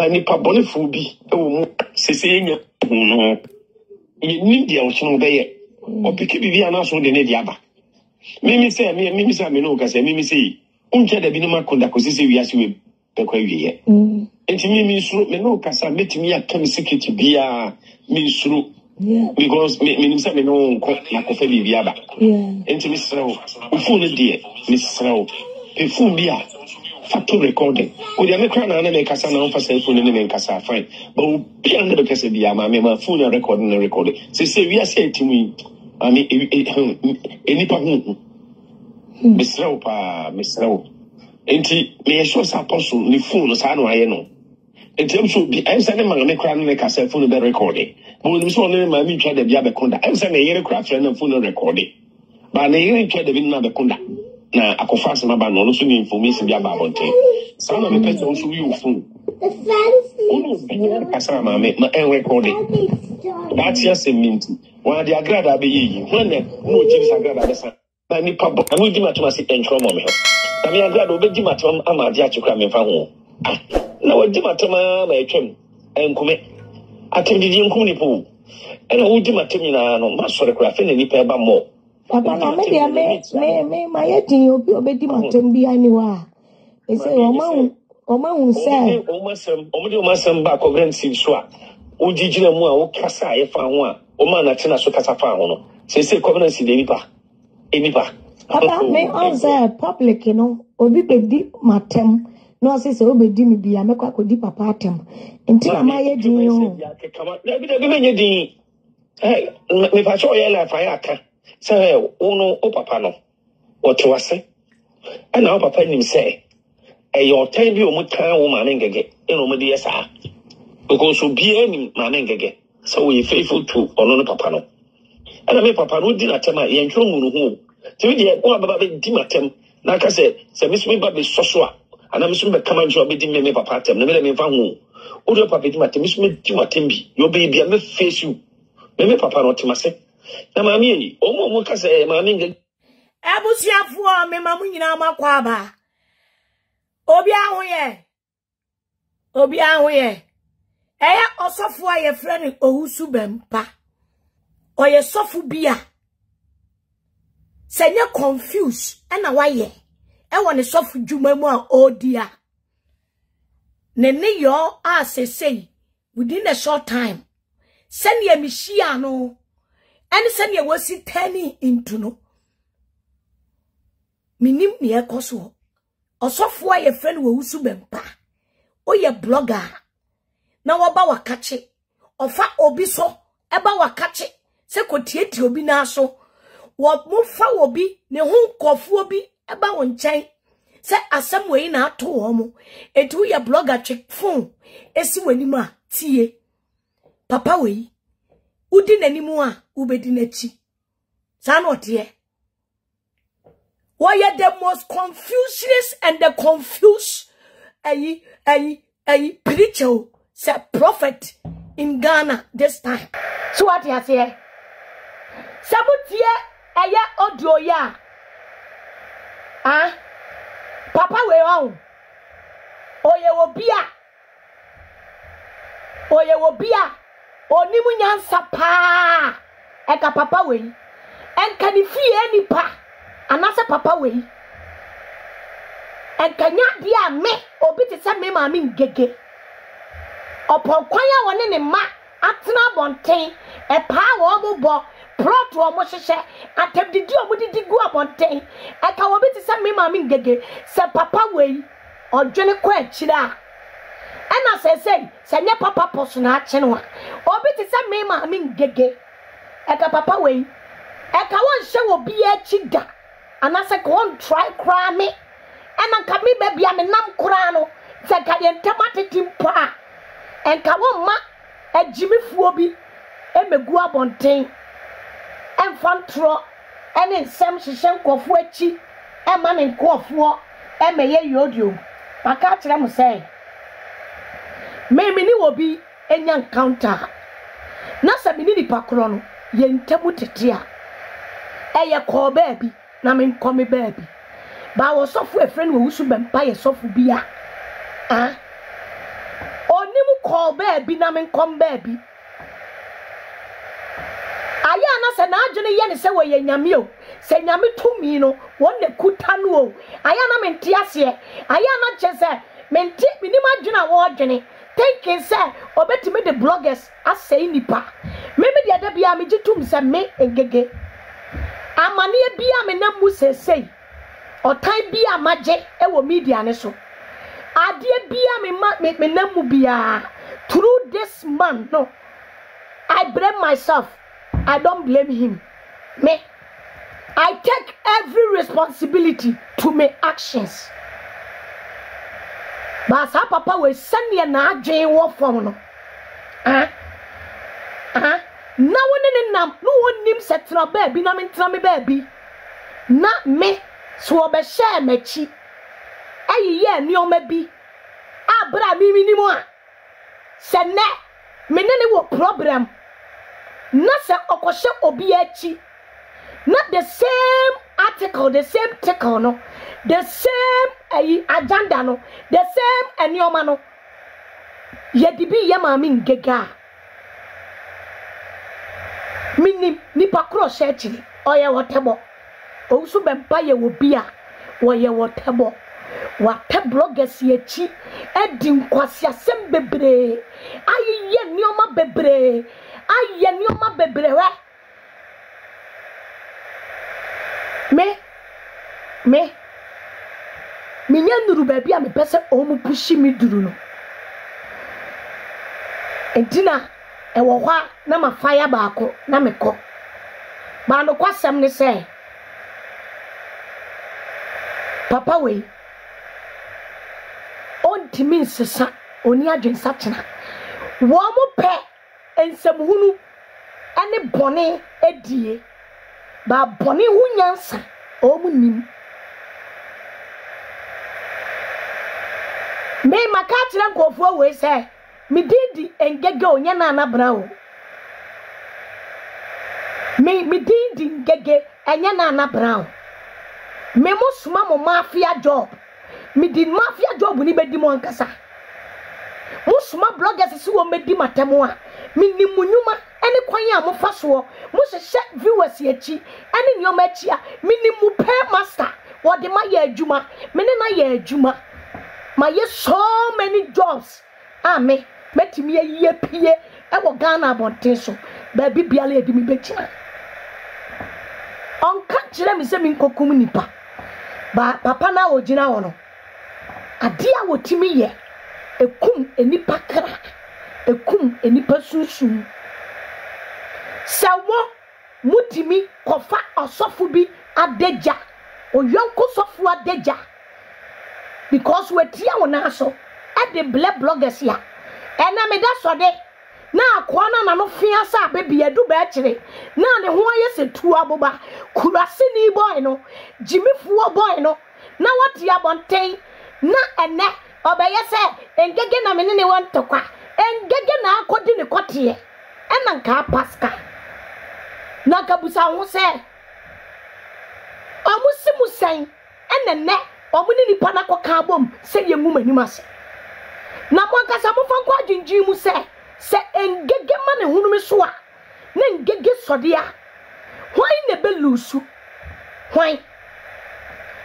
nipa bone fu bi e wo mu sese nya no ni dia o chino beye o piki bibi ana so de ne dia ba mimi se me no ka se mimi se unche da bi no makonda ko sese wi ase we pe kwa wiye enti mimi suru me no ka sa metimi akam security bia mi suru because me say me no ko na ko fe bibi aba enti mi srew o fu no de mi srew pe fu bia factor recording o dia me kra na me kasa na on fa cell phone ni me kasa fine but o bia na be kasa bia ma me ma phone recording se wi ase etimu ami enipa hu misraw enti me sure sa apostle ni phone sa no aye no enti am so bi am say me ma me kra na me kasa phone be recording but we so no ma mi twa da bia be konda am say me yere kra friend na phone recording ba na yere twa da bi na be konda na akofa asema ba no so ni information bi aba bonte some of the person so you phone kasa ma me recording that's just a mint one the agrada be yi when no chief agrada be sa na ni pabo no di matoma se enchro mo me na me agrada obeji matoma amade achukra me fa ho na wadi matoma ma etwem enkume atendidi enkum ni po ena wodi matemi na no masore kra fe na ni pa ba mo papa na me dia me ma yedin obi obedi matem bi ani wa e say o ma hun say o masem ba ko grand sim so a ojijira mu a wo kasa ye fa ho a o ma na tena so kasa fa ho no say covenant si de nipa enipa papa me answer public you know obi bedi matem no say obedi mi bia me kwa kodi papa atem enti na ma yedin yo na bi menye din me fa so ye la fa ya ka say uno o papa no o to ase ana o papa nim say e your time bi o mu kan wo ma ne ngege eno mo de yesa because so bi eni ma ne ngege so we faithful to ono no papa no ana me papa no di na tema ye ntro mu no ho ti de o baba be di matem na ka se misumi ba be soso a ana misumi be kama njo be di me papa tem na me fa ho o do papa di matem misumi di matem bi yo be bia me face you me papa no temase na mami yi o mo ka se mami ngege ebusiafo me mamu nyina makwa aba obi ahoye eya osofu aye friend Owusu Bempa oye sofu bia senye confuse na waye e woni sofu dwuma mu a odia ne yo asesei within a short time senya mishia no and senya wasi turning into no minim ne ekoso osofu aye friend Owusu Bempa oye blogger na waba wakache ofa obi so eba wakache se kotieti obi na so wo mufa obi ne hu nkofu obi eba wo nchen se asem we na ato wo mo etu ye blogger check phone esi wanimu a tie papa we udi nanimu a ubedi nachi san otie why are the most confucius and the confused preacher say prophet in Ghana this time. So what you say? Sabutie aya audio ya. Papa we on. Oye wobia. Onimu nyansa pa. Eka papa we. Enka ni fie ni pa. Anasa papa we. Enka nya dia me obi te se me ma mi ngege. Upon kwanya wone ne ma atena bonten e pa wo bo plot wo mo hyehyɛ atebdidi o mo didi gu abonten e ka wo bi te se me ma mi ngege se papa wei odwene kwa akira ɛna se nye papa poso na akye no a obi te se me ma mi ngege e ka papa wei e ka won hye wo bi akyi da anase ka won try kra me ɛna ka mi ba bia me nam kra no se ka ye ntamatiti mpa enka wo ma agimifuo bi emegu abonten emfantro ene nsem hyehye nkofo achi ema ne nkofo emeye yodio maka kire mo say me ni obi enya encounter na sabi ni pakro no ye ntamu tete a eye ko baabi na me nkomi baabi ba wo sofo efre no Owusu Bempa ye sofo bia oni call baby na men come baby aya na se na adwene ye ne se wo ye nyame o se nyame tumi no won ne kuta no o aya na mente ase aya na che se mente minim adwene wo adwene thinking say obetimi the bloggers asay nipa me de ada bia me gitum se me engege amane bia me na mu sesei otan bia maje e wo media ne so ade bia me na mu bia through this man no I blame myself. I don't blame him. Me, I take every responsibility to my actions. But sa papa we send you na adwen wo form no. Na woni nam no wonim setna baby na mentra me baby. Na me so obe share machi. Ayiye nioma bi. Abra mi minimo a. Se ne me ne wo problem. Na se okoshe obi achi. Not the same article, the same tickle no. The same agenda no. The same enyoma no. Yedibi yama min gega. Mini nipa cross church oye wotebo. Ousu bempa ye wobia woye wotebo. Wate bloggers ye chi edi nkwasi asem bebre. Ayi ye nioma bebre. Aye nioma bebre we. Me nya nuru baby a me pese omu pushi mi duru no. Entina e wo hwa na ma fire baako na me ko. Ba no kwasem ne se papa we ontimi nsesa oni adwensa tena. Wo mo pe ensamhunu ane bone edie ba bone hunyansa omunim me makatira nkofo we say me didi engege onye na anabra o me didi ngege enye na anabra o me musuma mo mafia job me di mafia job ni bedi mo ankasa musuma bloggers si wo medi matemo a me ni munyuma ene kwan a mo fa so mo hye viewers yachi ene nyoma achi a me ni mu pay master wo de ma ya adwuma me ne na ya adwuma ma ye so many jobs ame metimi ye pie e wo Ghana abonten so ba bibiale edi mi bechina onka kire mi se mi nkokum nipa ba papa na ogina wo no ade a wotimi ye ekum enipa kra ekum enipa sunsun sawo mutimi kofa osofu bi adeja oyonko sofu adeja because we tia wona so e de black bloggers ya ena me da so de na akwana na no fia sa baby edu ba kire na ne ho ayese tu aboba kurase ni boy no jimifuo boy no na wati abonten na ene obeye se engege na me ne won tokwa engege na akodi ne kotie ena nka paska na kabusa ho se omusimusen enene omuni ni pana ko ka bom se yengu manimase na mo nkasa mo fa kwa dwindwi mu se engege ma ne hunu me so a na engege sode a hwan ne belusu hwan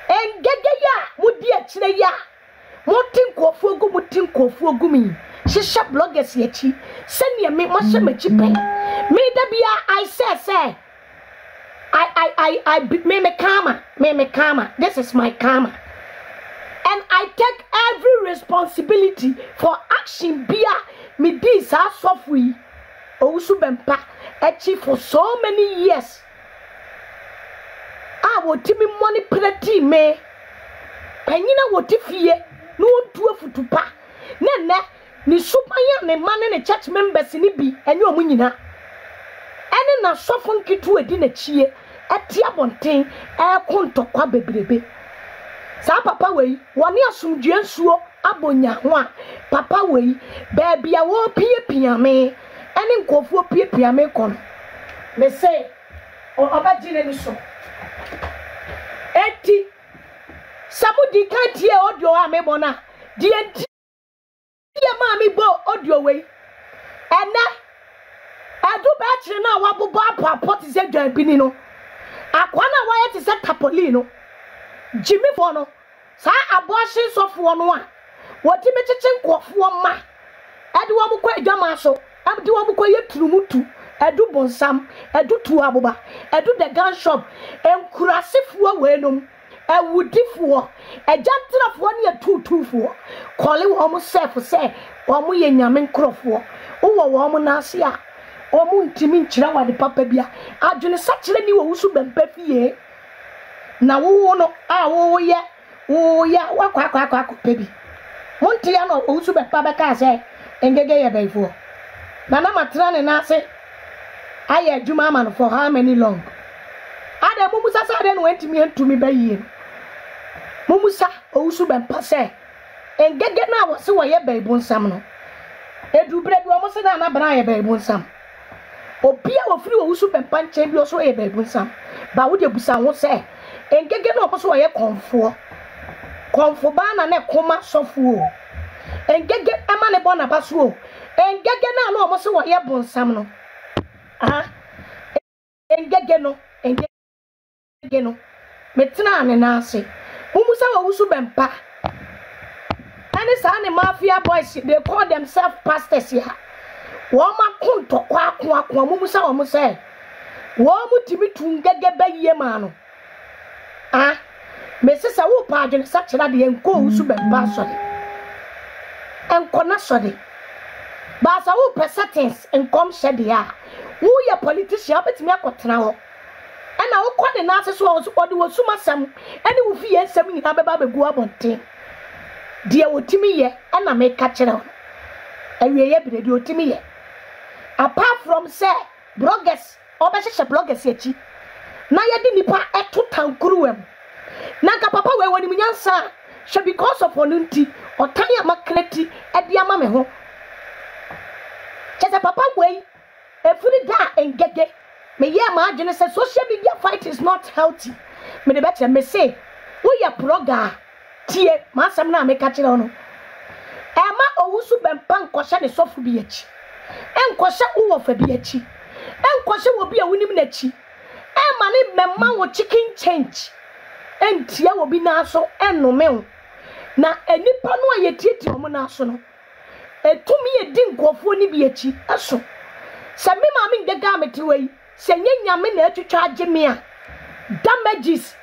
engege ya mudi akire ya motinkofu ogu mi shisha bloggers yachi se ne me mo hye machi pen me da bia I say I me karma. This is my karma. And I take every responsibility for action bia me this are software ousu bempa achieve for so many years. I will timi money pretty me penyina woti fie no ntu afutupa nene ni supanya ne man ne church members ni bi enye omunyina ene na sofo nkitu edi na chie atia bonten e kontokwa bebrebe sa papa wei woni asumdue nsuo abonya ho a papa wei baabia wo pie me ene nkofo pie me kono me say obagine ni so eti samudi kantie odio a me bona die ma mi bo studio way ene edu betri na wabobo apapo ti se dwan bini no akwa na waye ti se tapoli no Jimmy fo no sa abortion sofo no a woti mecheche nkofo ma ade wo mko adwama so ade wo mko ye turumutu edu bonsam edu tu aboba edu the gun shop enkurasefo wenom ewudifo ejantrafo ne atutufo kole wo mo self say wo mo ye nyame nkrofo wo mo na ase a wo mo ntimi nkyira wade papa bia adwene sakire ni wo wusu bempa fie na wo no a wo ye wakwa pebi monti ya no wusu bempa beka say engege ye baifo na matra ne na ase aye adwuma man for how many long ade mumusa sa de no ntimi antumi bayi mumusa owusu bempa say engege na wo se wo ye baibu nsam no edubredu wo mo se na bra ye baibu nsam obia wo firi owusu bempa nche bi so ye baibu nsam ba wo de busa ho say engege na wo so wo ye konfo ba na ne koma sofuo engege ama ne bona basuo engege na wo se wo ye bonsam no engege no metina ne na ase mumusa wo wusu bempa ani sa ne mafia boys they call themselves pastors here wo ma kunto kwa mumusa wo say wo mutimi tungege baye ma no mesesa wo pa adwene sa kira de enko wusu bempa so enko na so de ba sa wo settings enkom hye a wo ye politician betimi akotena ho ana wo kɔ de na ase so wo de wo suma sam ene wo fi yensam nyina beba begu abonten de wotimi ye ana me ka kire ho awie ye bire de wotimi ye apart from say bloggers obehye bloggers echi na ye de nipa eto tankuruwam na ka papa we woni munyansa she because of onunti otan ya makreti e de ama me ho chese papa we efuri da engege me ye ma adwene say social media fight is not healthy me de betre me say we ya proga tie ma asem na me ka kire no e ma owusu bempa nkɔhye ne sofu bi achi enkɔhye wo fa bi achi enkɔhye wo bi a wonim na achi e ma ne memma wo chicken change entia wo bi na so enome na enipa no a yetieti omo na so no etumi edi nkɔfo ni bi achi eso se me ma me ngega metiwe se nyanyame na atwitwa age me a damages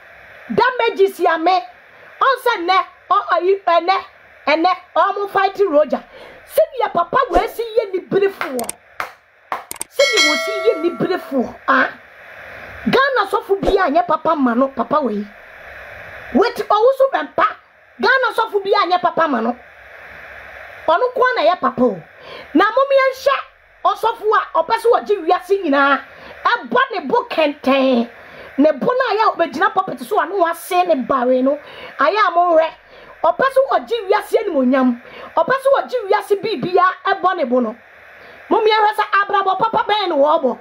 ya me onse ne ayi ene omo fight roger se ya papa we si ye ni brefo se ni wo si ye ni brefo Ghana sofu bia anye papa mano papa we wet owusu bempa Ghana sofu bia anye papa mano onu kwa na ye papa na momi anhya osofu a opese wo gi wiase nyina ebo ne bo kenten ne bo na ya obegina popeti so anu ase ne bare no aya amore opese wo gi wiase ni monyam opese wo gi wiase bibia ebo ne bo no momi ahwesa abrabo papa ben no obo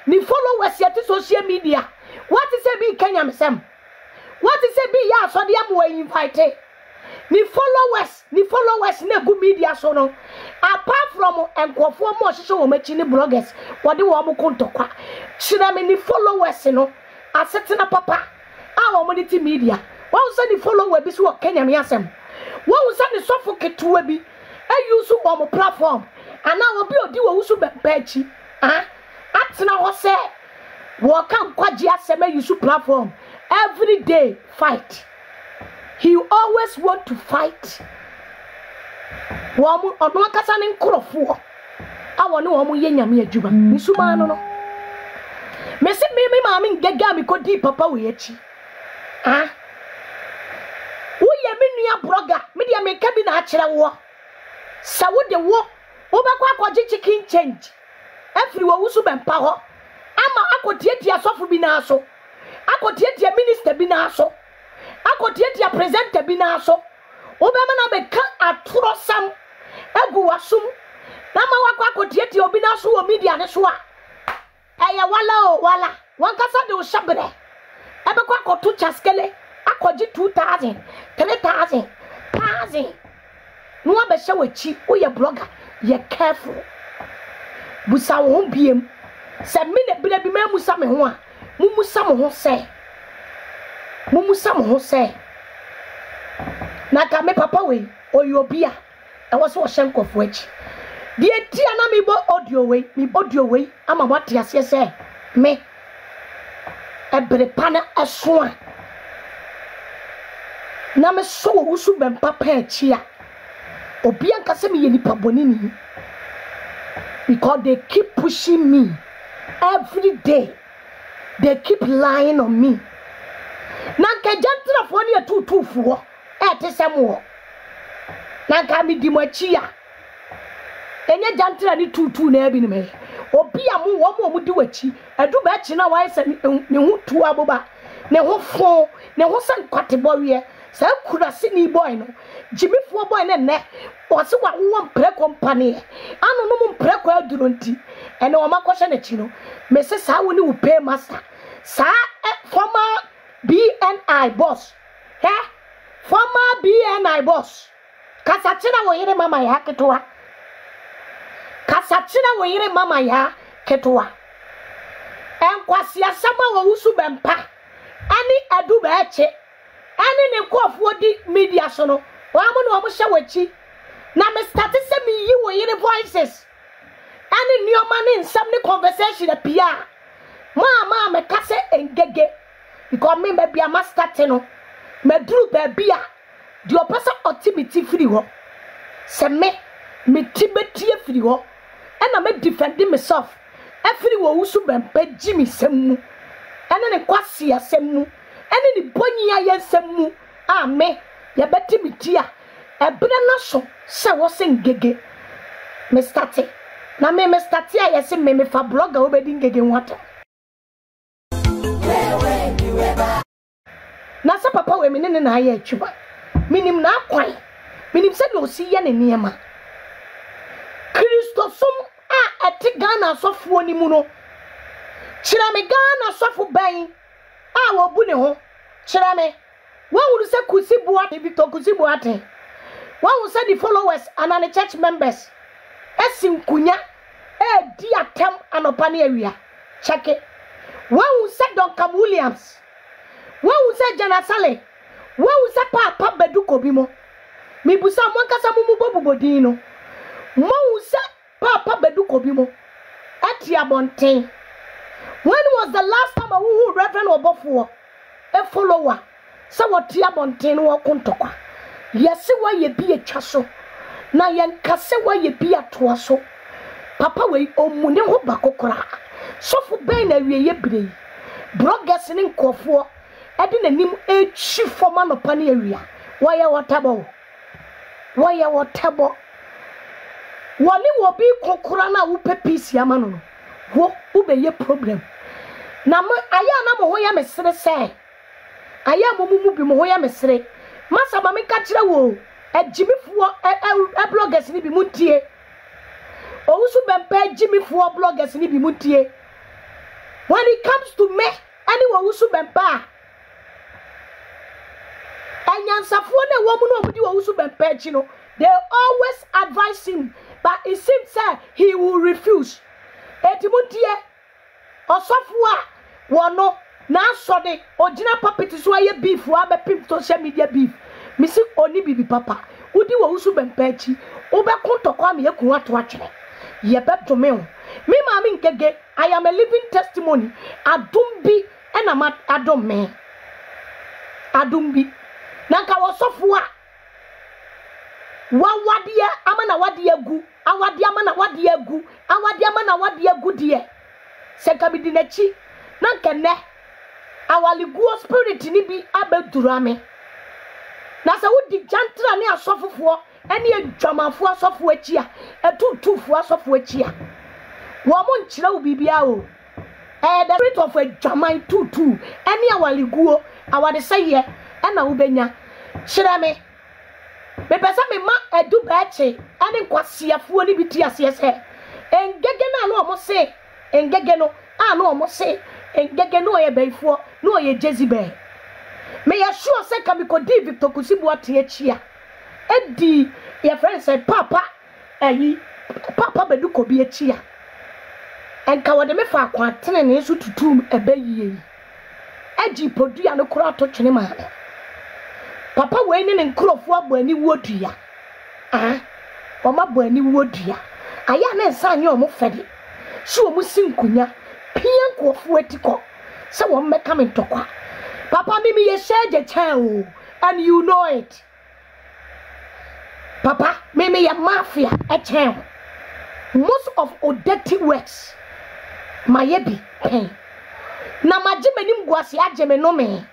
ni followers yet social media what is say be Kenya mesem what is say be ya so de am we invite ni followers na go media so no apart from enkofo mo hyehyɛ wo machi ni bloggers wode wo mo kontokwa kyerɛ me ni followers no asetena papa a wo mo ti media won say ni follower bi so Kenya me asem won say ni sofo ketewa bi use wo mo platform ana wo bi odi wo wusu bepachi atena ho say wo kan kwaji asem use platform every day fight. He always want to fight. Wamu ono akasa ne nkrofo awone wo mu ye nyame adwuma nisuma no me se me ma me ngega me kodi papa we achi wo ye me nua blogger me dia me ka bi na akere wo sa wo de wo bekwa akwaji chicken change afiri wo wusu bempa ho ama akotietia sofo bi na so akotietia minister bi na so akotietia presenter bi na so obema na be ka atrosam egu wasum na ma wakwa akotietia obi na so wo media ne so a eya wala wankasa de o shabre ebe kwa akotu chaskele akoji 2000 3000 no abehye wachi wo ye blogger ye careful busa wo biem se me ne bia bi ma musa me ho a mumusa mo ho se na ka me papa we oyobi a e wo so hyenkofo achi die tia na me bo audio we ama wate ase se me ebere pana eso a na me so wo su bem papa achi a obi anka se me ye nipa bonini because they keep pushing me every day. They keep lying on me. Nanka jantra foni ya tutufuo. Te samuo. Nanka mi dimachia. Enye jantra ni tutu na ebi ni me. Obi amu wo di wachi. Edu ba chi na wa se ne hu tu aboba. Ne ho fo, ne ho san kwatebo wie. Sa kura si ni boy no. Jimifo boy ne Wasi wa uwa mpre company. Ano no mpre kwa aduro nti. Ene o makoshe ne chi no. Me se sa woni wo pay master. Sa former BNI boss. Former BNI boss. Kasachina wo yire mama ya ketua. Kasachina wo yire mama ya ketua. Enkwasi asama wo usu bempa. Ani adu ba eche. Ani ne kofu di media so no. Wa mo no mo hye wachi. Na me start se me yi wo yire voices. Ani nioma ne nsam ne conversation na pia. Ma me kase engege. Because me be a master no. Me duru baby a. Di opesa otimiti free ho. Se me tibetie free ho. And I me defending myself. Every wo usu bempe Jimmy semu. And ne kwasi asemu. And ni bonyi aye semu. Ah me ya betimiti a. Ebena na so se wo se ngege. Me start. Na me start a yesi me fa blogger obedi ngege nwata. Na sa papa we menene na aye atwuba. Minim na akwan. Minim se no si ye ne niema. Christosum a ati Ghana sofo ni mu no. Kira me Ghana sofo ban a wo bu ne ho. Kira me. Wa wuru se kusibu ate Victor kusibu ate. Wa wuru se the followers and the church members. Esinkunya di atem anopa ne awia. Check it. Wa wuru se Duncan Williams. Wa wuru se Jana Sale. Wa wuru se Papa Beduko bimo. Mi busa mo nkasa mumu bobodin no. Mo wuru se Papa Beduko bimo. Ati abonten. When was the last time who Reverend Obofo a follower? So what Tiabonten wo kontokwa. Yesi wa ye bi atwa so. Na yen kase wa ye bi atoa so. Papa we omune ho bakokora. Sofu ben na wie ye brei. Bloggers ni nkofo edi nanim echi forma no pa na awia. Wa ye wotabo. Wa ye wotabo. Woni wo bi kokora na wo pepisi ama no. Wo ubeye problem. Na mo aya na mo ho ya mesere se. Aya mo mumu bi mo ho ya mesere. Masa ba me ka kire wo. Ejimifuo bloggers ni bi mutie. Owusu bempe ejimifuo bloggers ni bi mutie. When it comes to me, anyone who should be bad. And Yansafuo ne woman who do who should be bad, you know. They always advise him, but it seems that he will refuse. Etimuntie, Osofua, wano, na sode, ojina puppet is why you beef, wabe pimp social media beef. Missing only bibi papa, who do who should be bad, Oba konto kwa mi yeku watu wachene. Ye bet to me. Me mami nkege, I am a living testimony. Adumbi ena adom me. Adumbi. Nanka wasofua. Wadia amana wadia gu. Awadia amana wadia gu. Awadia amana wadia gu die. Sekabidi nechi. Nanka ne. Awaliguo spirit ni bi abedurame. Nasa wudi jantra ni asofufuo. Eni edwamafo asofuo achia. Etutufuo asofuo achia. Woman chira ubibia o. The spirit of a Jamai tutu. Any awaliguo. Awade say ye. Ena ubenya. Chira me. Me pesa me ma edu bache. Ani kwasiafuo ni biti asese. Engege na no omo se. Engege no. No omo se. Engege no ye beifo. No ye Jezebel. Me ya sure say kamiko Victor Kusibu ati echia. Edi your friend said Papa. papa bedu ko bi echi a enka wode me fa kwatene ne so tutum ebayiye agi podua no kura to twene ma papa we ni ne nkrofo abani wodua Oma bwani wodua aya na nsa anye omo fede so omo sinkunya pian kofu etiko se wo mmeka me ntokwa papa mimi ye sheje chan and you know it papa mimi ye mafia e chan most of odeti works mayebi pen na majime nim guase ageme no me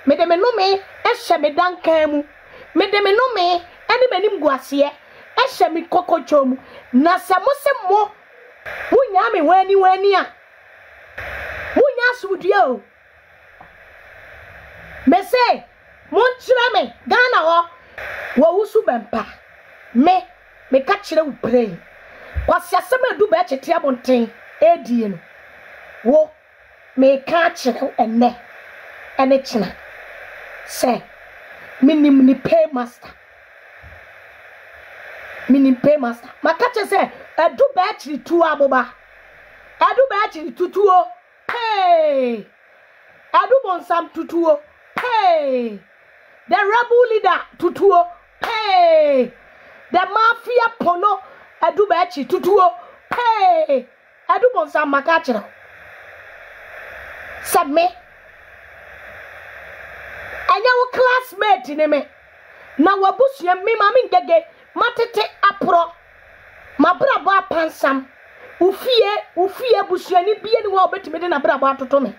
de me no me e hye me dankan mu me de me no me eni manim guase ehye mi kokochom na mo munya me wani a munya sudua o me say monchira me Ghana ho wo wusu bempa me ka kire wo pray kwase asema du ba chete abonten edie no wo me ka kire enne ene china say minim ni paymaster makache se edu ba chiri tu aboba edu ba chiri tutuo hey edu bonsam tutuo hey the rebel leader tutuo hey the mafia pono edu ba chiri tutuo hey edu bonsam makache sabme anya wo classmate ne me na wabusua me mama ngege matete apro mabrabo apansam ufie busuani bie ni wo obetime de na brabo atoto me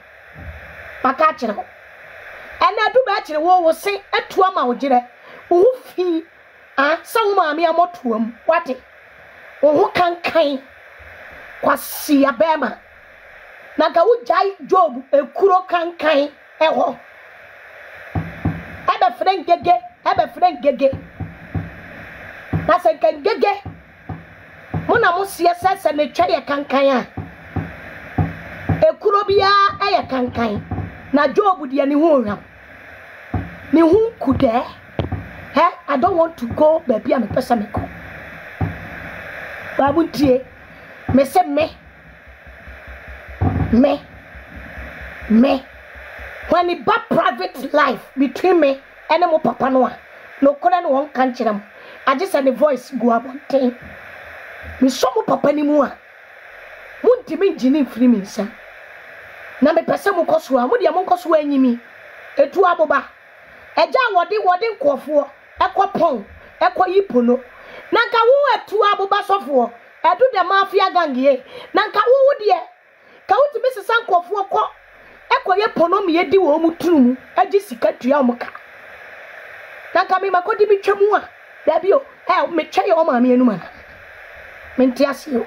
maka kire ho ena du ba kire wo se atua ma wo gire ufi sa wo maami amotoam wate wo kankan kwasi abema na ga wo jai job ekuro kankan eho ebe friend gege na se kan gege mona mo siesa ne twa ye kankan a ekuro bia eye kankan na job de ne hu hwam ne hu kude I don't want to go baby am pesa me ko babu tie me se me when it bad private life between me and mo papa no a no kora no won kan kiram I just said the voice go abonten me so mo papa ni mu a muntimi ngini free me nsa na me pese mo koso a mo de mo koso anyimi etu aboba eja wode nkofo ekopon ekoyipono na nka wo etu aboba sofo edu de mafia gangie na nka wo de ka wutimi sesa nkofo ko ekoye pono me yedi wo mu tunumu agi sika tua mo ka na nka me makodi bi twemu a dabi o me twa yo ma me enu ma menti asio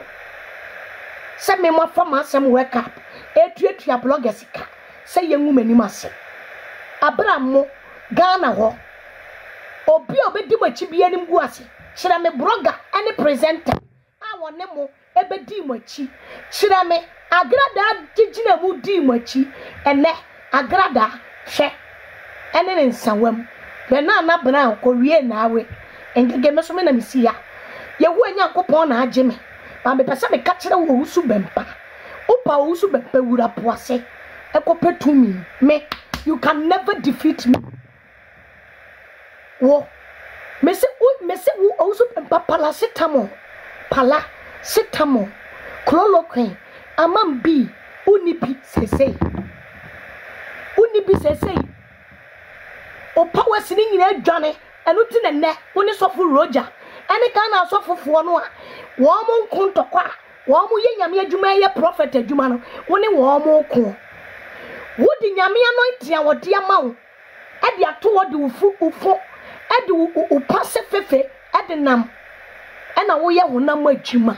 se me mo fa ma asem wake up etuatua bloggers ka se yenwu manim ase abrammo Ghana ho obi obedi machi bia nim gu ase kire me blogger any presenter a wonne mo ebedi machi kire me agrada gigina mu di machi ene agrada hwe ene ne nsawam be na bena ko wie na awe engege me so me na misia yehu Nyankopon na age me ba me pese me ka kire wo wusu bempa upa wusu bempa wura poase ekopetumi me you can never defeat me wo me se wo wusu bempa pala sitamo chloroquine amambi unibi sesei o power sini nyina adwane enu ti ne woni sofo roja ene kan na sofofo no a wo mo nkontokwa wo mo ye nyame adwuma ye prophet adwuma no woni wo mo ko wodi nyame anointing a wode amawo e de ato wode ufo e de upase fefe e de nam e na wo ye honam adwuma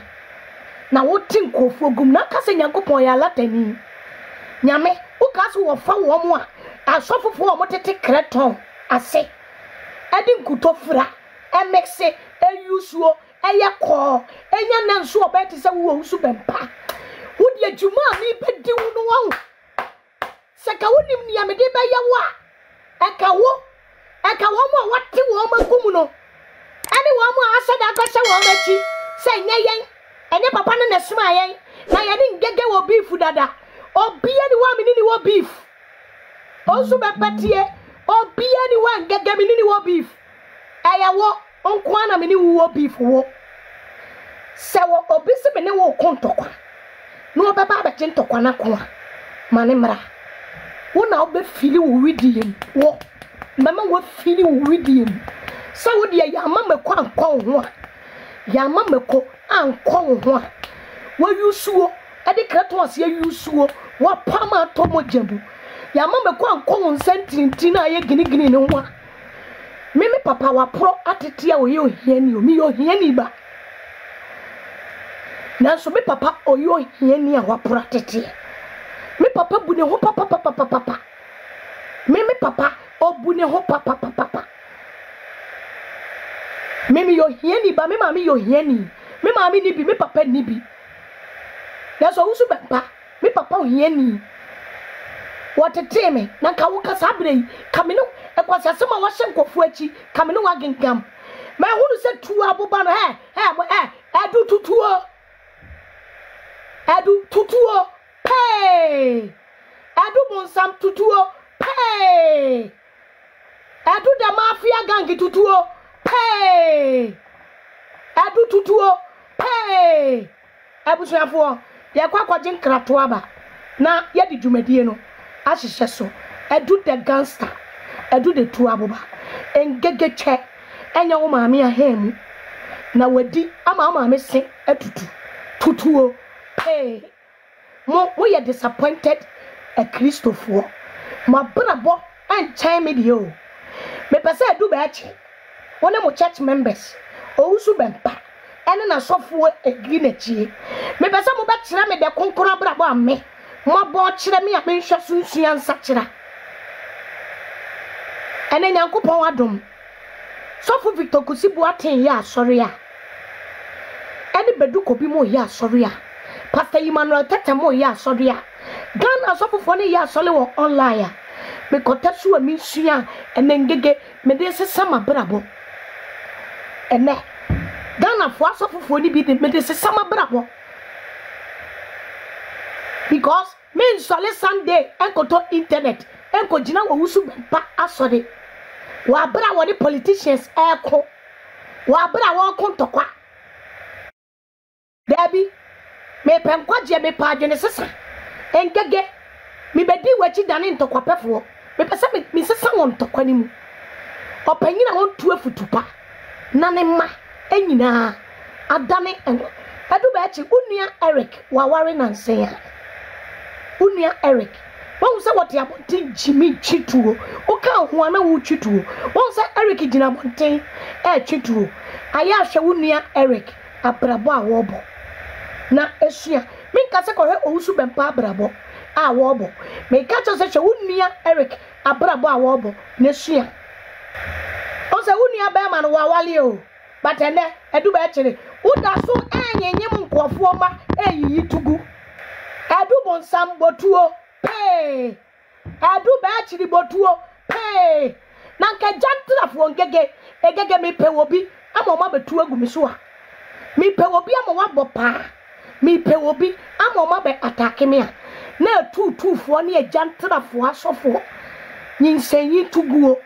na wo tinkofo gum na kase Nyankopon ya latani nyame wo kase wo fa wo mo a asofofo wo tete kreton ase edi nkutofra emexe eyusuo eyeko enya nanso obeti se wo wusu bempa wodi adwuma ni bedi wo no wo seka wonim ni amede be ye wo a eka wo mo wate wo magum no ani wo mo asada akose wo machi say yen enye papa no na suma yen na ye ni ngege wo beef dada obi ani wa me ni wo beef osu bepatie obi ani wa ngege me ni wo beef aya wo onko ana me ni wo beef wo se wo obi se me ni wo kontokwa no baba ba tentokwa na ko mane mra wo na obe fili wo widiem wo mama wo fili wo widiem sa wo de ya mama ko ankon ho ya mama ko ankon ho wo yusuo ade krato ase yusuo wo pama to mo jabu ya mama ko ankon sentinti na ye ginigini ne ho meme papa wa pro atetia wo ye ohiani o mi ye ohiani ba na so me papa oyo ohiani a wa pro atetia me papa bu ne ho papa meme papa obu ne ho papa meme yo hiani ba me mama yo hiani me mama ni bi me papa ni bi na so wusu bempa me papa hiani watete me na ka wo kasa abrei kameno ekwase asema wo hye nkofu achi kameno wa gengam ma hunu se tu aboba no edu tutuo hey edu bonsam tutuo hey edu da mafia gang tutuo hey edu tutuo hey abusuafo ye kwakwaje nkrato aba na ye di dwumadie no ahihye so edu the gangster edu the tu aboba engegeche enya wo maame ahemu na wadi ama maame se etutu tutuo hey mo ye disappointed a Christopher ma brabo enchen me de o me pese edu ba eche wona mo church members owusu bempa ene na sofo egi na chie me pese mo ba kire me de konkoro brabo ame mo bo kire me a me hwa sunsuan sa kira ene nyankopon wadom sofo Victor Kusibu aten ya asori a ene bedu kobi mo ya asori a Pastor Emmanuel Tete mo ya asori a Ghana sofo fo ne ya asori wo online a me kotasu ami sua ene ngege me de sesama brabo ene Ghana fo asofo ni bi de me de sesama brabo because me nsole Sunday enkoto internet enko gina wo wusu bempa asori wa bra wo the politicians eko wa bra wo kontokwa Debbie me penkwaje me paadwene sesa engege me bedi wachi dane ntokwa pefo me pese me sesa won ntokwa ni mu opanyina won tu afutupa na ne ma enyina adane edu ba echi unua Eric wa ware nansen unua Eric won se what ya bontin Jimmy Chituo o ka ho ana wo Chituo won se Eric gina bontin Chituo aya hwe unua Eric abrabo a wobo na esua minka se ko he owusu bempa abrabo a wobo me ka cho se hwe unua Eric abrabo a wobo na esua o se unua ba ma no wa wale o but ene edu ba kire uda so anyenyem nkofo ma eyiyi tugu edu bonsam botuo hey edu ba kire botuo hey na nka jantrafo ngege egege me pe obi amoma betu agu mi so a mi pe obi amoma bopa mi pe obi amoma be atake me a na tutufo ne jantrafo asofo nyinsenyi tuguo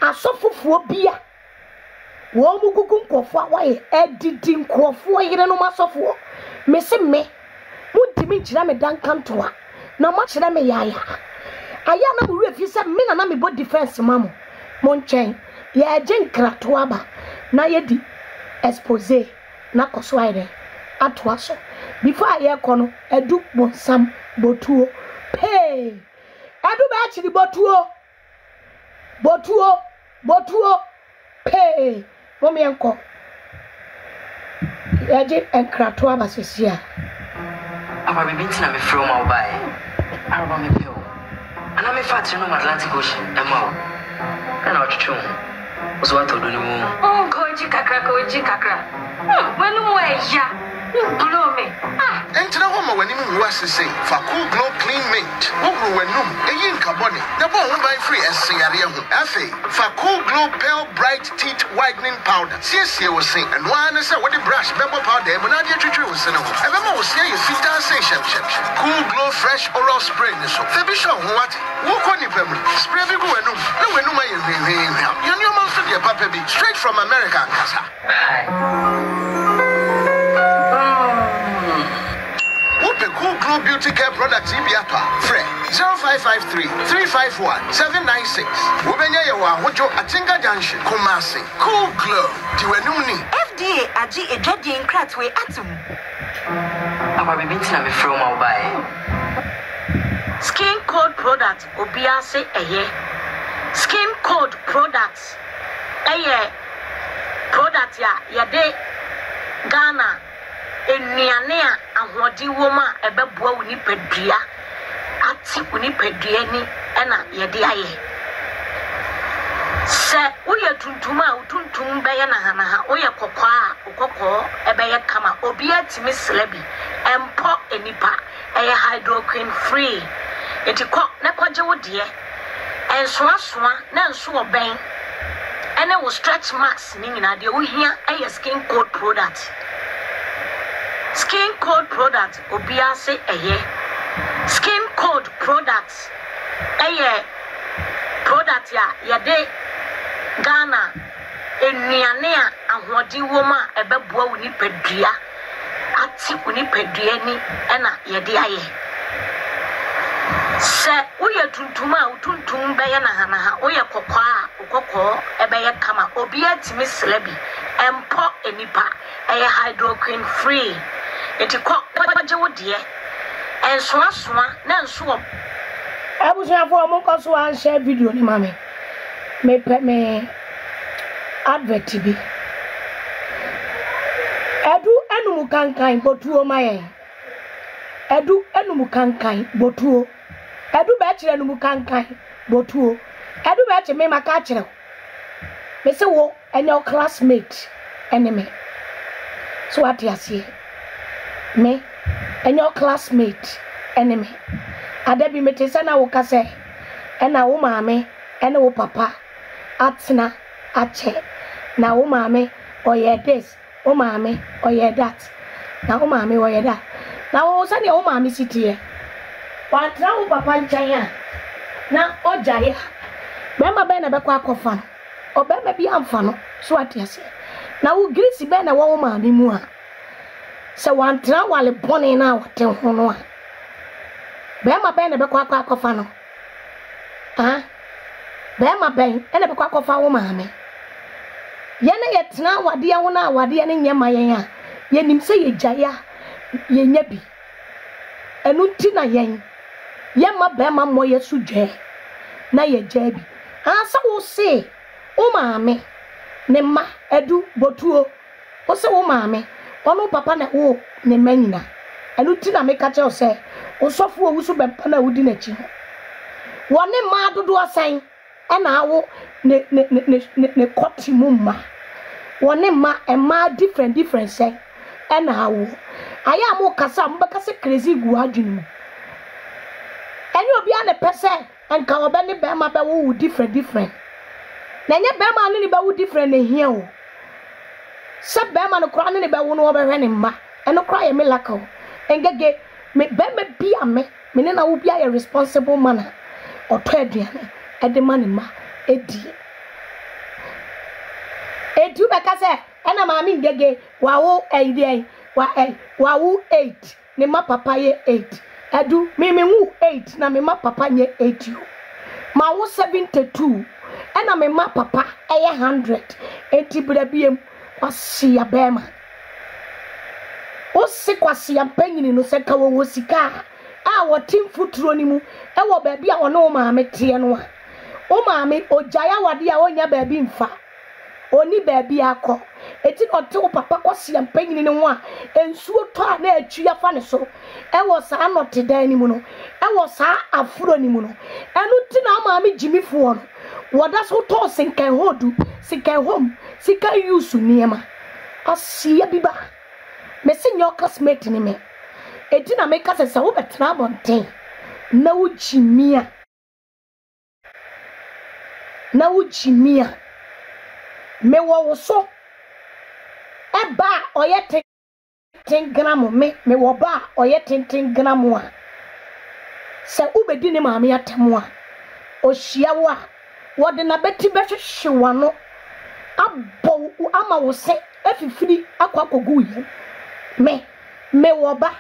asofofo bia wo mugugu nkofo awaye edidi nkofo yire no masofo me se me mudimi nkyira me dankantoa na mo kyira me yaya aya na mo refi se me na me bo defense mamo mo nchen ya agye nkrato aba na yedi expose na koso ayre atoa so before aye kono edu bonsam botuo hey edu ba chiri botuo hey momi enko yaje enkrato aba sesia aba bibinti na me fro ma obae araba me peo ana me fatri no Atlantic Ocean ema ana otutu ozo atodo ni mu koji kakra wenu mo eya blow me entra ho ma wani mu asese fa cool glow clean mint wo ru wanum eyin kabone na bo ho ban free esiyare ho afi fa cool glow Pearl Bright Teeth Whitening Powder. See, was saying, and one is what the brush, bubble powder, and I get to was saying, I remember say you see that say, Cool Glow Fresh Oral Spray. So, the bishop, what? Walk on the pebble, spray big one. No, we know my you must be a papa be straight from America. Cool Glow Beauty Care Products Ibiapa, Fred 0553 351 796. Ubenya yawa hojo Atinga Junction, Kumasi. Cool Glow, Diwenuni. FDA aji ejadi enkrat we atum. Aba bibinti na me from mobile. Skin Code Products obiase eye. Skin Code Products eye product ya yade Ghana enuane a ahodi woma ebeboa woni padua ati woni padua ni na yede aye se uye tuntum a tuntum beye na hana uye kokko ebeye kama obi atimi slebi empo enipa eye hydroquine free etikọ na kwaje wodie ensoasoa na nso oben ene wo stretch marks ni nyina de wo hia eye Skin Code Product. Skin Code Products obiase eye. Skin Code Products eye product ya yade Ghana enuane a ahodi woma ebeboa woni padua ati woni padua ni na yede aye se uye tuntum a tuntum beye na hana uye kokko ebeye kama obi atimi slebi empo enipa eye hydroquine free etikọ kwaje wodie ensoasoa na nso abusuafo mo koso an share video ni mame me advert bi edu enum kankan botuo maye edu enum kankan botuo edu be kire enum kankan botuo edu be kire me maka kire me se wo enyo classmate enemy so what you see me and your classmate enemy adabi metesa na wo kase ena wo maame ena wo papa atna ache na wo maame oye this wo maame oye that na wo maame oye that na wo sane wo maame sitie watra wo papa nchanya na ojaye bema be na bekwa akofa no obema bi amfa no so atiase na wo grisi be na wo maame mu a se wantra wale bone na wote ho no a bema be na bekwa akofa no bema ben ene bekwa akofa wo maame yene yetna wade ya wo na wade ne nyema yen a yenim se yejaya yenya bi enu ti na yen yema bema mo yesu dwe na yeja bi asa wo se wo maame ne ma edu botuo wo se wo maame onu papa na wo ne manyina enu ti na meka che o se wo sofo wo wusu be pa na wudi na chi woni ma dodo asan ena awo ne koti mumma woni ma different say ena awo aya mo kasa mo kasa crazy gu adwunu eni obi a ne pese enka obe ne be ma be wo different na nye be ma ne be wo different na hia o se be ma no kra ne be wo no obe hwe ne mma eno kra ye miracle engege me be me bia me ne na wo bia ye responsible manner oto aduane ede ma ne ma edi be kase ena ma mi ngege wa wo eide wa wo 8 ne ma papa ye 8 adu me wu 8 na me ma papa nye 8 ma wo 72 ena me ma papa eye 100 enti brabiem kwasi ya bema o se kwasi ya panyini no se ka wo sika a wo tim futuro ni mu e wo ba bia wo no maame tie no a o maame ojaya wade a onya ba bi mfa oni ba bi akọ eti no te wo papa kwasi ya panyini ne ho a ensuo to a na atwi afa ne so e wo sa note dan ni mu no e wo sa afuro ni mu no enu ti na maame jimifo no wada so to sinkan hodu sinkan home sika yusu niema asiya biba me senyo classmate ni me eti na me kase se wo betra bonten na wo jimia me wo so eba oye 10 gram me wo ba oye 10 gram a se ubedi ne maame atemo a ohia wo a wo de na beti behwehwe wano abo ama wo se afifiri akwakogu yi me wo ba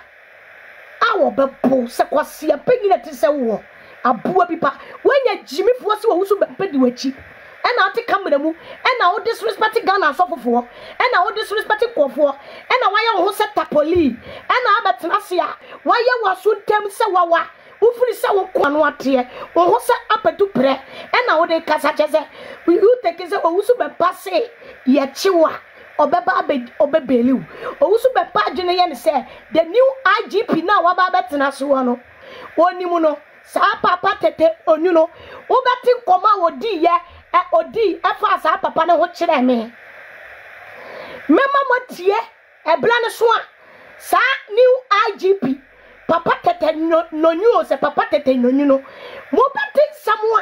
awo bepo se kwase apegina ti se wo aboa bipa wanya jimifo se wo wusu bepedi wachi ena ate kamera mu ena wo disrespect Ghana asofofo ena wo disrespect kofo ena waya wo se tapoli ena abetena se a waya waso ntem se wawa ufiri se wo kwano ate wo se apedu pre ena wo de kasa chese you take se wo wusu bepa se ye chiwa obeba obebeliu owusu bepa adwene ye ne se the new IGP na wa ba betena so no onimu no sa papa tete onu no wo beti nkoma wodi ye odi efa sa papa ne ho kire me mema motie ebla ne so a sa new IGP papa tete nonyu se papa tete nonyu no mo beti samwa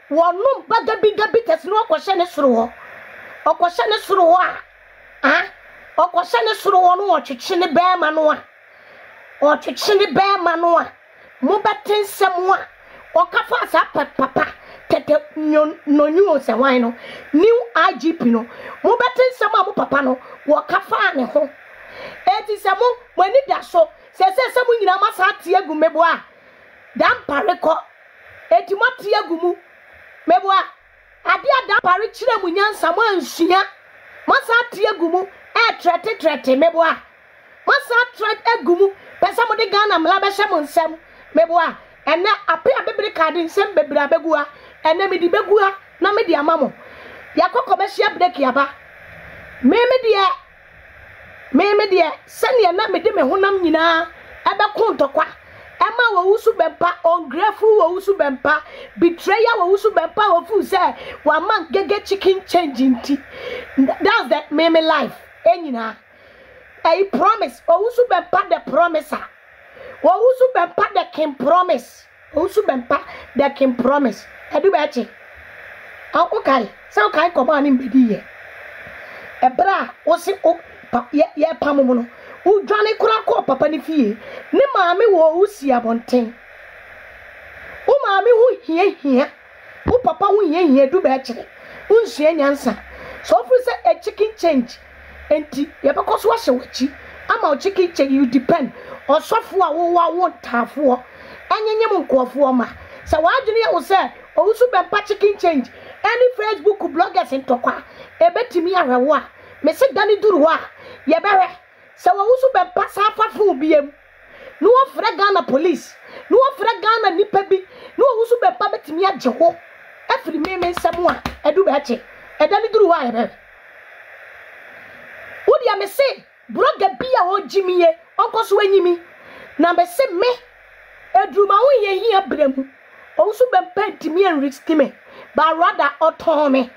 wonu gabi tes no kwhye ne soro ho okwhye ne soro ho a okwhye ne soro ho no otwetwe ne bema no a otwetwe ne bema no a mo beti samwa okafa sa papa tete nonyu se wan no new IGP no mo beti samwa mo papa no wo kafa ne ho eti samu mani da so se samu nyina masa ate agu mebo a dan pare ko eti mate agu mu mebo a ade dan pare kire mu nyansa mo ansua masa ate agu mu trete mebo a masa trete agu mu pesa mo de Ghana mla be hye mo nsam mebo a ena ape abebere card nsam bebere abegu a ena me di begu a na me di amamo yakoko be hye break yaba me de sene na me de me honam nyina ebe kontokwa ema wo wusu bempa ungrateful wo wusu bempa betrayer wo wusu bempa wo fu say wa man gege chicken change nti that's the me life enyina I promise wo wusu bempa the promiser wo wusu bempa the king promise wo wusu bempa the king promise edu be chi okay so kai ko ba ni mbedi ye ebra wo si ye pamomo no udwane kura ko papa ni fie ne maame wo usi abonten o maame hu hie o papa hu hie du ba kire unsue nyansa so fu se a chicken change enti ye be koso ahye wachi ama o chicken change you depend osofo a wo tafo anyenyem nkofo ma se wadwene ye wo se o usu be pa chicken change any Facebook bloggers ntokwa ebetimi ahwewo a me se dani duru wa ye bewe se wo wusu be pasa afafo biem no wo fra Ghana police no wo fra Ghana nipa bi no wo wusu be pa betimi agye ho afiri me nsam a edu be ache edani duru wa ye bewe wodi am se broga bia wo jimiye onkoso anyimi na be se me edruma wo ye hia bremu o wusu be pa ntimi enrisk me ba rather autonomy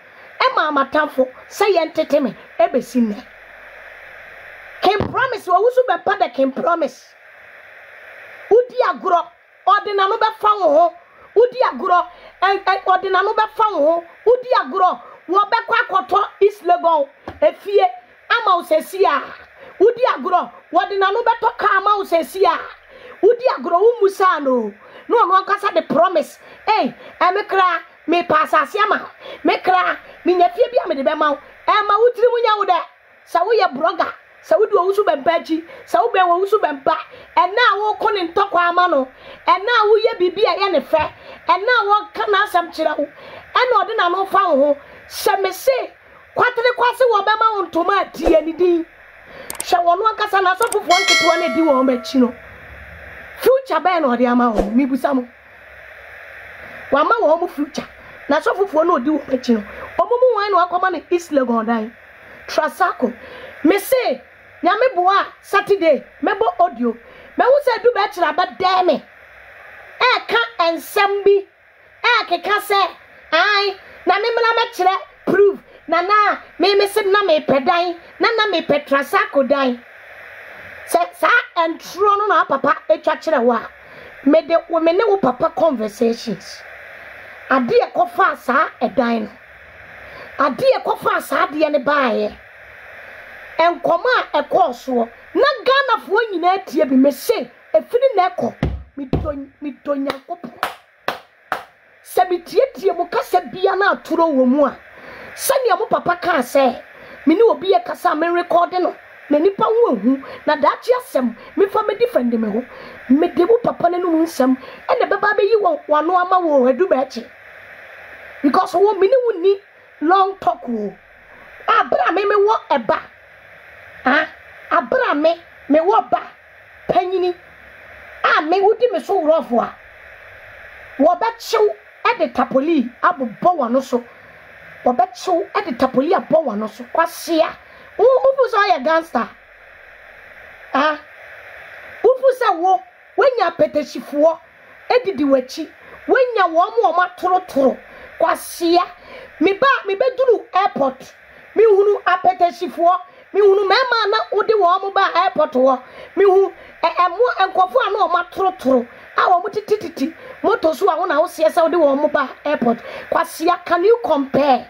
ema matamfo say entertainment ebesine can promise wo wusu be pa de can promise udi agro ordina no be fa wo ho udi agro ordina no be fa wo ho udi agro wo be kwa koto East Legon efie ama usesi a udi agro ordina no be to ka ama usesi a udi agro wo musa no akasa the promise emekra me pasase ama mekra me nyafie bia me de be ma ma wutiri munya wo de sa wo ye blogger sa wo do wusu bempachi sa wo be wo wusu bempa na wo kone ntokwa ama no na wo ye bibia ye ne fe na wo kana asam kira wo na ode na no fa wo se me se kwatere kwase wo be ma wo ntoma atie ni din hye wo no akasa na so fofo nketo na di wo machi no future be na ode ama wo mi busamo wa ma wo mu future na so fofo na odi wo machi no omumu wan na akoma na East Legon dan Trasako me say nyame boa Saturday mebo audio me hu say du be kira ba deme ka ensem bi keka say ai na me mla me kire proof na me sim na me pedan na me Trasako dan sa entro no na papa etwa kire wa me de wo me ne wo papa conversations ade e kofa sa edan no ade ekofa asade ne baaye enkoma ekoso na Ghana fo nyina tie bi me se efiri na eko midonya kopo se bitie mu kasa bia na aturo wo mu a sani mo papa ka se me ni obi e kasa me record no na nipa wo hu na dachi asem me fa me defend me ho me debu papa na no nsem e na baba be yi wano ama wo adu ba chi because wo me ni woni long talk wo abra me wo eba abra me wo ba panyini me wudi me so rofo a wo ba chiw e de tapoli abobbo wano so wo ba chiw e de tapoli abobbo wano so kwasia ufu so ya gangster ufu sa wo wenya peteshifuo edidi wachi wenya wo mo matorotoro kwasia me beduru airport mi hunu apeteshifuo mi hunu mema na odi wo mo ba airport wo mi hu emo enkofo ana o matorotoro a wo mutititi moto so a wo na wo se odi wo mo ba airport kwasia can you compare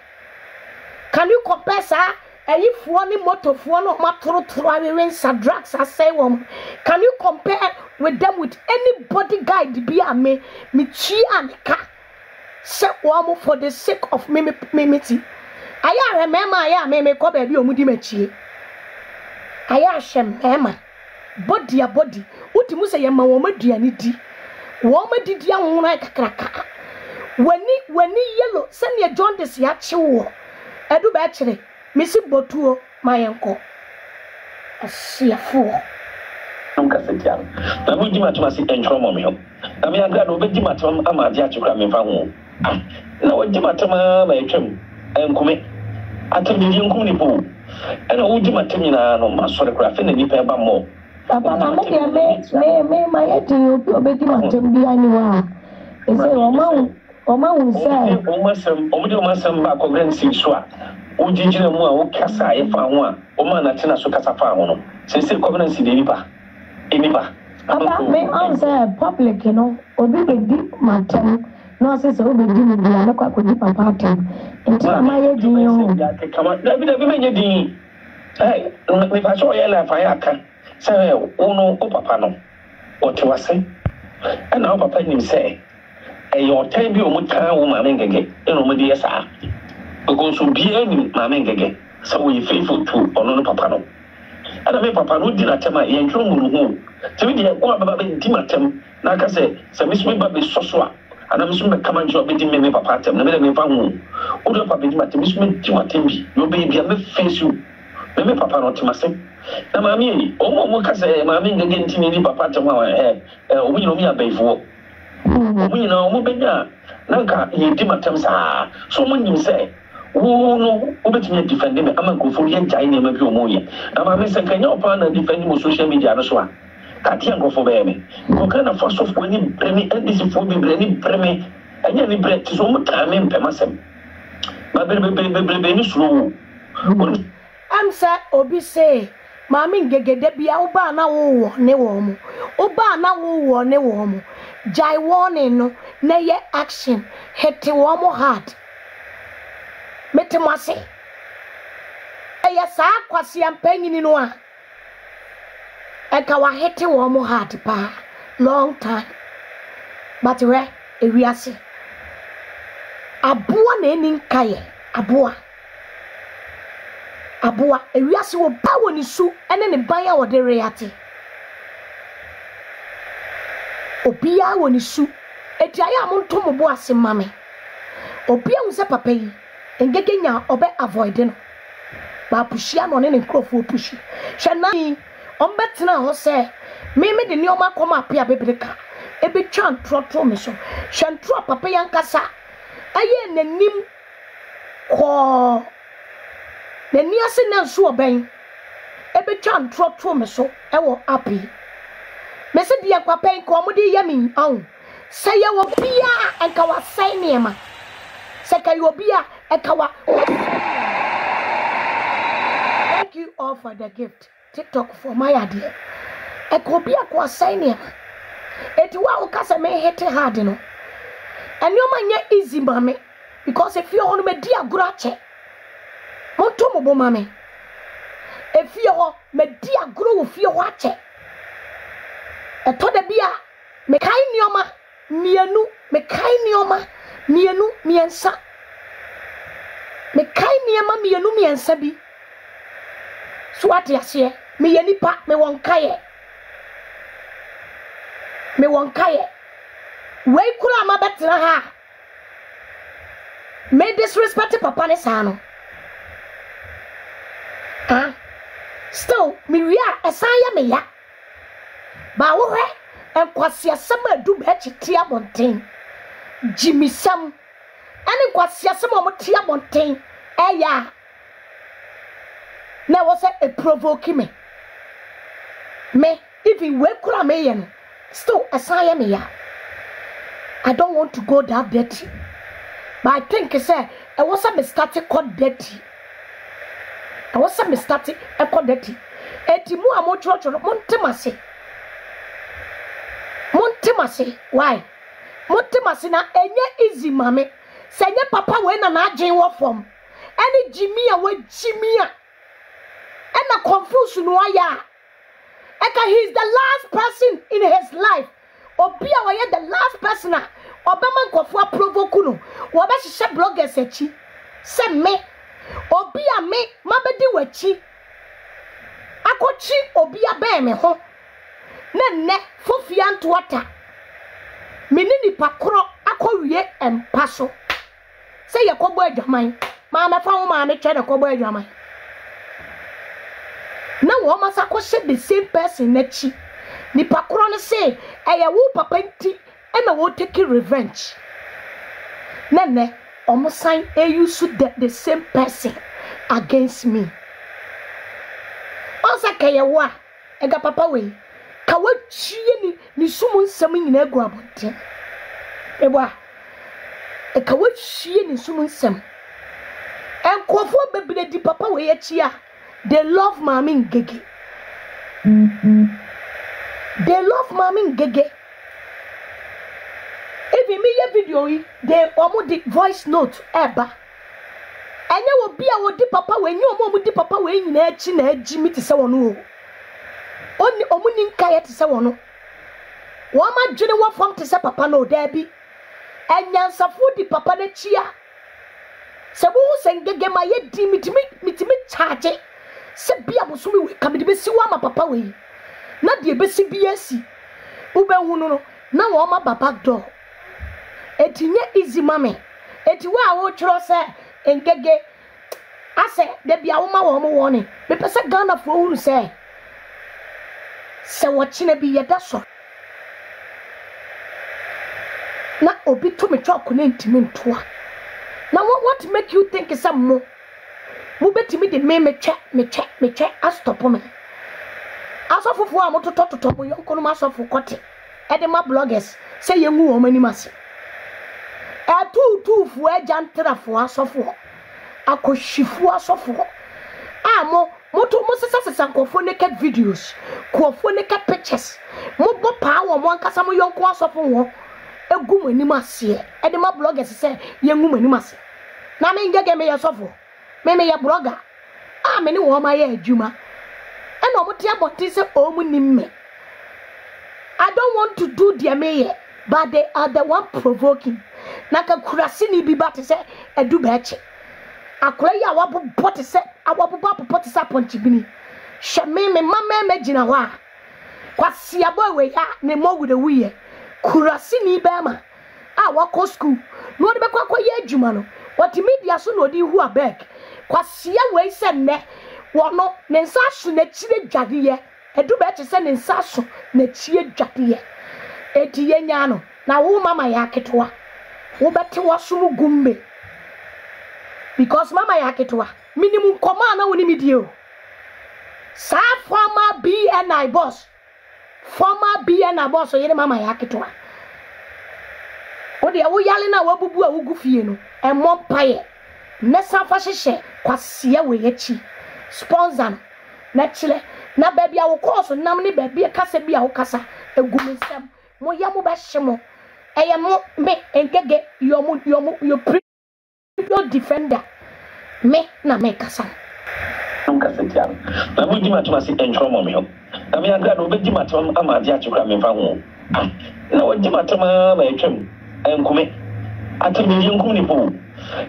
sa ayifuo ni motofuo no matorotoro awensa drugs asay wom can you compare with them with any bodyguard bia me chi anka se wom for the sake of mimiti aya remember aya me ko ba bi omudi machie aya hwem mema body uti mu se ye ma wom aduane di wom adidi anwona kakraka wani yellow se ne jaundice ya chiwo edu ba kire misi botuo mayenko asiafo nkasetia na mo jima tuma si enchro mo me ho na me agra no be jima tuma amadi achukra me fa ho na wo jima tuma ma etwem enkume atemi enkum ni po na wo jima tumi na no masore kra fe na ni pe ba mo papa na me ma yeti obi jima tem bi ani wa ese o ma unsa o masam ba ko grensi so a ujijire mu a wo kasa e fa ho a o ma na tena so kasa fa ho no se covenant de nipa papa me answer public obi be di matem no se obi di ni bia na kwa di papa atem nti ma ye di yo kama dabi menye di me fa so ye la fa ya ka se o papa no o te wase na o papa nim se your time bi o mu kan wo ma mengege eno mo di yesa because so bi ani ma mengege so we faithful to ono papa no ana me papa no di na tema ye ntro mu no ho se bi de ko baba be di matem na ka se misme ba be soso a ana misme be kama njo be di me papa tem na me fa hu o do papa be di matem misme di matem bi yo be bia me face you me papa no temase na ma mi o mo ka se ma mi ngege ntimi di papa tem a o mu no mi abaifo we know mo benya nanka ye di matem sa so mo nyim se wo no obetimi defend me amankofo ye jai na ma bi o mo ye na ma me se kanya opa na defend mo social media no so a ka ti ankofo be me ko kana first of all ni bremi ndisi fo bi bremi anya ni bre ti so mo ta me mpem asem ba be ni suro am sa obi say mami ngegede bia oba na wo ne wo mo oba na wo ne wo mo jai warning no na ye action hit wo mo hard metemase eya sa kwase ampanyini no a eka wa hit wo mo hard pa long time but we ewiase aboa na eni nkaye aboa ewiase wo ba woni su ene ne ban ya wo de reate obia woni su eti aya mo ntomo bo ase mame obia unse papa yi engege nya obe avoid no ba pushia no ne nkrofo pushi hwe na ombetena ho se me de ni oma koma apia bebreka ebe twan trotro me so hwe ntro papa yankasa aye nanim ko nani ase na nso oben ebe twan trotro me so ewo api me se dia papa ko mo di yami an se ye wo bia enka wa sai niema se ka yo bia enka wa. Thank you all for the gift TikTok for my idea enka bia ko sai niema eti wa o kasa me hit hard no enioma nya easy mame because if you on me dia gura che monto mo bo mame efie ho medi agro wo fie ho ache eto da bia me kai nioma mienu me kai nioma mienu miensa me kai nioma mienu miensa bi so ate ase me yeni pa me won kaye we kura ma betra ha me disrespect papa ne sa no still me ria esanya me ya ba wo he enkwase asem adu ba chiti abonten jimisam ani enkwase asem o moti abonten eya na wo se e provoke me even we kura me ye no still esanya me ya. I don't want to go that dirty, but I think say I was a started called dirty. I was a started called dirty. Etimu amochocho montemase why montemase na enye easy mame senye papa we na agin wo form any jimi a we jimi a na confuse no aya eka he is the last person in his life obi a we the last person a obama nkofo provoke no wo be hye bloggers achi se me obi a me mabedi wachi akochi obi a be me ho nenne fofia ntwata menini pakro akowie empaso se yakobo adwaman ma fa wo ma me twa de kobo adwaman na wo masa ko hye the same person nachi ni pakro no se eye wo papa nti na wo take revenge nenne omo sign use the same person against me onsa kayewo a ega papa we ka wachie ni sumu nsam nyina egu abonte ebo a ka wachie ni sumu nsam enkofo bebere di papa we achi a they love mami ngege they love mami ngege even me ye video yi they omo di voice note eba enye wo bia wo di papa we enye omo di papa we nyina achi na agi mi te se wono o oni omuni nkaye te se wono wo ma dwene wo fam te se papa no da bi enyansafo di papa na chia se bu sengege ma ye di mitimi charge se bia bosumi we kamede besi wo ma papa we na de besi bia si ube hunu no na wo ma baba do etinye easy mame eti wa wo twro se engege ase de bia wo ma wo mo woni me pese Ghana fo hunu se wachine bi yeda so na obi to me twa ko na ntimi ntoa na what make you think is mo betimi de me twa astop me asofofo a mototototo mo yonko no asofo kote e de ma bloggers say yengu wo mani mase atutufu ajantrafo asofo akoshifu asofo amo moto sesa nkofo naked videos kofo naked pictures mo bo pa wo mo ankasa mo yonko asofo wo egu mani mase e de ma bloggers say yengu mani mase na me ngege me yasofo me ya blogger me ni wo ma ya adwuma e na omo tia boti se omu nimme I don't want to do their mayor, but they are the one provoking. Naka kurasini bi bati se edu beche. Akura ya wabu poti se awabu babu poti sa ponchibini. Shame me mama me jina wa. Kwa siabo we ya ne mogu de wiye. Kurasini bema. Wako school. No de be kwa ye adwuma no. Wati media so no di hu abeg. Kwa sia we se ne wono ne nsa so na chire dwade edu beche se ne nsa so na chie dwade eti yenya no na wo mama ya ketwa wo beti wasumu gumbe because mama ya ketwa minimum koma na woni medio sa former BNI boss so yene mama ya ketwa odi awo yale na wabubu awugu fie no emo paye nesa fa hyehyɛ kwase we yachi sponsor na chile na baby awo course nam ne baby kasa bi awo kasa egumensam mo ya mo ba hyemo eye mo me engege yo pre defender me na me kasa setia na mo di matoma se entro mo me ho na me agra no be di matoma amade achukra me fa ho na wo di matoma ba etwem enkume atemi enkum ni po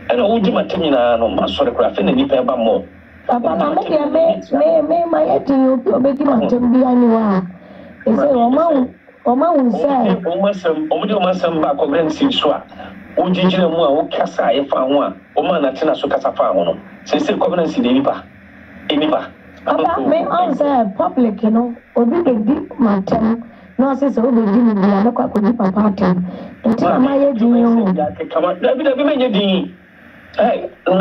ana wo di matemi na no masore kra fe na ni pe ba mo papa na me ma ye ti obedi matem bi ani wa ese o ma unsa o masam ba ko ben si so a o jijire mu a o kasa e fa ho a o ma na tena so kasa fa ho no se covenant de nipa enipa papa me answer public you know obi de di matem no se obi di ni bia na kwa ko di papa atem enti ma ye di yo kama dabi me nye di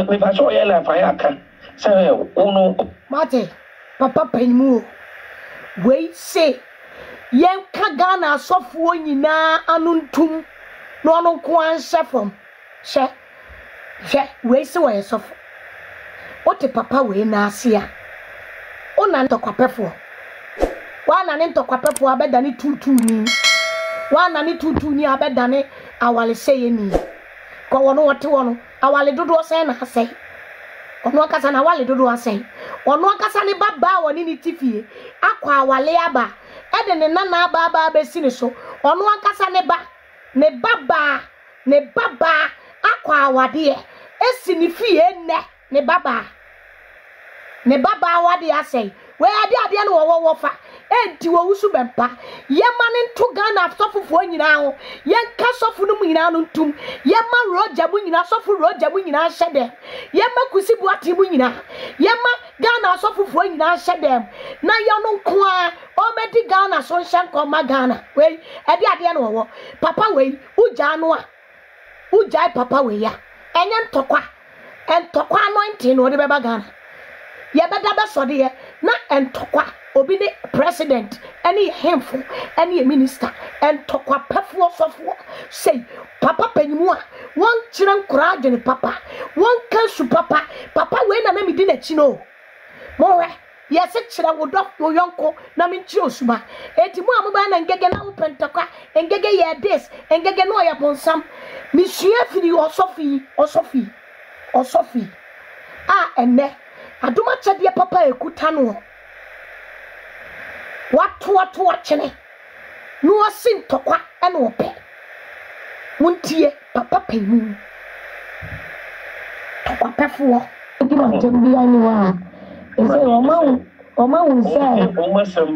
me fa so ye la fa ya ka se uno mate papa panimu we say yen ka Ghana asofuo nyina anuntum no anu ko anhye fom hye we say we sofo ote papa we na ase a ona ntokwapefo wana ne ntokwapefo abeda ne tutu ni wana ne tutu ni abeda ne awale seye ni ko wono wote wono awale dodo sen na asai ono akasa na awale dodo asai ono akasa ne baba woni ni tifie akwa awale aba ede ne nana aba besi ne so ono akasa ne baba akwa awade esi ni fie ne baba awade asai we ade no wo fa enti wo wusu bempa yema ne nto Ghana afofofo nyina ho yenka sofo no nyina no ntum yema roja mu nyina sofo roja mu nyina hyede yema kusibu ati mu nyina yema Ghana asofofo nyina hyede na ye no nko a o medi Ghana so hye nko ma Ghana we ade no wo papa we uja no a uja papa we ya enye ntokwa anointing no de beba Ghana ye beda be so de na entokwa obi ne president any hemfo any minister entokwa pefo sofo say papa panimu a won kire nkura adwene papa won kansu papa we na me di na chi no mowe yes kire wo do wo yonko na me chi osuma eti mu amuba na ngege na wo pentokwa ngege ye this ngege no ye bonsam mi sua firi osofi enne aduma chede papa ekuta no watu achene no asin tokwa ene ope muntie papa panimu tokwa pefo di matem bi ani wa ese o ma unsa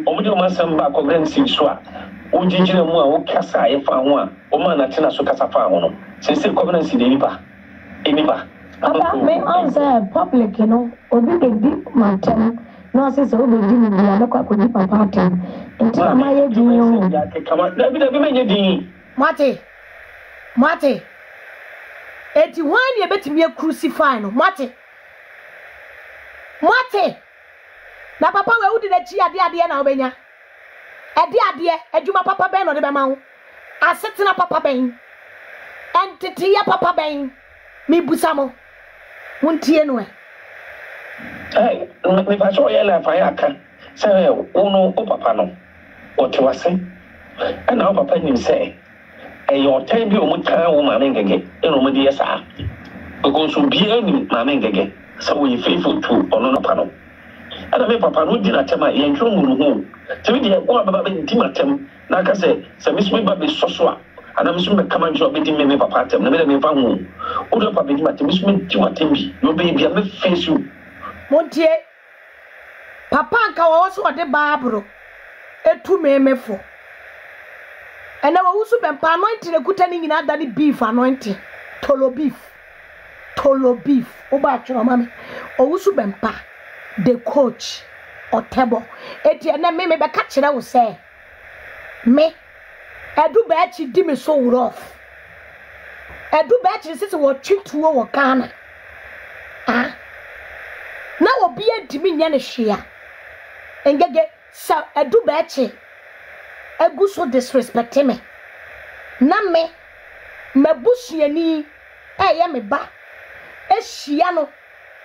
o masam ba ko ben si so a o jijire mu a o kasa e fa ho a o ma na tena so kasa fa ho no se covenant de nipa enipa papa me answer public you know obi de di matem no se obi di ni bia na kwa ko di papa atem enti ma ye di yo kama dabi me nye di mate eti wan ye betimi e crucify no mate na papa we udi na chi ade na obenya ade adwuma papa ben no de be ma ho asetena papa ben entity ya papa ben mi busamo muntie no me fa so ye la fa ya ka se uno o papa no o te wase ana o papa ni se your time bi o mu kan wo ma me ngege eno mo de yesa ko so bi ani ma me ngege so we faithful to ono no pano ana me papa no di na tema ye ntro mu no ho te bi de ko baba be di matem na ka se me so ba be soso a ana me so be kama njo be di me papa tem na me fa hu o do papa be di matem so me di matem bi no be bi me face you montie papa nka wo so de baabro etu memefo ena wo usu bempa anointing ekuta ni nyina da ni beef anointing tolo beef oba atwa mama o usu bempa the coach otebo eti ena me be ka kire wo se me edu ba chi di me so rough edu ba chi sisi wo twituo wo Ghana na obi edimi nya ne hwea engege sa edu ba chi egu so disrespect me na me mabusuani eye me ba ehia no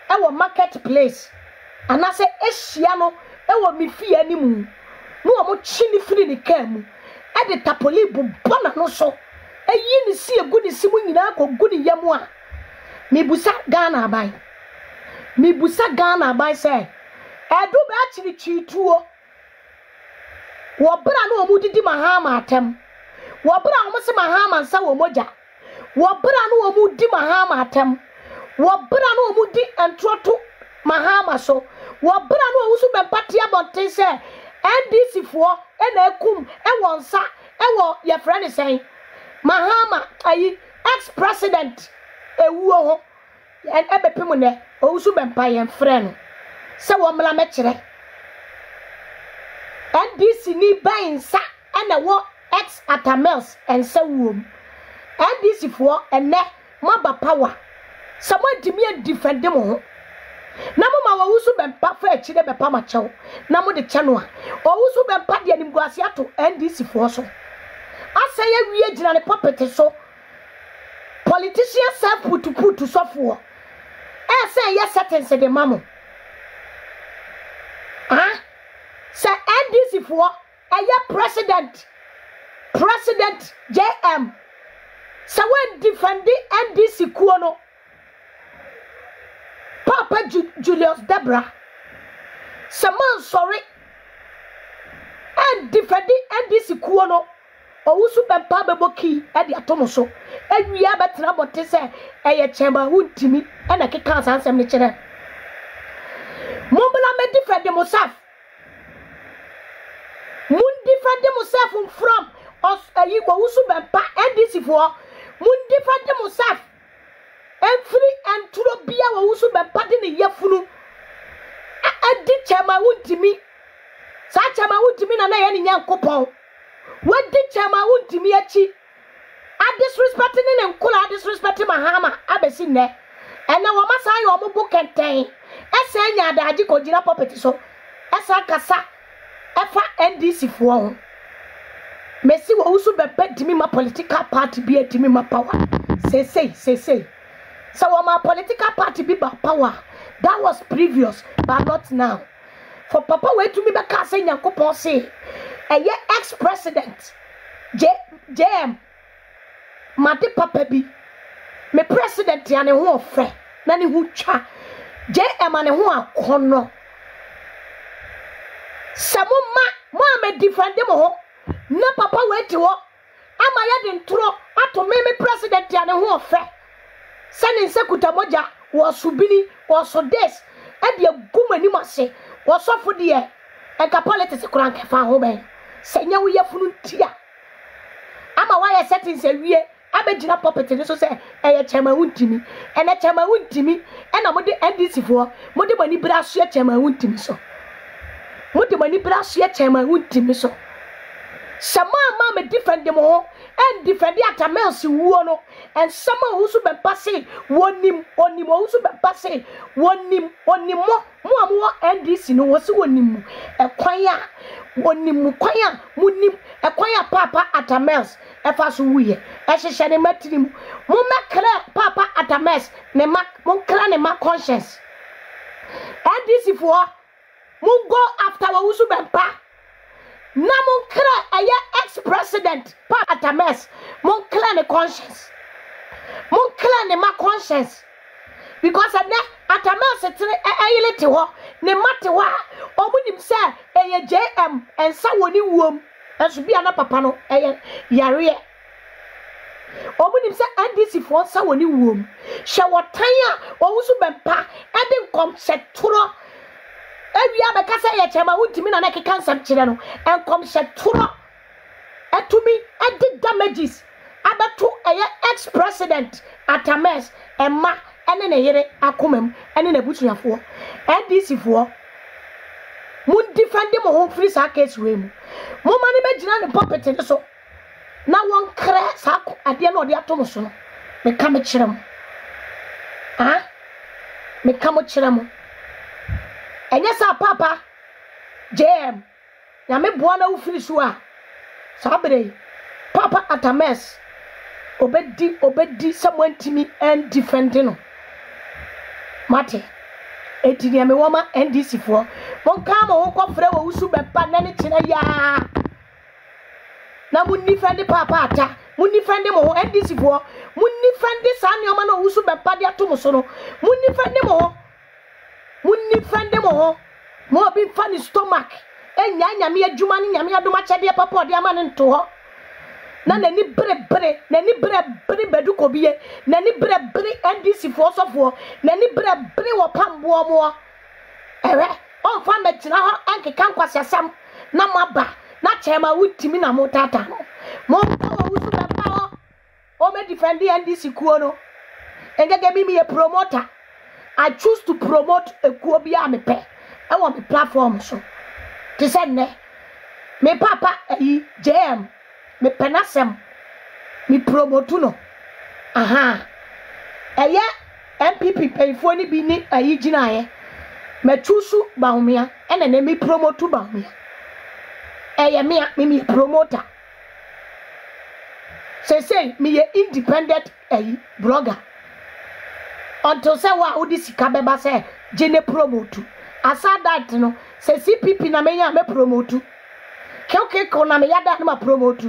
ewo marketplace anase ehia no ewo me fie animu no omo chini firi ni kamu ede tapoli bu bona no so eyi ni si egu ni simu nyina akogu ni yamu a mi busa Ghana abai say edu be achiri chituo wo bra no omu didi Mahama atem wo bra omu se Mahama nsa wo moja wo bra no omu di Mahama atem wo bra no omu di entroto Mahama so wo bra no owu su be patia bonten se NDC fo na ekum wonsa wo ye friend sen Mahama ayi ex-president ewuo ho en ebepim ne owu su be mpa ye friend se wo mla me kire NDC ni bainsa na wo ex atamels en se wuom NDC fo ene maba power someone dimi and defend them ho na mo ma wo su bempa fa akire bepa ma chew na mo de che no a wo su bempa de anim guase ato NDC fo so asa ya wie gina ne property so politician self put so fo say yes certain say the mamo say NDC fo president JM so when defending NDC kuono Papa Julius Debra Saman sorry and defending NDC kuono owusu bempa beboki e de atomo so awia betra bote se eye chema wuntimi e na keka sansem ne kire mombla me defend myself mun defend myself from us ayi owusu bempa NDC for mun defend myself every and turo bia owusu bempa de ne yafunu adi chema wuntimi sa chema wuntimi na ye ne nyankopon what did Chama wuntimi achi a disrespecting and kula disrespecting Mahama abesi ne and na wo masai wo mo bukenten ese nya daji ko jina property so esa kasa efa NDC fo ho mesi wo usu bepe dimi ma political party bi dimi ma power say so wo ma political party bi ba power that was previous but not now for papa we to me be ka say nyankopon say eye ex-president JM mate papa bi me president ya ne ho ofe na ne hu twa JM ane ho akono samuma mo am defend mo ho na papa weti ho ama ya de ntro ato me president ya ne ho ofe sani nsekuta moja wo subini wo so des e de gumani mase wo sofo de e enka politics kura nka fa ho ben senya wo yafunu ntia ama wa ye settings awie abegina property so say eye chema wuntimi ene chema wuntimi ena mo de NDC fo mo de mani bra so chema wuntimi so mo de mani bra so chema wuntimi so sama ma me defend them ho and defend atamels wuo no and sama who so be pass wonim who so be pass wonim mo NDC no wo so wonim ekwan a wonim kwan a munim ekwan a papa atamels efa so wuye e hehye ne matrim mo mekra papa atamels ne ma mo kra ne ma conscience NDC fo mo go after wo so be pa na mon kra aya ex-president pa atames mon kra ne conscience mon kra ne ma conscience because na atames tere ayelete ho ne mate ho omunim se eye JM ensa woni wuom enso bia na papa no eye yare omunim se NDC fo ensa woni wuom hye wotan a owusu bempa ede nkom setoro ewia be kasa ye chema wuntimi na na keka nsam kire no enkom setoro etumi edi damages abeto eye ex-president atames emma ene ne yere akomam ene na busuafo NDC fo mun defend mo ho free sa case we mu mo mani be gina ne property so na won kra sa ade na ode ato mo so no me ka me kire mo me ka mo kire mo enye sa papa JM na me boa na ufiri so a sabre papa atames obedi someone timi and defending no mate etini me woma NDC fo mon ka mo wo kofre wo usu bepa na ne kire ya na mun defend papa ata mun defend mo NDC fo mun defend sa nyoma na usu bepa de ato mo so no mun defend mo mo bi fa ni stomach enya nyame adwuma ni nyame adoma chede papa ode ama ne nto ho na nani bre bedu kobie nani bre NDC fo sofo nani bre wo pambo mo ewe on fa metina ho anke kan kwasesam na maba na chema wutimi na motata no mo ko wusu baba ho o me defend NDC kuo no engege mi ye promoter. I choose to promote a kuo bia me pe e wo me platform so ti se ne me papa JM me penasem me promote no aha eye MPP payfo ni bi ni ayi ginaye me choose baumia ene ne me promote baumia eye me promoter say me ye independent blogger until say wa odi sika beba say jene promote aside that no say CPP na me ya me promote keke ko na me yada na ma promote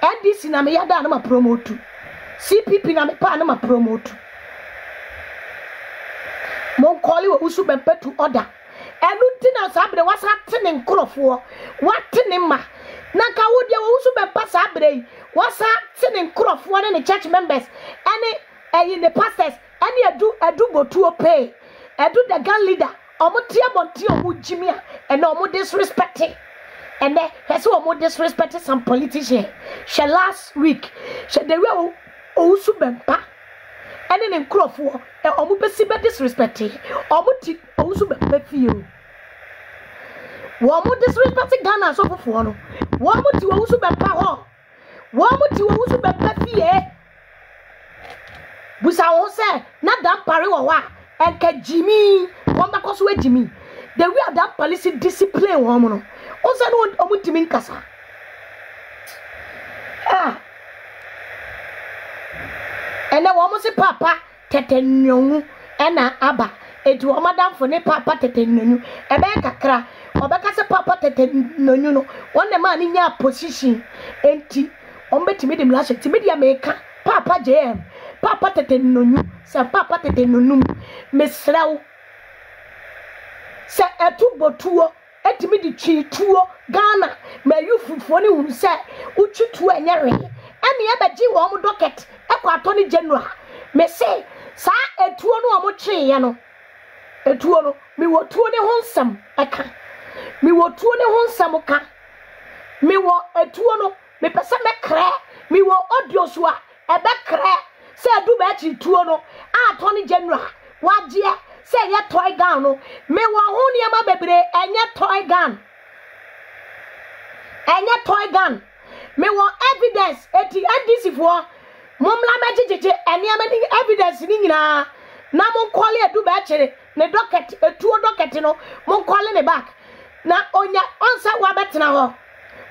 NDC na me yada na ma promote CPP na me pa na ma promote mon call we usu bempe to order enu ntina sabre wasa tene nkrofo watene ma na ka wo de usu bempa sabre wasa tene nkrofo ne church members ene the pastors ene edu botuo pay edu the gang leader omotie bontie omo jimia ene omo disrespecting and then he's omo disrespecting some politician she last week she the way usu bempa ene nkrofo omo besi be disrespecting omo ti usu bempa fie womu disrespect Ghana so fofo no womu ti wo usu bempa ho womu ti wo usu bempa fie busa wo se na dan pare wo wa enka jimi won ba koso jimi the way that policy discipline wo mu no o se no omu timi nkasa ene wo mu se papa tetennu ena aba eti wo madam fo ne papa tetennu ebe kakra obeka se papa tetennu no wonne ma ni nya position enti ombetimi de mlashe timi dia meka papa JM papa tetennu se papa tetennu mesraw se etu botuo etimi di twituo Ghana ma yufufuo ni hu se utwituo enyere ene e beji wo mu docket ekwa atoni general me se sa etuo no wo twe ye no etuo no mi wo tuo ne ho nsam eka mi wo tuo ne ho nsam ka mi wo etuo no me pese me kra mi wo audio so a ebe kra se du ba chi tuo no atoni general waje se ye toy gun no me wo ho ne ma bebre enye toy gun me wo evidence eti NDC fo momla mejejeje ene ama ni evidence ni nyina na mon call e du ba chere ne docket etuo docket no mon call ne back na onya onsa wa betena ho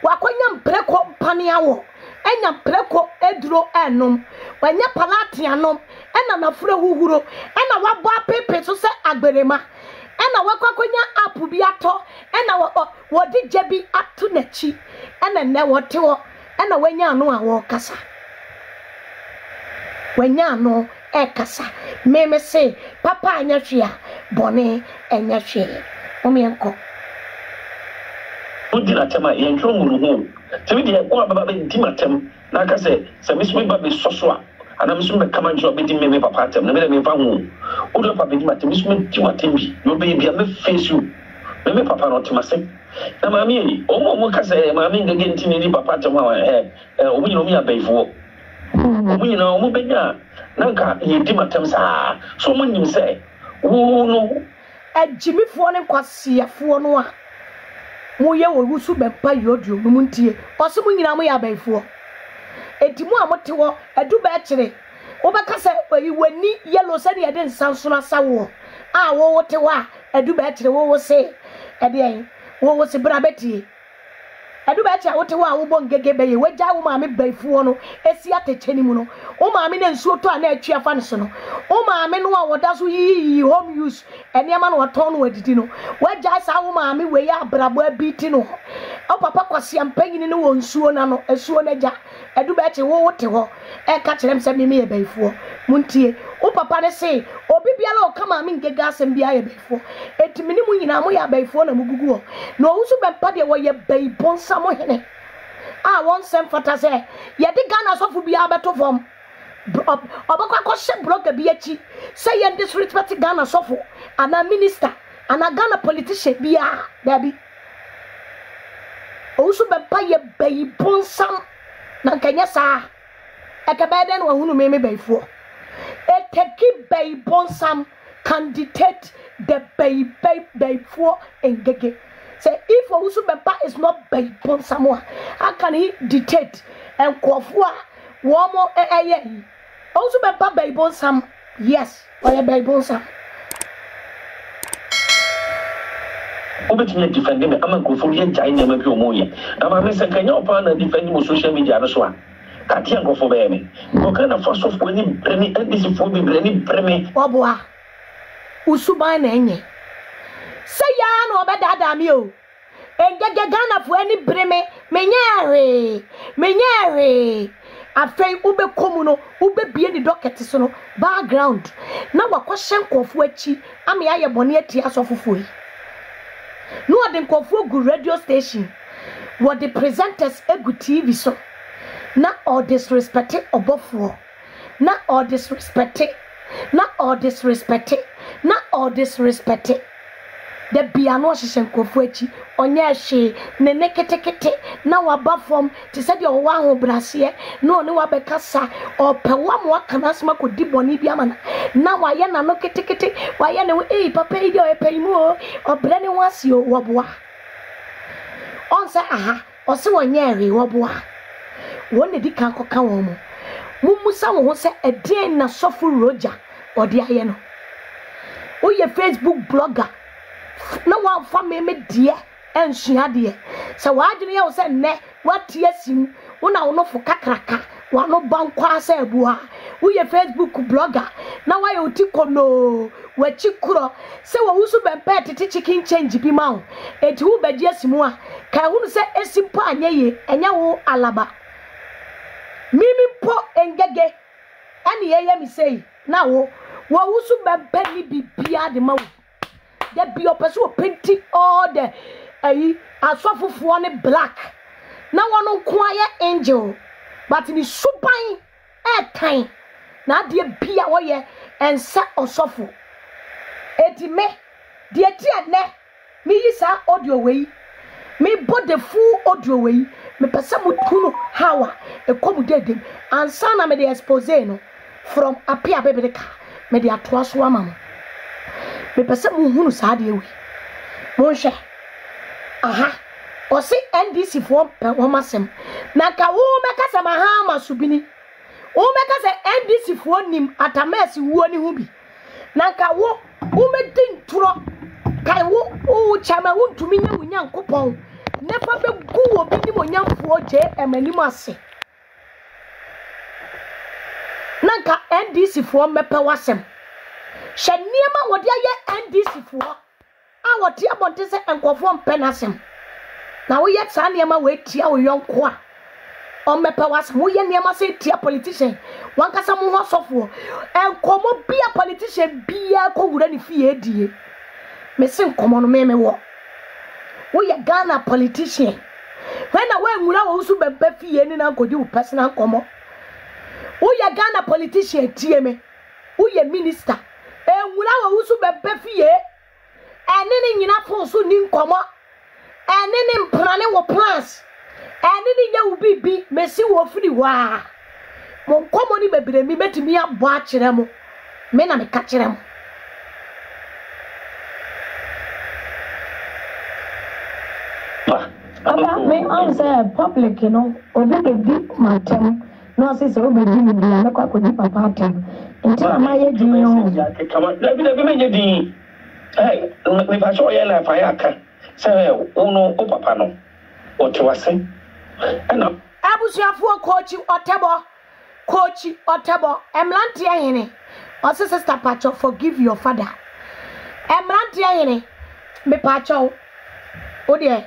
wakonya mpreko pania wo enya mpreko eduro enum wanya palati anom ena na fure huhuro ena wabo apepe so se agberema ena wakwakonya apu bi ato ena wodi jebi atu nachi ena ne wote wo ena wanya anu a wo kasa wanya anu e kasa meme se papa anya hwea bone enya hwea omienko udina tema yentro ngunu ho temi de ko baba be dimatem na ka se misumi ba be soso ana misumi kama njo be di meme papa tem na me fa ho udo papa be dimatem misumi dimatem bi no be bia me face you meme papa no timase na mami omo ka se mami ngege ntini ni papa tem ha omo nyino mi abaifo omo nyino omo benya na ka ye dimatem sa so omo nyim se wo no ajimifo ne kwasiafo no a moye wo wusu bempa yodio no muntie ose mu nyina mo ya baifo eti mu amote wo adu ba kire wo beka se wani yellow se ne de nsanso na sawo a wo wote wa adu ba kire wo se ede wo se bra betie adu ba kire wote wa wo bongege beye wagya wo maame baifo no esi atecheni mu no wo maame ne nsuo to na atwa fa ne so no wo maame no a woda so yi home use ene ama no waton no adidi no wagya sa wo maame we ya brabo abiti no o papa kwase ampanyin ne wo nsuo na no esuo na ja edu ba che wo wote ho e ka kyerem se me ye baifo muntie o papa ne se obi biala o kama me ngega asem bia ye baifo etimi ni mu nyina mo ya baifo na mugugu ho na owusu bempa de wo ye baibon samo hene a won sem fata se ye de Ghana sofu bia beto fom obakwa ko she blogger bi achi say ye disrespect Ghana sofu ana minister ana Ghana politician bia dabi owusu bempa ye baibon sam na kanya sa ekabeden wa hunu me baifo eteki baibon sam candidate the baifo engege. Say if Owusu Bempa is not baibon Samoa, how can he dictate and Kofua Womo Owusu Bempa baibon Sam? Yes, or a baibon Sam. Obetime defend me ama Koforia jai na ma bi omoye na ma me se kanya opa na defend mo social media no so a ka tie Nkofo be me o kana force of any bremi ndc fo bi bremi oboa usuban na enye say ya na obedada mi o engege Ghana fo ani breme menyere afei ube komu no ube bie ni docket so no background na wakɔhye Nkofo achi ama ya yebone ati asofofo yi no ade Nkofo gu radio station what the presenters egu TV so na all disrespect obofo na all disrespect the biano hyehyɛ Nkofo achi onye hye ne neketekete na waba fom te sɛ de owa ho brase no ne wabekasa opewa mo aka na sema kodi boni bia mana na waye na no ketekete waye ne papa idi o epayimu o obre ne wasi o woboa on say aha o se wonye hwe woboa won di kan koka won mo mumusa wo ho se eden na sofo roja odi aye no o ye Facebook blogger na wa fa me die ensua de se waadwene ye wo se ne watie sim wona wo no fo kakraka wa no bankwa asa abua wo ye Facebook blogger na wa ye otikono wa chikuro se wo Owusu Bempa tete chicken change bi ma wo eti wo bagie simu a ka hunu se esimpo anye ye enya wo alaba mimi po engege ani ye mi sei na wo Owusu Bempa ni bibia de ma wo there be your person painting all the asofofo ne black na one quiet angel but ni suban time na de bia wo ye ensa osofo eti me de ti ane me yisa audio we me body full audio we me pesa mutunu hawa ekomu dedem ansa na me de expose no from apia bebedeka me de atoa so amam me pesa mu hunu saade ewi mo hwe aha o si NDC fo wo masem na ka wo meka se mahama subini wo meka se NDC fo nim atamasi wo ni hu bi na ka wo medin turo kai wo chama wo ntumi nya wo Nyankopon ne fa be gu wo bi ni mo nyamfo je emanim ase na ka NDC fo mepa wasem Shaniama wodi aye NDC fo a woti abonte se Nkofo mpenasem na wo ye tsa niama we tia wo yonko a o mepa wasem wo ye niama se tia politician wankasa mo ho sofo enkomo bia politician bia ko wura ni fie edie me se nkomo no me wo ye Ghana politician when na we nwura wo Owusu Bempa fie ni na godi wo personal nkomo wo ye Ghana politician tie me wo ye minister enwura wo Owusu Bempa fie ene ni nyina fon so ni nkomo ene ni mprane wo plans ene ni nya wo bibi mesi wo firi wa mo nkomo ni bebre mi betimi abo a kire mo me na me ka kire mo Aba me answer public you know obi be di matem no say so obi di mi na kwa ko di papa atem nti ama ye di yo David me di hey me fa so ye na fa ya ka say uno o papa no o te wase ana abusuafo coach Otebo emlante ahene o sister Pacho forgive your father emlante ahene me Pacho o de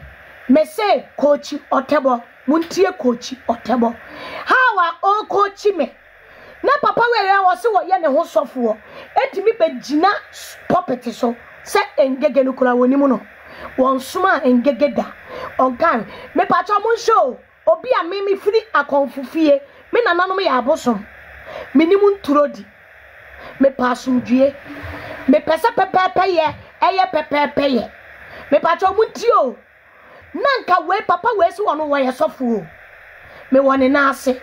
me say coach Otebo muntie coach Otebo how o coach me na papa we was wo ye ne ho sofo etimi be gina property so se engege no kura woni mu no won suma engege da ogan me pa cho mun show obi a me firi akonfufie me nananom ya abosom minimu nturodi me pasum due me pesa pepepe ye eye pepepe ye me pa cho mun tio nanka we papa we si wono wo ye sofo me woni na ase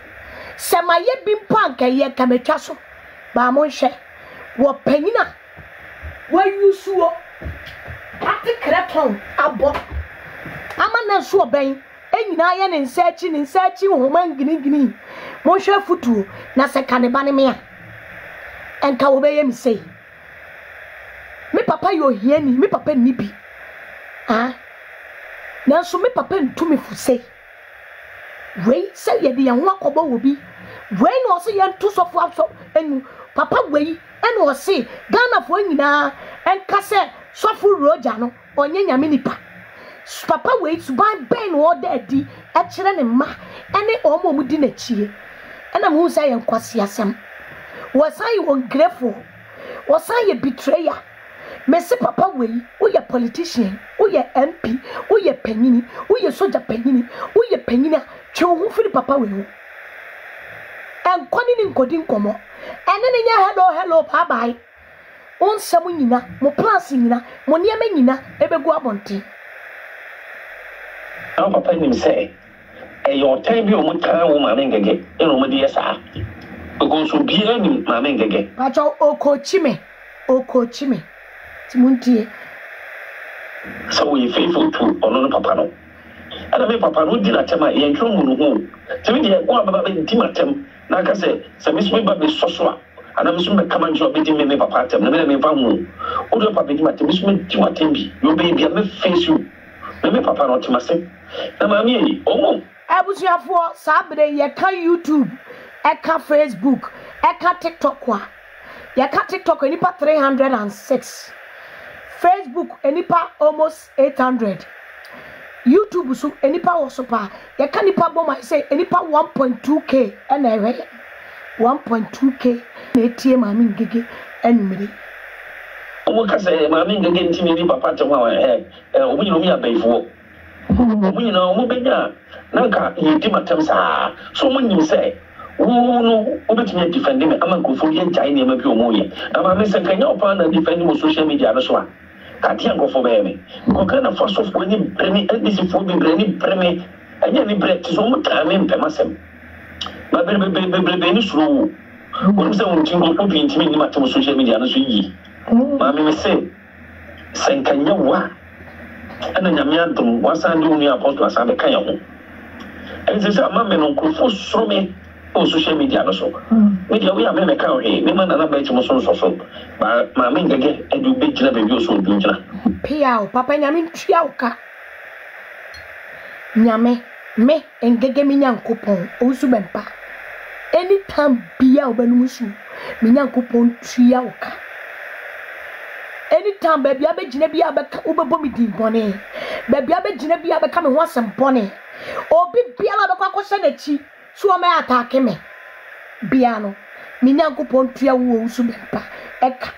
se maye bimpo anka ye ka metwa so ba mo hwe wo panyina wa yusuo ati kreton abo amana so oben enyina ye ne nsachi homa ngini mo hwe futu na se kaneba ne me a enka wo be ye mi sei me papa yo hiani me papa ni bi nanso me papa ntumi fu sei wei se ye de ho akobo wo bi wei no se ye nto sofo aso enu papa wei enu o se Ghana fo nyina enka se sofo roja no onye nyame nipa papa wei suban ben wo da di e kire ne ma ene omo mu di na chie ena mu se ye nkwase asem wo sai wo grateful wo sai ye betrayer me se papa wei wo ye politician wo ye MP wo ye panyini wo ye soja panyini wo ye panyina twe wo firi papa wei wo en kwani ni nkodi nkomo ene ne nya hello bye bye on samu nyina mo plans nyina mo niema nyina ebegu abonte an papa nim say e your time bi o mo kan wo ma ngege e no mo de yesa go so bi ani ma ngege pa cho okochime timuntie so we faithful to ono papa no ana me papa no di na tema ye ntwo mu no ho timi de ko baba be di matem na ka se me so ba be soso a ana me so me kama njo be di me papa tem na me fa mu o do papa di matem so me di matem bi yo be bia me face you me papa no tema se na ma mi yi omo abusuafo sabre ye ka YouTube e ka Facebook e ka TikTok wa ye ka TikTok enipa 306 Facebook enipa almost 800 YouTube so enipa wosopa ye ka nipa boma say enipa 1.2k and ewe 1.2k na etie mami ngege enumere omo ka say mami ngege ntimi ni papa te wa omo nyino mi abaifo omo nyino omo benya nanka yedi matem sa so omo nyim say no obetimi defend me amankofo ye jai ne ma bi omo ye na mami se kanya opa na defend mo social media no so a kati ankofo be me ko kana first of all ni bremi edisi fo bi bremi bremi anya ni bre so mo ta me mpema sem ma be ni suru wo se won tingo ko bi ntimi ni matem social media no so yi mami me se senkanya wa ana nyame adom wasan de uni apostle asan be kan ya ho ense se amame no ko so me o social media no so media we am me kan he me man na ba etimo so ba ma me ngege edu be gina be bi o so du gina piao papa nyame ntwa uka nyame me ngege mi nyankopon o su bempa anytime bia obanu musu mi nyankopon tua uka anytime baby abegina bia abeka ubebo mi din bone baby abegina bia abeka me ho asem bone obi bia la bekwa kwose na chi so o me attack me bia no mi nyankopon tua wo usu bempa eka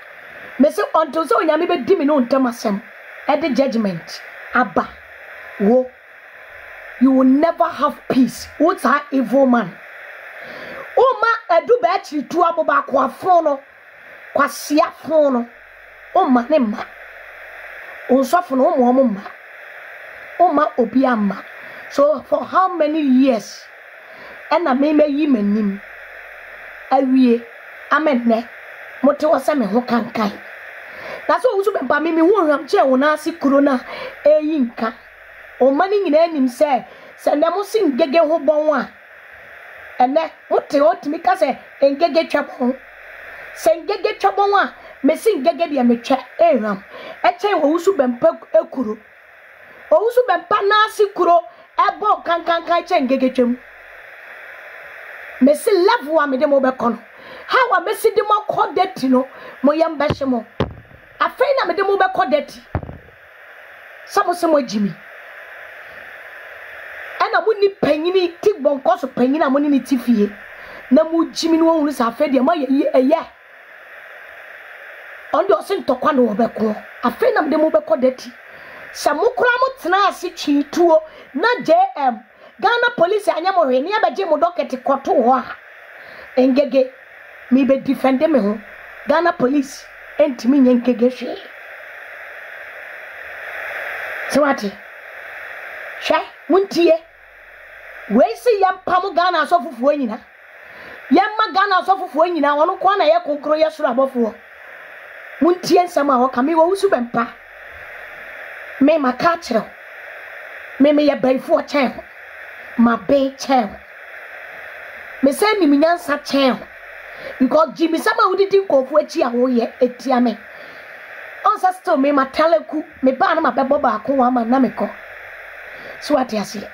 me se until so nyame be di mi no ntem asem at the judgment abba wo you will never have peace what's that evil man oma edu ba chi tu aboba kwa fono kwa sia fono oma ne ma onsofo no omo ma oma obi ama so for how many years and me yi manim awie amenne mote wo se me ho kankan na so wusu be ba me hu hwam che wo na ase corona eyi nka o mani nyina anim se na mo sin gege ho bon a ene mote otimi ka se engege twabon se engege twabon a me sin gege de me twa ehwam e che wo wusu be mpa ekuro o wusu be mpa na ase kuro ebo kankan che engege twam me si level a me de mo be kono how a me si de mo kodeti no mo yam be hye mo afei na me de mo be kodeti samo se mo jimi muni panyini ti bonko so panyina muni ni tifie na mu jimi no wonu sa afa de ma ye on do sin to kwa no obeko afa na de mu beko dati sa mukura mutena ase twituo na JM Ghana police anyamo hwe ne abaje mu docket koto ho a engege mi be defend me ho Ghana police entimi nyenkege hwe swati sha muntie we se yampam Ghana asofufuo nyina yamma Ghana asofufuo nyina wono kwa na ye kokoro ye soro abofo muntie nsam a ho kame wo usu bempa me makachiro me ye baifo chen ma be chen me say ni minyansa chen because Jimmy sama udidi nkofu achi a wo ye etia me onsa still me mataleku me ba na mabebo ba ko wa ma na me ko so ati ase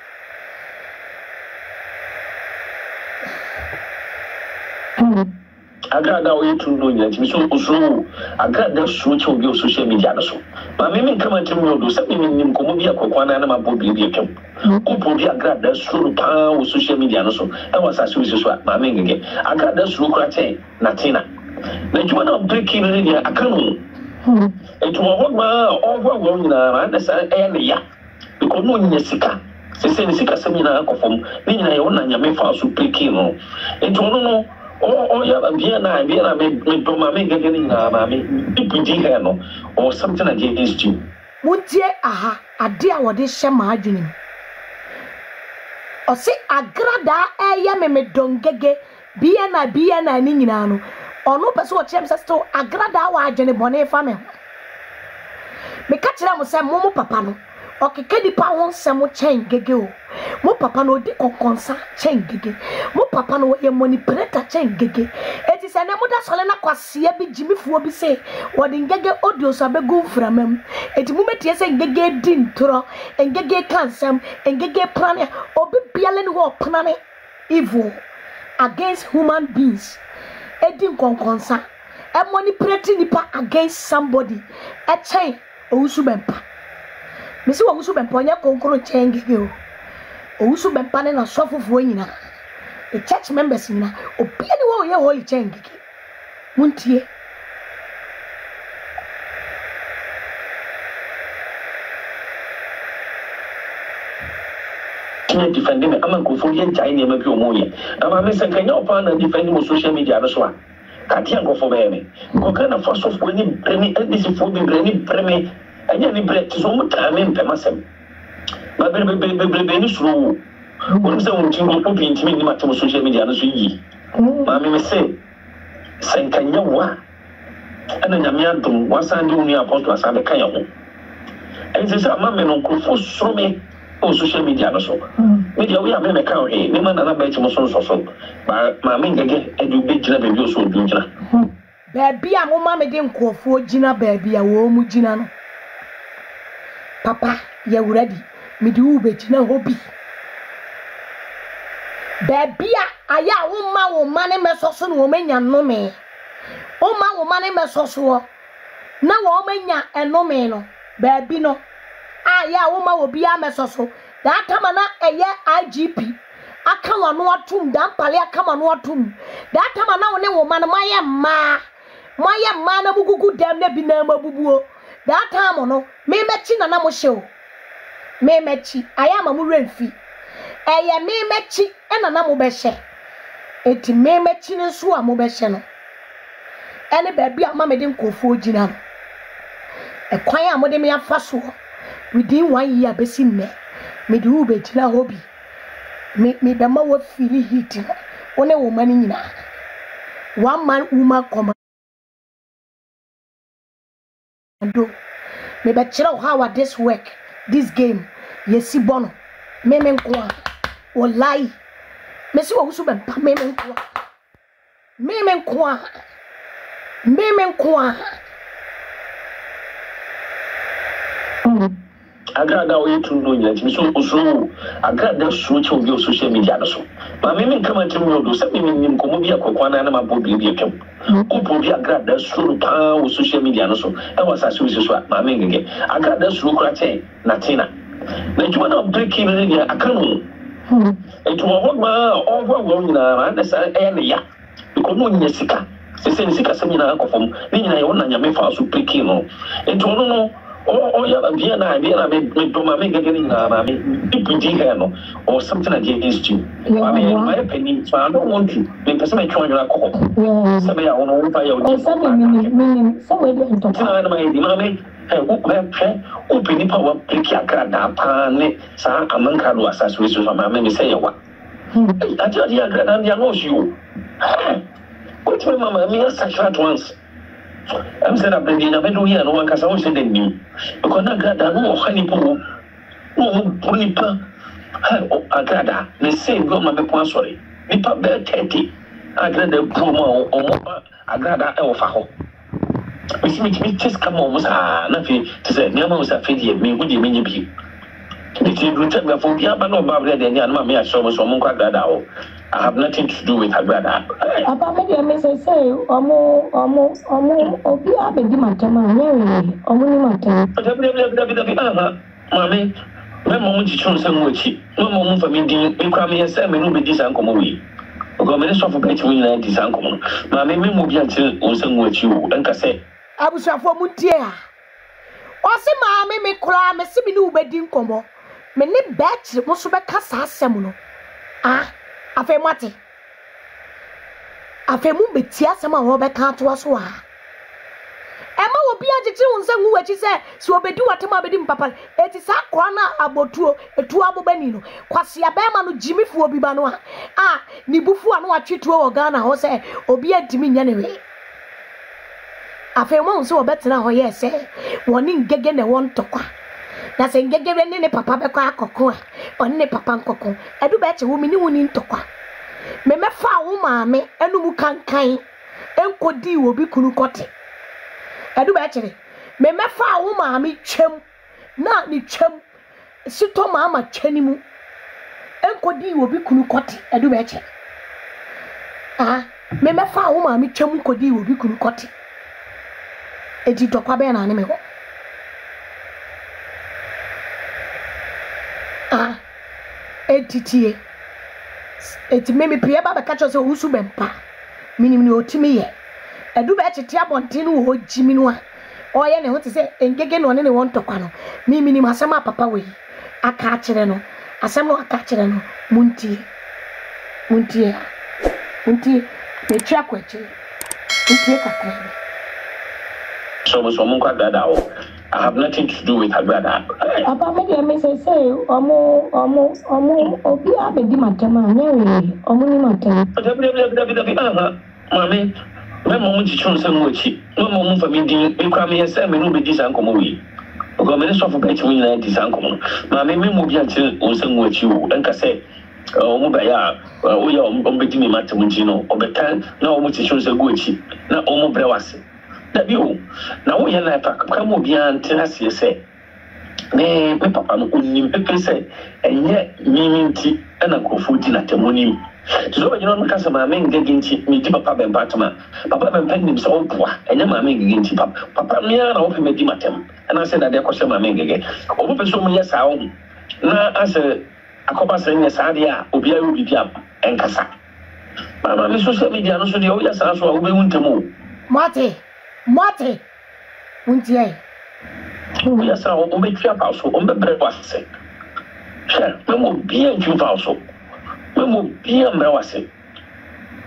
Agrada o yitu no nya timi so osoro agrada so che obi o social media no so ma me kama timi no do se me nim komo bi akokwa na ma bo bi atwam ko bo bi agrada so pa o social media no so e wasa so so ma me ngege agrada so kra che na tina na juma na breaking ni dia akanu etu wo ma o wo nyina ma na sa e na ya ko no nya sika se ni sika se nyina akofom ni nyina ye wona nya me fa so breaking no etu no Oh, yeah, Vienna, me do my make getting or something against you. Would ye aha, a dear what is shama dream? Or say a grada air me don't gege, be an ninano, or no person what champs to a grada wa jenny bonnet family. Me catch them say Momo Papano, or Kedi Pound some chain gege. Mo papa no di konkonsa chen gege mo papa no ye money preta chen gege eti se ne moda sole na kwase bi jimifuo bi se wodi ngege audio so abegu framam eti mo metie se ngege di ntoro ngege kansam ngege plan obi biale ni ho planane evil against human beings edi konkonsa e money preti nipa against somebody e chen owusu bempa misi wo owusu bempa onya konkoro chen gege o Ousu bempane na sofufuo nyina the church members nyina obia ni wo ye holy chengiki muntie kini defend me ama ko fo ye njai ne ma bi omoye ama me sen kanya opa na defend mo social media no so a ka ti anko fo be me ko kana fo sofuo ni bremi edisi fo bi bremi bremi anya ni bre so mo ta me mpema sem ma be ni suru won se won ti ro popi ntimi ni matem social media no so yi ma me say senkanya wa ana nyame adom wasan de uni apostle asan de kan ho ense sa ma me no ko fo suru me o social media no so media we am me kan he ni ma na ba ti mo so ma me ngege edu be gina be bi o so du gina ba bia mo ma me de nkofo gina ba bia wo mu gina no papa ya wuradi me di ube gina hobi ba bia aya wo ma ne mesoso no menya nnome o ma wo ma ne mesoso na wo menya enome no ba bi no aya wo ma wo bia mesoso da tama na eye IGP aka wano atum da mpale aka wano atum da tama na wo ne wo ma no maye ma na bugugu dem na bi na mabubuo da tama no me mechi na mo hyew me mechi aya ma mu remfi eye me mechi ena na mo be hye eti me mechi ne so a mo be hye no ene ba bia ma me de nkofo gina no e kwan a mo de me afa so within 1 year besi me de ube gina hobi me be ma wo feel heat no one wo mani nyina one man woman command do me be chira how this work this game yesi bono me nko o lie me si wo husu be pa me nko agrada o yitu no nya timi so osoro agrada so che obi o social media no so ma me kama timi no do se me nim komo bi akokwa na ma bo bi atwam ko bo bi agrada so pa o social media no so e wasa so so ma me ngege agrada so kra che na tina na juma na breaking ni dia akanu It was one understand any ya. Because no Yesica. The same Sika seminar from Nina on Yame Fasu Pekino. It will know. Oh, yeah, Vienna, make or something against you. I mean, my opinion, so I don't want to. Because I try to call. Somebody I want to buy your meaning. So we don't talk. Open power, pick your card up, and San Amanka assassination from my memory say what. I tell you, I know you. What's my mamma, me such at once. I'm saying I've been in a middle year, no one can always say they knew. Because I got no honey pool, no ponipa. I got that. They say, go my people, sorry. Nipa bear 30. I got the promo or more. I got that elfaho. Which me just come almost nothing to say, Nemo was a fiddy, me, would you mean you be? If you return me from Yaba, no Barbara, then Yanma, I saw some Monka. I have nothing to do with her brother. Papa, maybe I may say, almost, Obi, I beg my time, Mammy, my mom chose some witchy. No more for me, you come here, Sam, and be this uncle movie. Go minister for between this uncle. Mammy, me move until some with you, and I say, I was a for Mutia. What's the mammy may cry, Miss Siminu bedding combo? Many bets must be cast as semuno. Ah. Afemati afemu betia sama ho be ka to aso a ema obi agyeche wonsa ngu wachi se so obedi watema bedi mpapa eti sa kwa na abotuo etu abobani no kwase abema no jimifu obi ba no a ni bufu anu atwetuo wo Ghana ho se obi adimi nya ne we afemu wonso obetena ho ye se woni ngege ne won tokwa na se ngege ne papa be kwa akoko a onne papa nkoko edu be che wo mini woni ntokwa me mefa wo maame enu mu kankan enkodi wo bi kunu kote edu be che me mefa wo maame twem na ni twem sito mama twani mu enkodi wo bi kunu kote edu be che me mefa wo maame twem kodi wo bi kunu kote edi tokwa be na ne me ho etitie eti meme pia baba ka chose wusu bempa minim ni otimi ye edu ba chete abontin wo jimi no a oye ne ho te se engege no ne won tokwa no mimi ni masama papa we aka akire no asem no aka akire no muntie me twa kwachi muntie kakra so mun kwa dada o I have nothing to do with her brother. Papa, maybe I may say, Obi, I beg my time, Omuni Matem. Mammy, my mom chose some witchy. No more for me, you come here, Sam, and be this uncle movie. Go minister for between this uncle. Mammy, me move until some with you, and I say, Mubaya, we are on between Matamujino, or Betan, no much chose a witchy, not almost brewasi. That you now we are like come beyond Tennessee say. Me papa no unim pepe say and yet meaning tea and a cofoot in a temonim. So you know customer men getting me papa ben batman. Papa ben pen himself and your mamma getting papa me and open me dimatem. And I said that there question my men again. Open so many years out. Now as a copa saying a sadia, Obia will be up and Cassa. Mamma, social media, no so the old yes, I will be to move. Mate, Muntie. Yes, I will make your house on the breakfast. Sure, we will be a few also. We will be a mewase.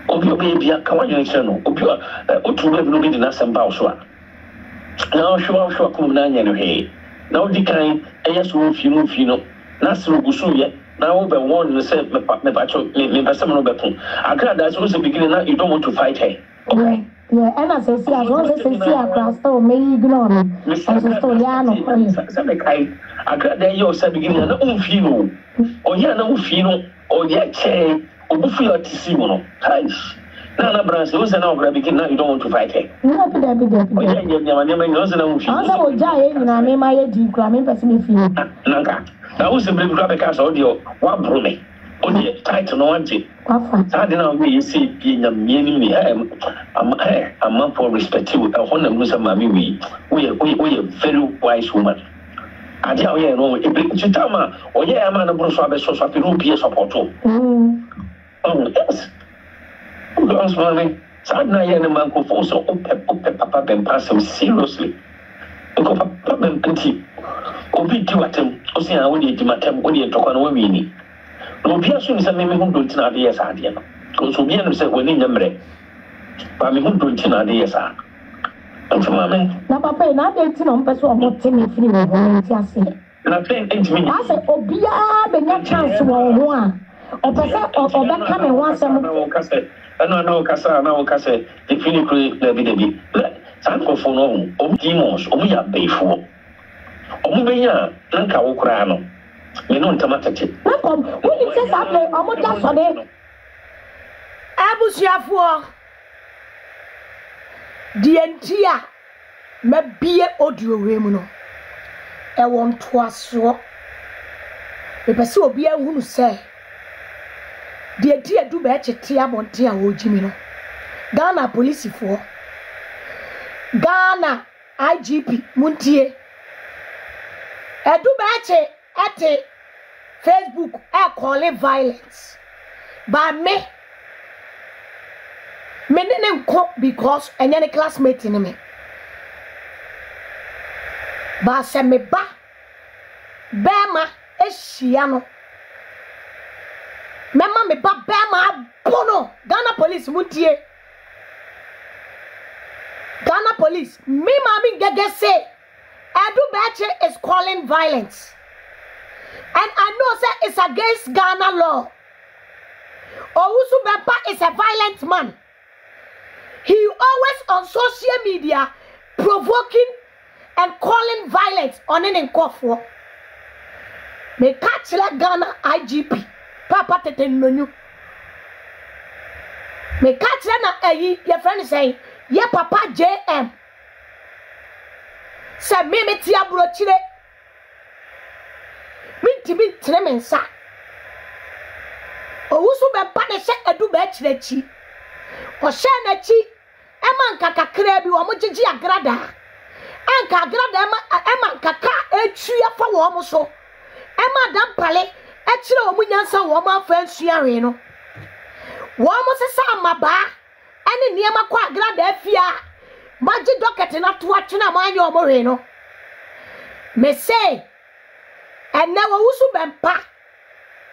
Of your baby, a combination of your to be in a some bouswa. Now, sure, come down anyway. Now, the kind, yes, move you, Nasu Busuya. Now, over one, you said, me pacho, me personal weapon. I got that's also beginning now, you don't want to fight her. Okay. Yeah, and as I say, I want to see across the may ignore me. I got there, you're beginning an own feel, or yeah, no feel, or yet, say, or buffalo to see one. Nana Brans, who's an ogre begin now, you don't want to fight her. No, I will die, and I may my deep cramming, but me feel. Nanka, now who's the big grab cast audio, one brome. Only title no one thing. I don't know me see being a meaning. I'm for respectful. I want to lose a mammy. We are very wise woman. ade a oyɛ no e tama oyɛ ama na bro so abeso so afiru pie support o yes because man sad na yɛ ne man ko fo so opɛ papa ben pass him seriously ko papa ben penti obi di watem o se a woni edi matem woni etokwa no wi ni obi aso ni se me hu do ntina ade yɛ sa ade no ko so bi anem se woni nyamre ba me hu do ntina ade yɛ sa na papa na ade ntina on pese o mo temi firi wo ho nti ase na play entimi ase obia be nya chance wo ho a o pese o be ka me ho asem no kasa definitely na bi san ko fo no o demons o ya beifo o be ya nka wo kura no me no ntama tete na kom woni se sa play o mo ja so de abusuafo dientia mabie audio we mu no e won to aso e pese obi ahunu se de dia du ba chete abonte a wo jimi no Ghana police for Ghana IGP muntie edu ba che ate Facebook call it violence ba me didn't cope because any classmate in me ba se me ba bema ehia no mema me ba bema bono Ghana police muntie Ghana police me mami gege say Edu Beche is calling violence and I know say it's against Ghana law. Owusu Bempa is a violent man. He always on social media provoking and calling violence on any nkofo. Me catch like Ghana IGP. Papa tete nonyu. Me catch na your friend say, "Ye papa JM." Say me tia brochire. Me tremensa. Owusu Bempa ne she Edu Beche chi. O she na chi ema nkaka kra bi wo mo gigi agrada. Anka agrada ema nkaka etu afa wo mo so. Ema dampale ekire wo mo nyansa wo mo afa nsuare no. Wo mo sesa amaba ene niema kwa agrada afia. Maji docket na to atwena mo anya wo re no. Me say ene wo Owusu Bempa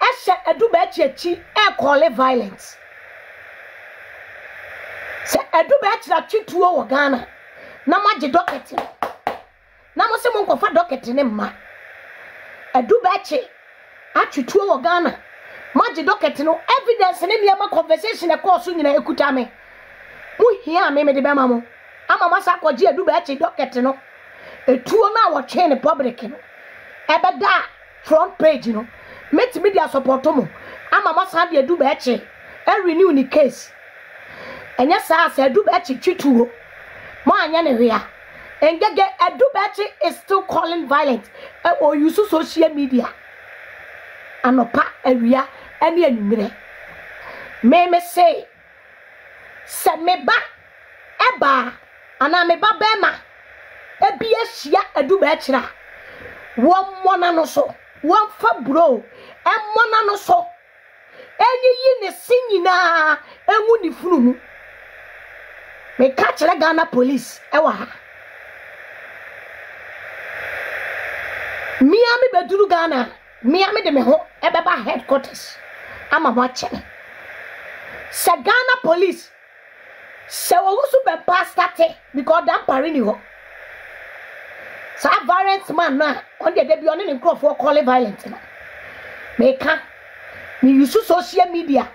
eshe Edu Beche chi call it violence. Se Edu Beche la twituo wo Ghana na maji docket na mo se mo nkofa docket ne ma Edu Beche atwituo wo Ghana maji docket no evidence ne niema conversation e course nyina ekuta me mu hia me de be ma mo ama masa kwaji Edu Beche docket no etuo na wo twe ne public no ebeda front page no met media support mo ama masa de Edu Beche renew ni case enya sa Edu Beche twituo mo anya ne hwea engege Edu Beche is still calling violence or use social media anopa awia ene anumere me say se me ba eba ana me ba bema ebi ahia Edu Beche ra won mona no so won fa bro mona no so enyi ne sinyina enwu ni fununu me catch the Ghana police ewa ha Miami beduru Ghana Miami de me ho ebeba headquarters ama wache se Ghana police se Owusu Bempa starte because that pari ni ho sa violent man na on the debi on ni crop call it violent na me ka me use social media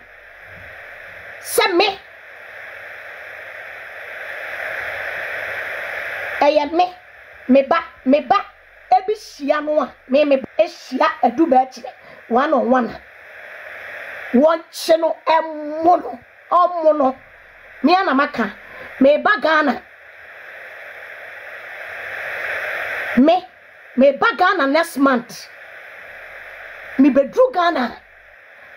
se me me ba ebi hia no a me ehia Edu Beche one on one won che no omo me ana maka me ba Ghana me ba Ghana next month me bedru Ghana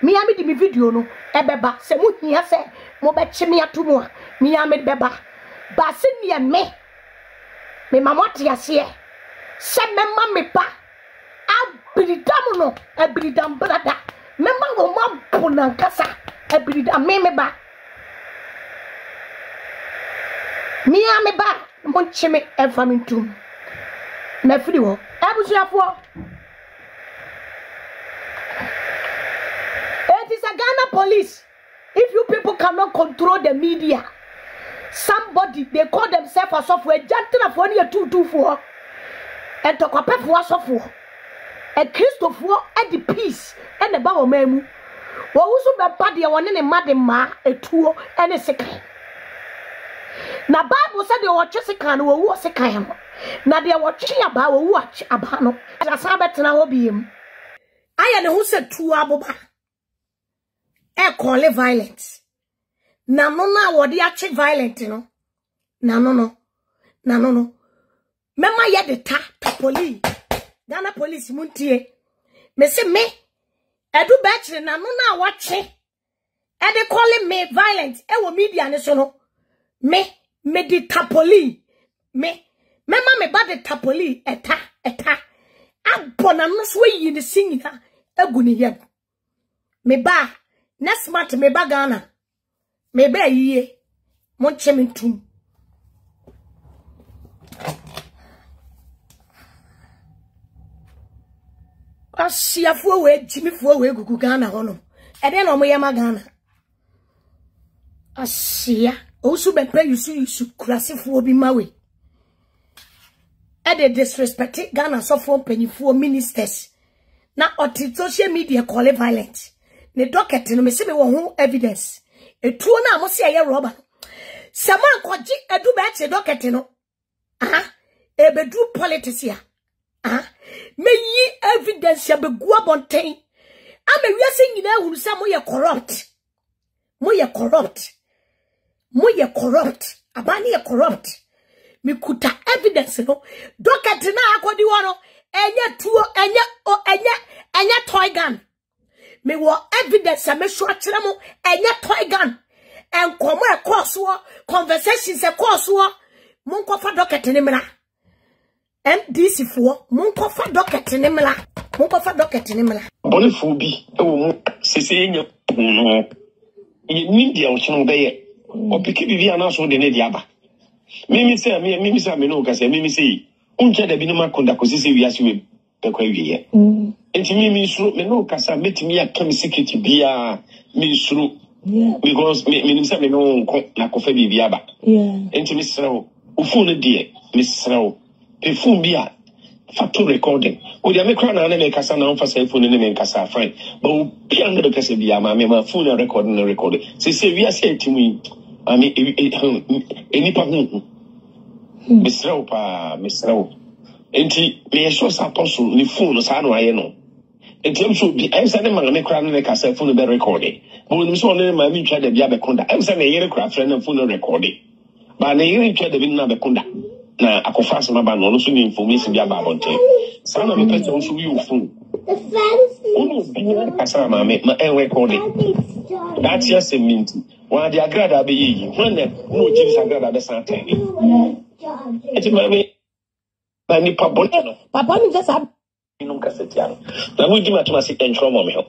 me ami di me video no ebeba se mu hia se mo be che me atomo a me ami beba ba se ne me mamoti ase se me ma me pa Bridam no, a bridam brother. Member of my Punankasa, a bridam member. Me am a bar, Monchime, and famine too. Nephew, I was your for. It is a Ghana police. If you people cannot control the media, somebody they call themselves a software, gentle for near 224, and talk a pep for software, and Christopher at the peace and the bow memu. What was the body one in a madam, a tour and a second. Now, Bible said they were Jessica and who was a kind. Now they were watching about watch a bano as a Sabbath and I will be him. I am who said to Aboba. I call it violence. Now, no, what the actual violent, you know. No. Mema ya de police. Ghana police muntie. Me say me. Edu betche na no watching. E de calling me violent. E wo media ne so no. Me di tapoli. Mema me ba de tapoli. Eta. Abona no so yi ne singina. Egu ni yeb. Me ba. Next month me ba Ghana. Me ba yiye. Monche me tum. Asia fo we Jimmy fo we gugu Ghana hono. E de no mo yema Ghana. Asia osu be pray you krasifo bi mawe. E de disrespect Ghana so for penifo ministers. Na oti social media call it violent. Ne docket no me se me wo ho evidence. Etuo na mo se ye robber. Sama kwaji edu be che docket no. Ebedu politics ya. Me yi evidence ya be gua bonten. Ame wiase nyina huru sa mo ye corrupt. Abani ye corrupt. Me kuta evidence no. Docket na akodi wono enye tuo enye toy gun. Me wo evidence me show akire mo enye toy gun. En komo e course wo conversations e course wo mon ko fa docket ni mra. MDC fo mon ko fa docket ni mra. Bonifo bi e wo mu sese enya no. Ye media o chino be ye. Opiki bibi anaso de ne diaba. Mimi se me no ka se mimi se unche da bi no makonda ko sese wiase we be kwa wiye. Enti mimi suru me no kasa metimi ya kemi security bia mi suru because me say me no na ko fa bibia ba enti mi srew o phone de mi srew pe phone bia photo recording o de me kra na me kasa na on fa say phone ne me kasa fine but o bia na de kasa bia ma me ma phone recording say we are say timi ami eni pa hu mi srew enti me so suppose ni phone sa no aye no. In terms of the Emsane Mangame Crown and Cassa phone be recorded. But when so my mean tried the Biabacunda, Emsane aircraft friend and phone recorded. But I hear tried the Vina Bacunda. Now, I confess my ban also information Biababonte. Some of the person also you phone. Almost being Cassama make my air recording. That's just a mint. While the Agrada be when the no James Agrada be Santa. It's my Nipa Bontano. Papa just have. No casetiano. Na we di matema si entro mo me ho.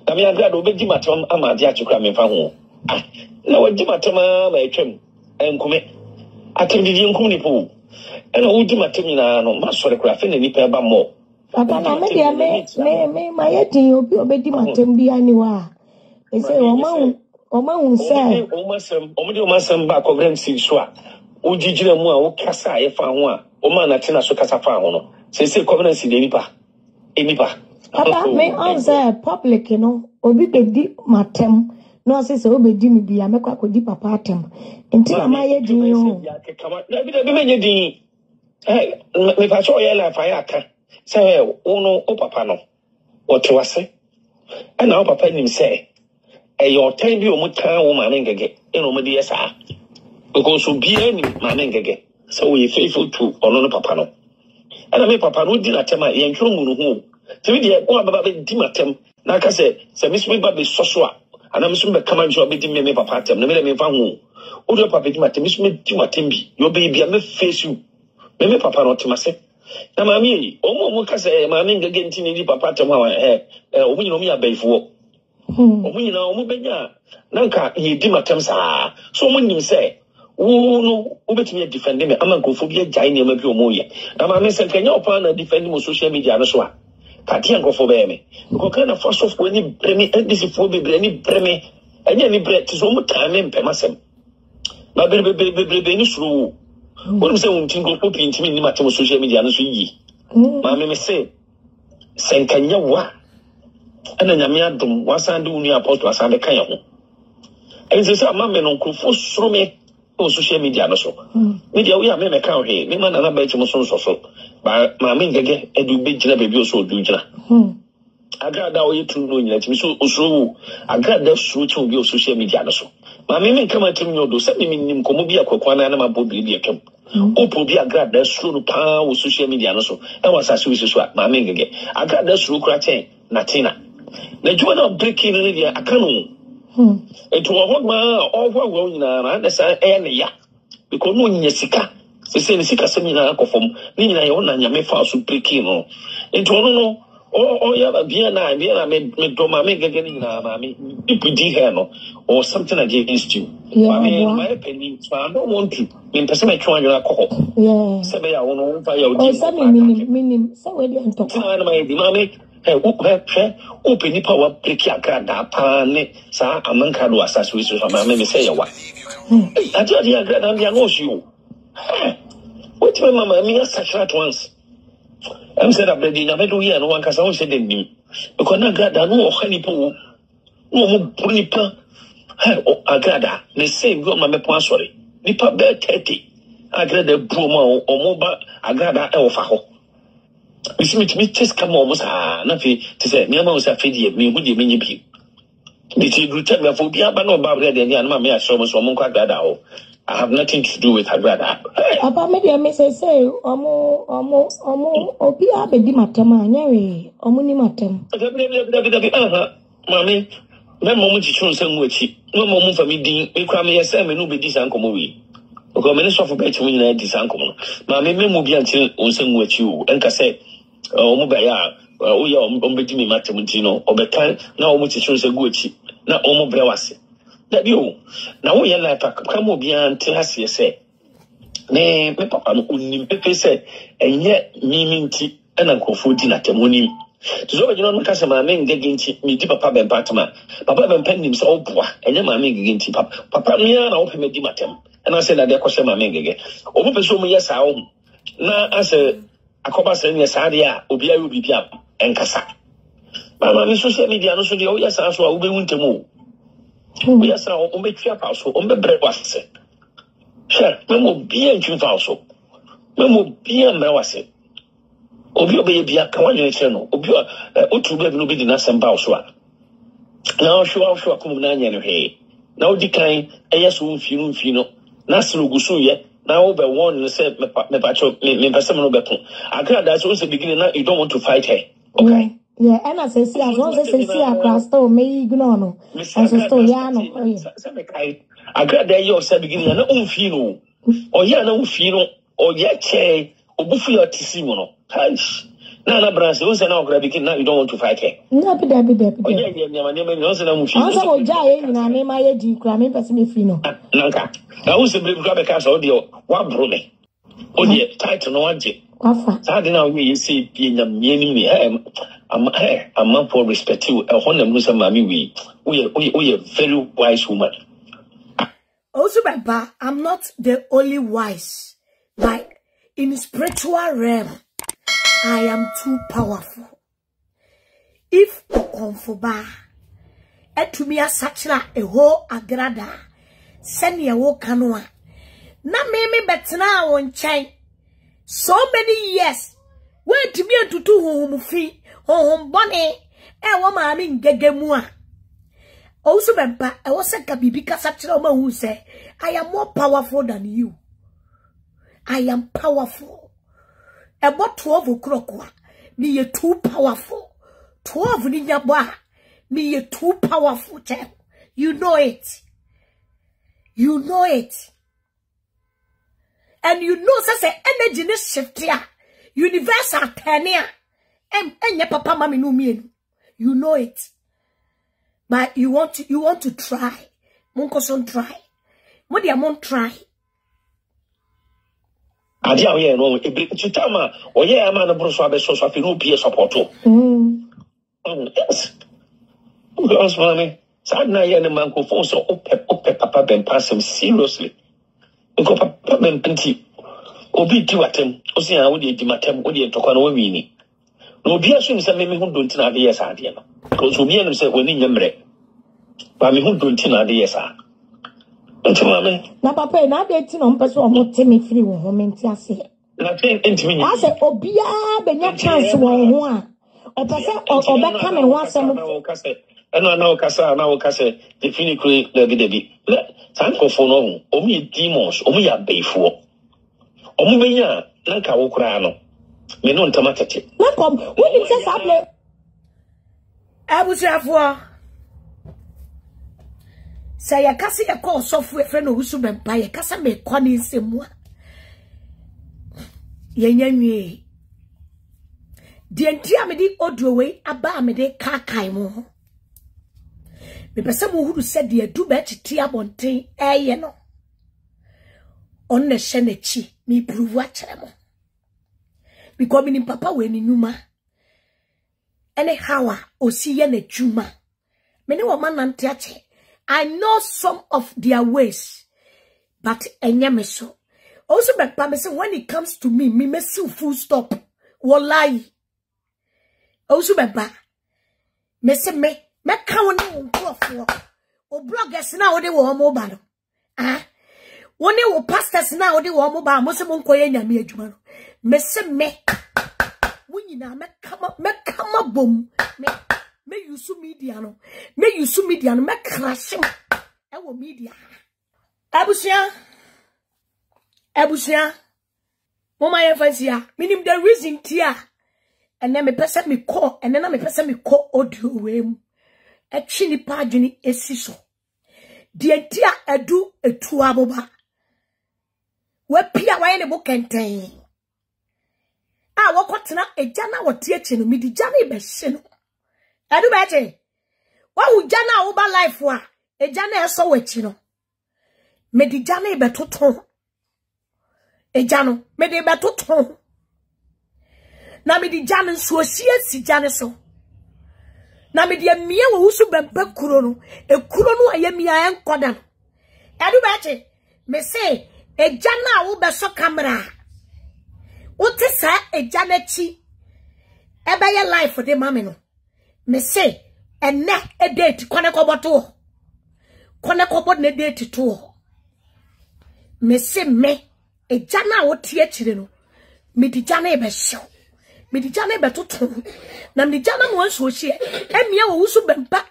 Na me agrado be di matema amade achukra me fa ho. Na we di matema ma etwem enkume. Atemdi di enkum ni po. Na we di matema na no ma sore kra fe na nipa ba mo. Papa na me dia me ma yeti obi obedi matem bia ni wa. E say o ma un say. O ma sem ba conference so a. O jijire mu a o kasa e fa ho a. O ma na tena so kasa fa ho no. Say conference de nipa. Papa, me answer public, you know, obi bedi matem. No, I say so obedi mi biya me kwa kodi papa atem. Until my ye di yo. Me fa so ye la fa ya ka. Say uno o papa no. O to ase. E na o papa nim say. E your time bi o mu kan o ma ngege. E no mo di esa. Because so bi ani ma ngege. So we faithful to ono papa no. And I make papa no din atema ye ntwo mu no. Timi de ko ababa be di matem na ka se miss me ba be soso a ana miss me kama njo be di me papa atem na me fa hu o do papa di matem miss me di matem bi yo be bia me face you me papa no tema se Na mami, omo ka say mami ngege ntini di papa tem ha omo nyina omo ya baifo. Omo nyina omo benya nanka ye di matem saa. So omo nim say wo no obetumi defend me amankofo bi agyae ne ma bi omo ye. Na mami se kanya opa na defend mo social media no so a. Kati ankofo be me. Ko kana first of when ni bremi ndisi fo be bremi bremi. Anya ni bre ti so omo time mpamasem. Ma be ni suru. When say untingo ko pintimi ni matem social media no so yi. Ma me say senkanya wa ana nyame adom wasande unu apostle asande kan ya ho. Ense say ma me no krofo suru me on social media no so. Media we me kan he me ma na ba chi mo so ba ma me ngege edu be gina be bi o so odu gina. Agrada o yitu no nyina timi so osuru agrada suru chi obi o social media no so. Ma me kama timi odo se me nim komo bi akokwa na ma bo bi bi akem. Opo bi agrada suru no pa o social media no so. E wasa so so ma me ngege agrada suru kra chen na tina. Na juma na breaking ni dia akanu. Eto wo ma owo nyina na sa e na ya. Because no nya sika. Se se ni sika se nyina akofom. Ni nyina ye wona nya me fa so breaking no. Eto no yeah, Vienna, me do my make again, mammy. People did her no, or something against you. I mean, my opinion, so I don't want to. In person, I try your alcohol. Yeah. Say, I won't fire you. Something meaning, so we don't talk. My dynamic, open the power, break your card, pane, sa, a man can do assassination from my name, say, what? I tell you, I'm you. What my mamma, me, such at once. I'm said up the dinner, I don't hear no one because I said me. Because I got no honey pool, no more punipa. I got the same girl, my point, sorry. Nipa bear 30. I got the bromo or mobile, I got that alpha. You see me just come almost, nothing to say, me was a fiddy, me would you mean you be? Did you return the phobia, but no Barbara, and mamma, so much, or monk that out. I have nothing to do with her brother. Papa, maybe I may say, Obi abedi matema, nyari, omuni matem. Mommy, my mom is showing some witchy. No moment for me, Dean, we cry me a sermon, no be this uncle movie. Because many suffer better when you this uncle. Mammy, me will be until on some with you, and say, oh, Mobaya, we are on between Matamutino, or Betan, now much shows a good chip, not Omo Brewasi. That you now we are like come beyond to us, you say. Nay, Papa, only Pepe said, and yet meaning tea and uncle food dinner at Muni. To so you don't cast my main getting me, Papa Ben Patama. Papa Ben Pen himself, and then my main getting tea. Papa, me and open me dimatem. And I said that there question my main again. Over so yes, I own. Now, as a cobas and yes, Adia, Obia will be up and Cassa. Mamma, social media, no, so the yes, I will be willing to move. We are so on the trap also on the breakfast. Sure, we will be in June also. We will be in Mawase. Obio baby, a Kawan channel. Obio, Otu will be the Nasan Bauswa. Now, sure, Kumunanya, hey. Now decline, a yes, Fino, Nasu Gusuya. Now, over one, you said, Mepacho, Mepasamano Beton. I can't, that's also the beginning. Now, you don't want to fight her. Okay. Yeah, and I say, as long as I see a class, so may ignore no. And so, Yano, I got there yourself beginning an own fino, or Yana fino, or yet, or Buffy Tissimono. Hush. Nana Brass, who's an ogre begin now, you don't want to fight her. No, be there, be there. Also, Jay, and I name my age, cramming Pasimifino. Nanka, I was a big grab cast audio, one brome. Oh, dear, title no one. I don't know, you see, being a meaning. I'm up for respect you. I want to lose a mammy. We are very wise woman. Also, Baba, I'm not the only wise. Like in spiritual realm, I am too powerful. If Okonfoba, to me a sachla a whole agrada, send me a walk canoa. Na me betna on chain. So many years. Wait to be to do home free. Oh, bonnet, I want my mean gegemua. Also, Bempa, I was a Kabibika Sachoma who say, I am more powerful than you. I am powerful. About 12 o'clock, me a too powerful. 12 in your bar, me a too powerful. You know it. You know it. And you know, such an energy shift here. universal tenia enye papa mama no mienu. You know it. But you want to try. Monko son try. Mo dia mon try. Adi awe no ebri tutama oye ama na broso abeso so afi no pie support. Yes. Because money. Sad na ye ne manko phone so ope papa ben pass him seriously. Because papa ben penti. Obi ti watem. Osi an wo de di matem wo de tokwa no wi ni. No obi aso nse me hu do ntina de yes ade no. Because obi anim se woni nyemre. Ba me hu do ntina de yes a. Na papa na de ti no mpeso o mo temi free wo ho menti ase. Na ten intimi. Ase obia benya chance wo ho a. O pese o be ka me ho asem. Na o kasa definitely debi. San ko fo no o mi demons, o mi ya beifo. O mu benya na ka wo kura no. Me no ntama tete. Na kom, wo ni se sable. Abusuafo. Say ya kasa ya call software friend no husu bempa ya kasa me kwani nsemu a. Yenya nwie. Die ntia me di audio we aba me de kakai mo. Me pese mo huru se de adu ba titi abonten eye no. On ne hye na chi me prove a kere mo. Because me papa we ni numa. Ene hawa osi ye na djuma. Me ne wo man nante ache. I know some of their ways, but enyame so. Also, but when it comes to me me full stop. Wallahi. Also, me se me count on o bloggers now they were mobile. Ah, one day pastors now they were mobile. Most of them koye me adwuma. Me se me wunyina me come up boom me use media no me crash ewo media abusia mama ye fansia minim the reason tia and then me pese me call and then me pese me call audio we mu e twini pagini esiso de tia adu etu aboba we pia wa ye ne bokenten a wokotena eja na wotie che no midi ja na be hye no adu beche wa hu ja na wo ba life wa eja na eso wachi no midi ja na be toto eja no midi be toto na midi ja na so hie si ja ne so na midi amia wo husu bempa kuro no ekuro no ayamia enkoda no adu beche me say eja na wo be so camera Ote sa eja na chi ebe ye life de mame no me say ene e date kone koboto kone kobod ne date to me say me eja na wo tie chire no me di ja na e be hyew me di ja na e be toto na me di ja na mo nso hye emia wo wusu bempa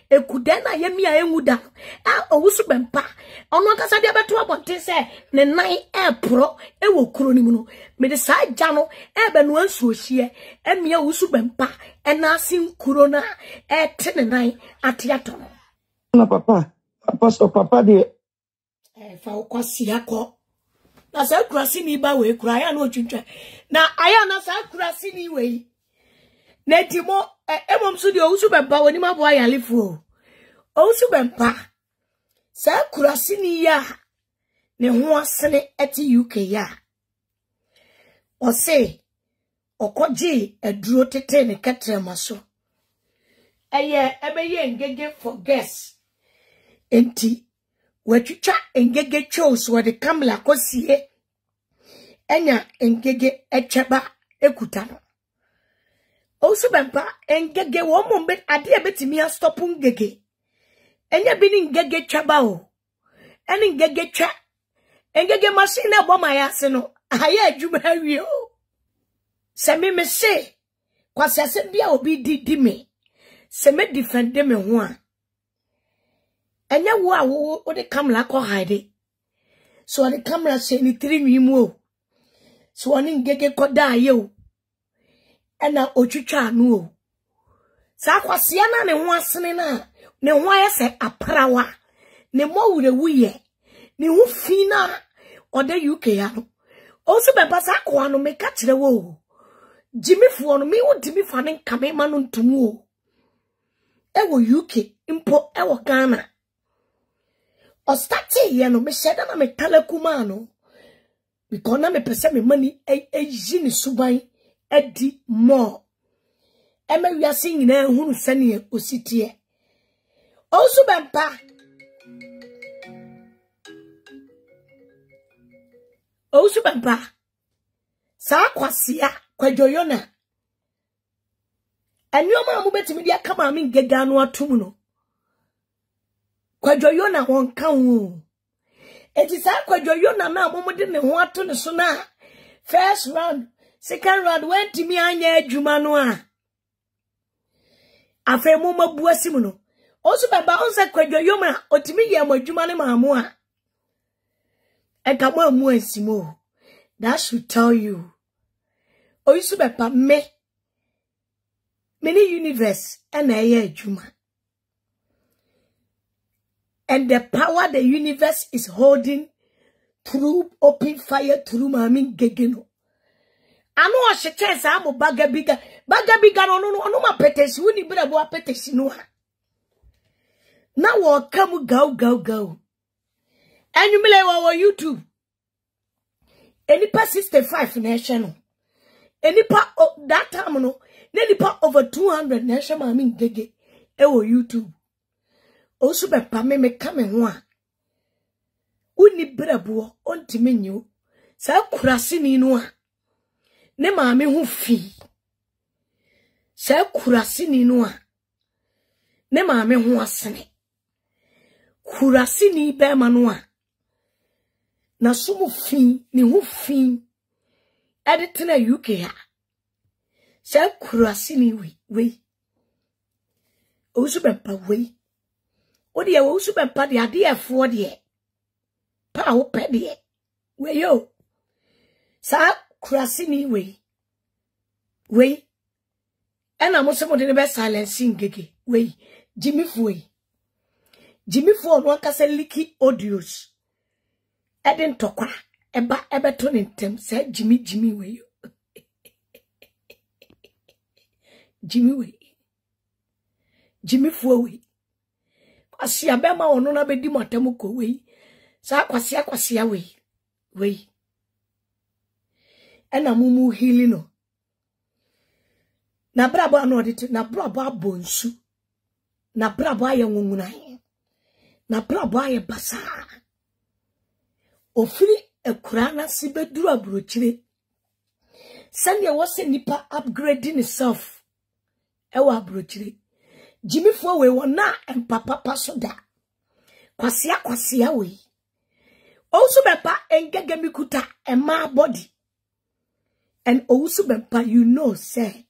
ekuda na ye mia enwuda a owusu bempa ono akasa dia beto abonte se ne nan e pro e wo kuro ni mu no me de sa ja no e be no nso hye emia wusu bempa e na asin kuro na e te ne nan atiato no na papa apostle papa de fa kwasi akọ na sa kurasi ni ba we kura ya na otwitwa na aya na sa kurasi ni we na timo emom so de owusu bempa woni mabo ayalefo owusu bempa sa kurasi ni ya ne ho asene eti UK ya o se okoji eduro tete ne katrema so ebeye ngege for guests enti wetwitwa ngege chose where the kamla kosie enya ngege etweba ekuta no owusu bempa ngege wo mombe ade ebetimi a stop ngege enya bi ni ngege twaba o eni ngege twa ngege machine ebo ma ya se no aya adwuma awie o se me se kwase ase bia obi di me se me defend me ho a enya wo a wo de kamera ko hide so the camera se ni 3 nwimu o so oni ngege ko da ye o ena otwitwa anu o sa kwase na ne ho asene na ne ho ayese aprawa ne mo wure wuye ne ho fi na ode UK ya no Also be pasa kwa no me ka kire wo. Jimmy fo no me wo dimi fa ne nka me ma no ntumu o. Ewo UK impo ewo Ghana. O start ye no me sheda na me talakuma no. Because na me pese me money yini suban edi more. Ema wiase nyina hunu sane ositie. Also bempa. Also bempa. Sa kwasia kwajoyona. Anyoma mu betimi dia kama mi ngega no atum no. Kwajoyona won kan wo. Eti sa kwajoyona na momode ne ho ato ne so na. First round, second round went to me anya adwuma no a. Afa mu mabuasim no. Also baba on say kwajoyoma otimi ye adwuma ne maamo a. Eka mo amu ansimo. That should tell you. Oyisu bepa me. Many universe and a juma. And the power the universe is holding through open fire through mami gegeno. I know a chance I'm a bagga bigger no ma petesi wuni bra bo petesi no. Now what come go. And you may our YouTube. Any pa 65 national. Any part of that time no. Any part over 200 national mami gege. Ewo YouTube. Also be pa me come ho. Uni brabo onti menyu. Sa kurasi ni no a. Ne maame hu fi. Sa kurasi ni no a. Ne maame hu asene. Kurasi ni be ma no a. Na sumu fi ni hu fi. Edit na UK ha. Sa kurasi ni we. Osu be pa we. Odi e osu be pa de ade efo de. Pa wo pe de. We yo. Sa kurasi ni we. We. Ena mo se mo de be silencing gege. We. Jimmy Fue. Jimmy Fue no kase liki audios. Eden tokwa. Eba ebeto ntem say Jimmy we yo. Jimmy we. Jimmy Fue we. Asia bema ono na bedi matemu ko we. Sa kwasia we. We. Ena mumu hili no. Na brabo ano odite na brabo abonsu. Na brabo aye ngungunan. Na brabo aye basa. Ofiri ekurana sibeduru abrochire. Sanya wose nipa upgrading itself. Ewa abrochire. Jimmy Fue we wona empapa pasoda. Kwasia we. Also bepa engege mikuta ema body. And also bepa you know say.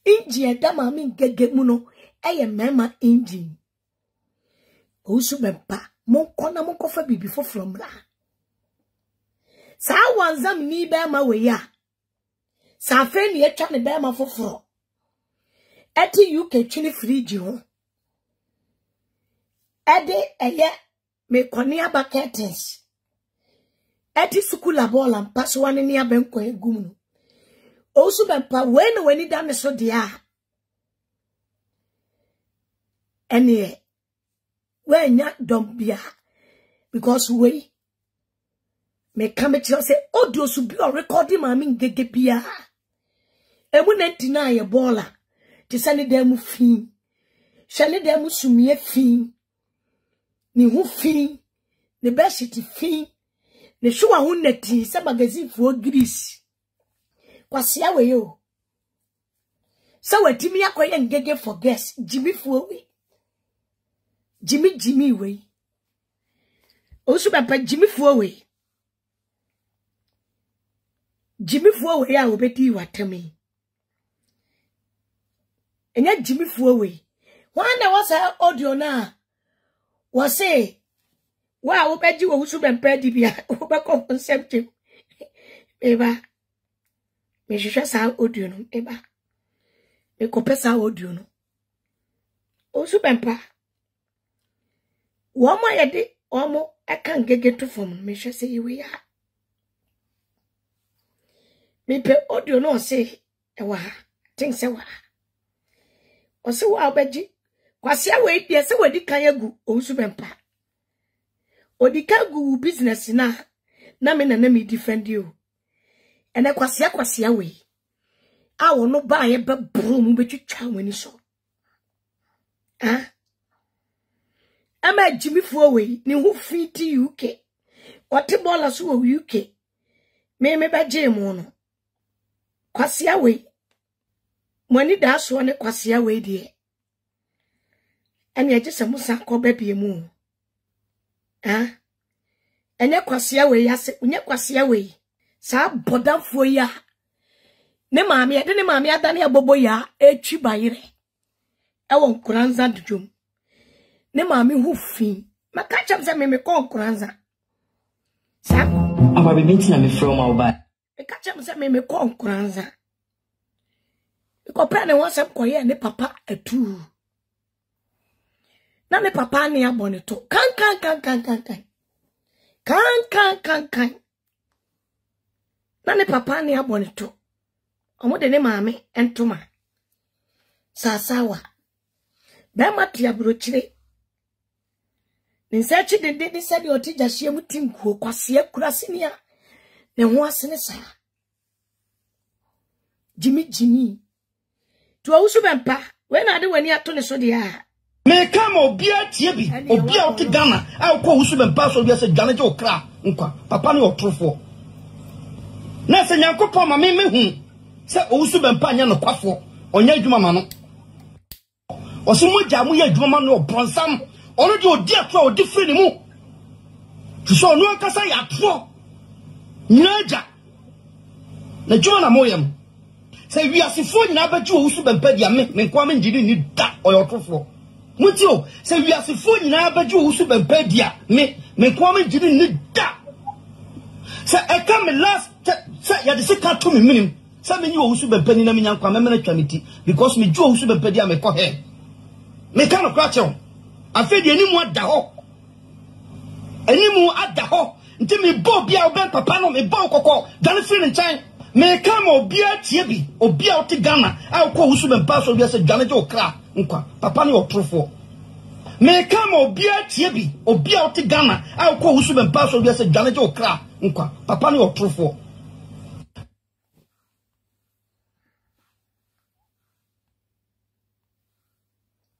Inji edama mi ngege muno eye mema engine. Also bepa monkona monkofa bibi fo from la. Sa wanzam ni bema we ya. Sa fe ni etwa ne bema foforo. Eti UK chini friji ho. Ede eye me koni aba curtains. Eti sukula bola mpaso wane ni abenko egum no. Osu bempa weni dane so dia. Ene wenya dombia because we me come to say audio su bi o recording ma mi ngege bia. Emu 99 bola. Ti sani dem fin. Shani dem sumie fin. Ni hu fin. Ni beshiti fin. Ni shuwa hu neti se magazine fo grease. Kwasia we yo. Sa watimi akoye ngege for guest. Jimmy Fue we. Jimmy we. Osu papa Jimmy Fue we. Jimmy Fue we ya obedi watemi. Enya Jimmy Fue we. Wanda wasa audio na. Wase. Wa obeji wo usu bempe di bia. Obeko concept. Eba. Me jisha sa audio no. Eba. Me kopesa audio no. Osu bempa. Wama yede omo aka ngege to form me hwe se yiwe ya. Me pe audio no say ewa think say wa o say wa obeji kwase we die say we di kan agu onsu bempa odi kan gu business na me na me defend you ene kwase we a wo no ba ye be bro mu betwitwa wani so ama Jimmy we ni hu fiti UK ote bola so UK me ba jemu no kwase we Mwani da so ne kwase we die ene eje se musa ko bebie mu ene kwase we yase unye kwase we sa bodafo ya ne maami de ne maami adane abobo ya etwi bayire ewo nkuranza dudum ne maami hu fi maka cham se me ko nkuranza sa aba be binti na me from awba meka cham se me ko nkuranza ko pra ne wonsem ko ye ne papa atu na ne papa ne abone to kan na ne papa ne abone to omo de ne maame entoma sasawa ba matia brochire ninsechi de se de otija hie mutinkuo kwase kurasenia ne ho asene sa Jimmy to awusu bempa we na de wani ato ne so de a me kama obia tie bi obia oti Ghana a ko awusu bempa so bia se dwane je okra nkwa papa ne otrofo na se Nyankopon ma me hu se awusu bempa nya no kwafo onya adwuma ma no oso moja mu ya adwuma ma no obronsam ono de odi ato odi firi ni mu so no akasa ya ato nyaja na juma na moyam se wi asifo nyina ba ju awusu bempa dia me kwa me njiri ni da oyotrofo mutio se wi asifo nyina ba ju awusu bempa dia me kwa me njiri ni da se e come last se ya de se ka to me minim se me ni awusu bempa ni na me nyankwa me na twamiti because me ju awusu bempa dia me ko he me ka no kra che afi de animu ada ho nti me bo bia oben papa no me bo kokko dane firi nchan me kama obia tie bi obia oti Ghana a ko awusu bempa so bia se dwane je okra nkwa papa ne otrofo me kama obia tie bi obia oti Ghana a ko awusu bempa so bia se dwane je okra nkwa papa ne otrofo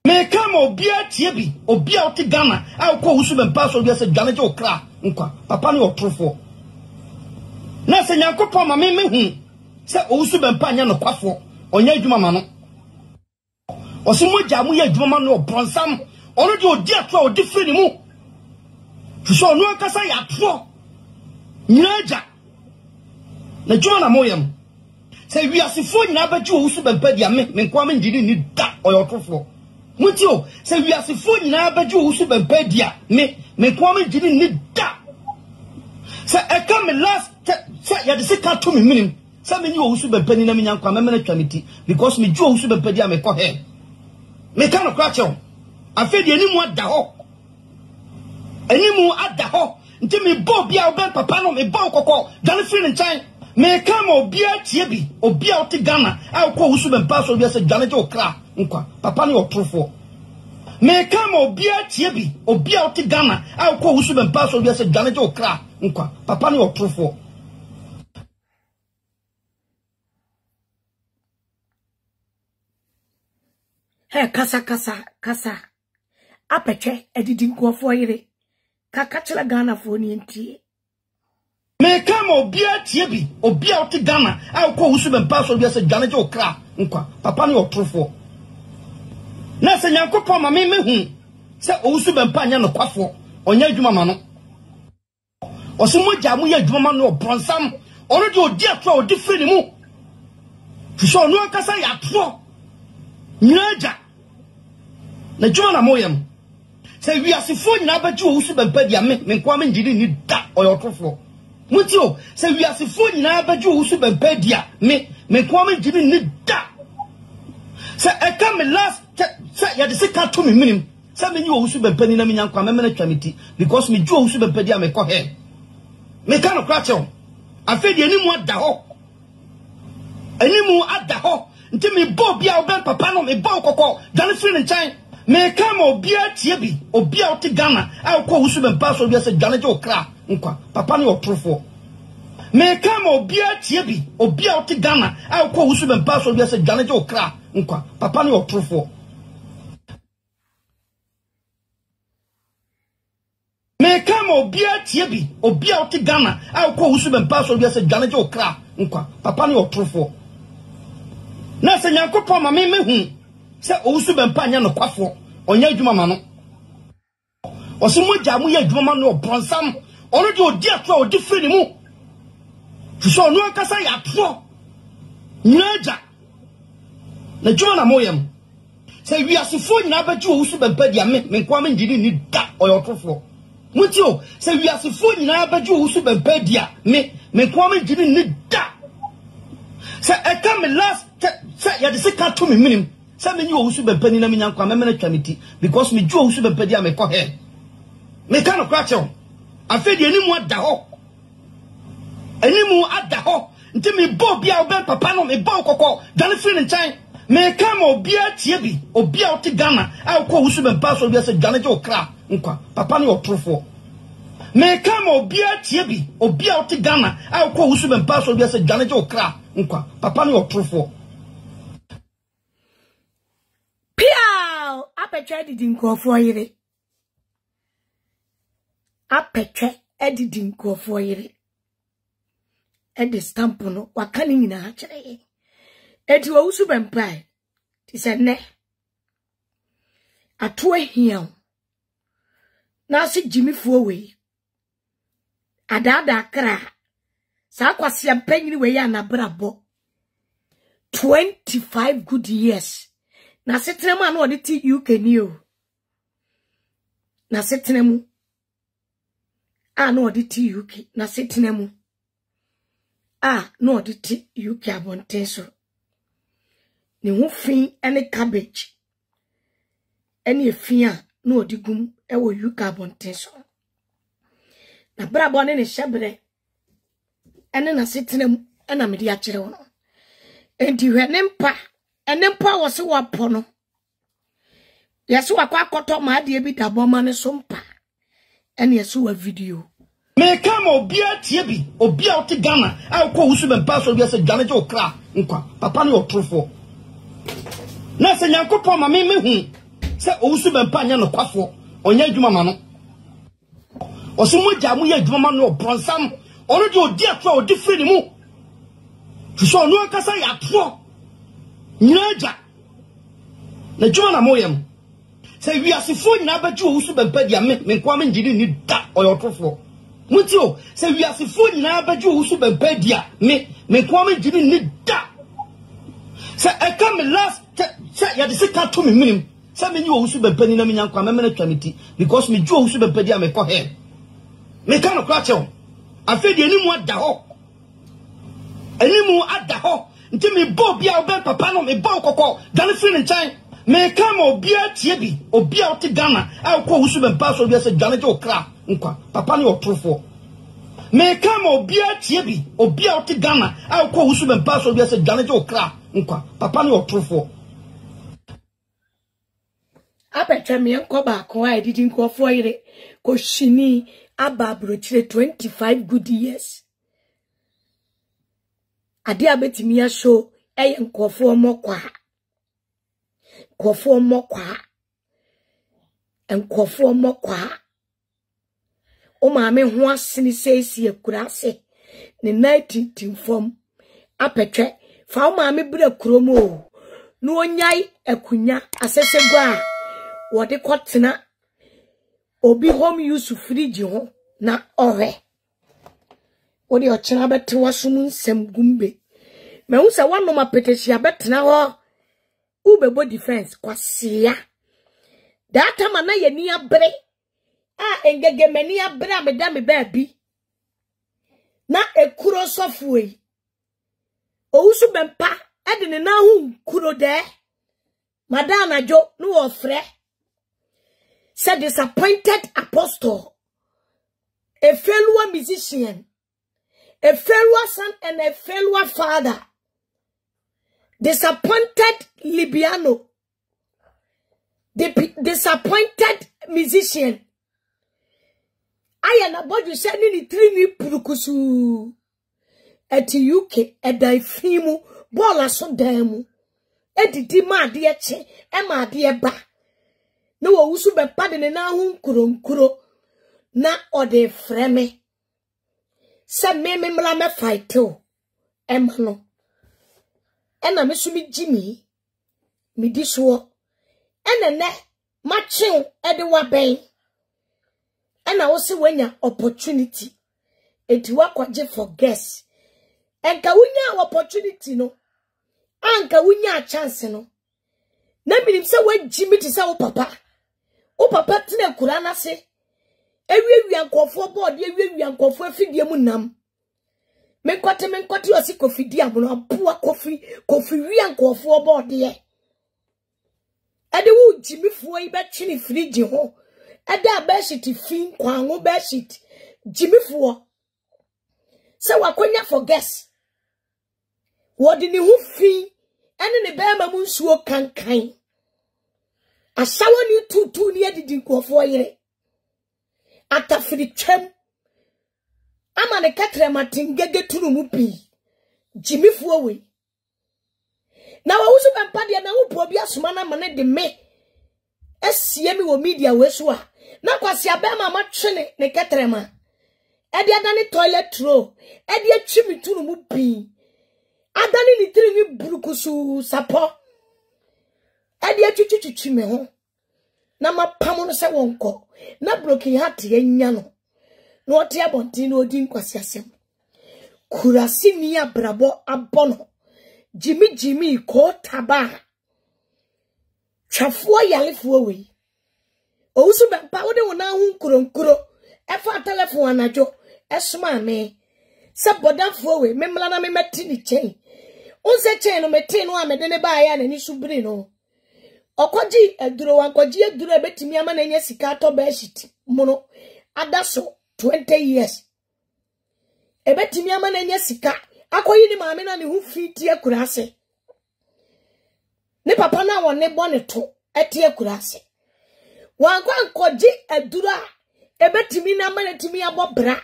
me kama obia tie bi obia oti Ghana a ko awusu bempa so bia se dwane je okra nkwa papa ne otrofo na se Nyankopon ma me hu se awusu bempa nya no kwafo onya adwuma ma no oso moja mu ya adwuma ma no obronsam ono de odi ato odi firi ni mu so no akasa ya ato nyaja na juma na moyam se wi asifo nyina ba ju awusu bempa dia me kwa me njiri ni da oyotrofo mutio se wi asifo nyina ba ju awusu bempa dia me kwa me njiri ni da se e come last se ya de se ka to me minim se me ni awusu bempa ni na me nyankwa me na twamiti because me ju awusu bempa dia me ko he me ka no kra che afi de animu ada ho nti me bo bia oben papa no me bo kokko dane firi nchan me kama obia tie bi obia oti Ghana a ko awusu bempa so bia se dwane je okra nkwa papa ne otrofo me kama obia tie bi obia oti Ghana a ko awusu bempa so bia se dwane je okra nkwa papa ne otrofo he kasa apetwe edidi nkofo yire kaka chira Ghana fo ni ntie me kama obia tie bi obia oti Ghana a ko awusu bempa so bia se dwane je okra nkwa papa ne otrofo na se Nyankopon ma me hu se awusu bempa nya no kwafo onya adwuma ma no oso moja mu ya adwuma ma no obronsam ono de odi ato odi firi ni mu so no akasa ya ato nyaja na juma na moyam se wi asifo nyina ba ju awusu bempa dia me kwa me njiri ni da oyotrofo mutio se wi asifo nyina ba ju awusu bempa dia me kwa me njiri ni da se e come last se ya de se ka to me minim se me ni awusu bempa ni na me nyankwa me na twamiti because me ju awusu bempa dia me ko he me ka no kra che afi de animu ada Animu at the ho, until me bo be out papa no me bo coco, done free in China. May come or be at Tibi, or be out to Ghana, I'll call Usub Pass or yes, a Janet or cra, unqua, papa no true. May come or be at Tibi, or be out to Ghana, I'll call Usub Pass or yes, a Janet or cra, unqua, papa no true. May come or be at Tibi, or be out to Ghana, I'll call Usub Pass or yes, a Janet or cra, unqua, papa no true. Nasa nyanko pa ma me se owusu bempanya no kwafo onya adwuma ma no osimo ye adwuma ma no bronsam ono de odi atro odi firi mu so no akasa ya atro nyaja na adwuma na moyem se wiasefo nyina baji owusu bempa dia me kwa me ngidi ni da oyotrofo muti o se wiasefo nyina baji owusu bempa dia me kwa me ngidi ni da se e come last se ya de se ka to me minim se me nyi owusu bempani na me nyankwa me na twamiti because me ju owusu bempadi a me ko he me ka no kra chew afedi animu ada ho nti me bo bia oben papa no me bo kokko dane free in China me ka mo bia tie bi obi a oti Ghana a ko owusu bempa so bia se dane je okra nkwa papa no otrofo me ka mo bia tie bi obi a oti Ghana a ko owusu bempa so bia se dane je okra nkwa papa no otrofo apetwe didi nkofo yire apetwe edidi nkofo yire edi stamp no wakani nyina ha kire edi owusu bempai ti se ne ato ahia na se jimifuo we adada kra sa kwase ampanyini we ya na brabo 25 good years na setenemu anu odi ti UK ni o na setenemu anu odi ti UK na setenemu no odi ti UK abonten so ni hu fin ene cabbage ene efia no odi gum e wo UK abonten so na brabo ne hyebre ene na setenemu ena me di a kire wo enti hwe ne mpa ene mpa wo se wapo no yeso wakwa akoto ma de bi daboma ne so mpa ene yeso wa video me kama obi atie bi obi a oti Ghana a ko owusu bempa so bia se dwane je okra nkwa papa ne otrofo na se nyankopon ma me hu se owusu bempa nya no kwafo onya adwuma ma no osimo ye adwuma ma no bronsam ono de odi atro odi firi mu so no akasa ya atro nyaja na juma na moyem se wiasefo nyina baji owusu bempa dia me kwa me ngidi ni da oyotrofo muti o se wiasefo nyina baji owusu bempa dia me kwa me ngidi ni da se e come last se ya de se ka to me minim se me nyi owusu bempa ni na me nyankwa me na twamiti because me ju owusu bempa dia me ko he me ka no kra chew afedi animu ada ho nti me bo bia oben papa no me bo kokko dane free in China me ka mo bia tie bi obi a oti Ghana a ko owusu bempa so bia se dane je okra nkwa papa no otrofo me ka mo bia tie bi obi a oti Ghana a ko owusu bempa so bia se dane je okra nkwa papa no otrofo apetwe me enko ba ko a didi nkofo yire ko shini ababro chire 25 good years ade abetimi ya show eye nkofo mokwa o ma me ho asini sesi akurase ne night tinfom apetwe fa o ma me bra kromo no onyai akunya asesegwa wode kotena obi home use fridge ho na ohwe wode ochena bete wasum nsem gumbe me hu se wano ma peteshia betena ho ubebo defense kwasia data mana ye ni abre engege mani abre ameda me baabi na ekuro sofuei owusu bempa edene na hu kuro de madana jo no ofre said disappointed apostle, a failure musician, a failure son, and a failure father. disappointed Libiano, disappointed musician. I am about to send in 3 new purukusu at UK at the fimu bola so demu. Edidi ma de eche e ma de ba no wo wusu be pade ne na hu nkuro na ode freme se me mla me fight o e ma no e na me so mi jimi mi di so e ne ma chen e de wa ben e na wo se wanya opportunity enti wa kwaje for guess enka wunya opportunity no anka wunya chance no na minim se wa jimi ti se wo papa tena kura na se ewiwi ankofo board ewiwi ankofo afidie mu nam menkote osi kofidie amono apoa kofi wi ankofo board ye ade wo jimi fuo yi be twini fridge ho ade abeshit fin kwanwo beshit jimi fuo se wakonya for guess wodi ni hu fin ene ne bema mu nsuo kankan asawo ni tutu ni edidi nkofo yire atafiri twem ama ne katre matingege tunu mu bi jimifuo we na wa wusu bempade na wo po bi asoma na mane de me esie mi wo media we so a na kwase abema ma twene ne katre ma edi adane toilet roll edi atwimi tunu mu bi adani ni 3 ni burukusu sapo ade atwitwitwi me ho na mapam no se wonko na broken heart yenya no na ote abonti na odi nkwasi asem kurasi ni abrabo abono jimi ko taba twafo yalefuo we owusu be pa wode wona hu nkuro efa telephone anajo esuma me se bodafo we memla na memati ni chen unse chen no meti no amede ne ba ya na ni subiri no okoji eduro wankoji eduro ebetimi ama na nya sika to ba shit muno adaso 20 years ebetimi ama na nya sika akoyi ni maame na ne hu fiti akurase ne papa na wonne bone to eti akurase wankoji eduro ebetimi na ama na timi abobra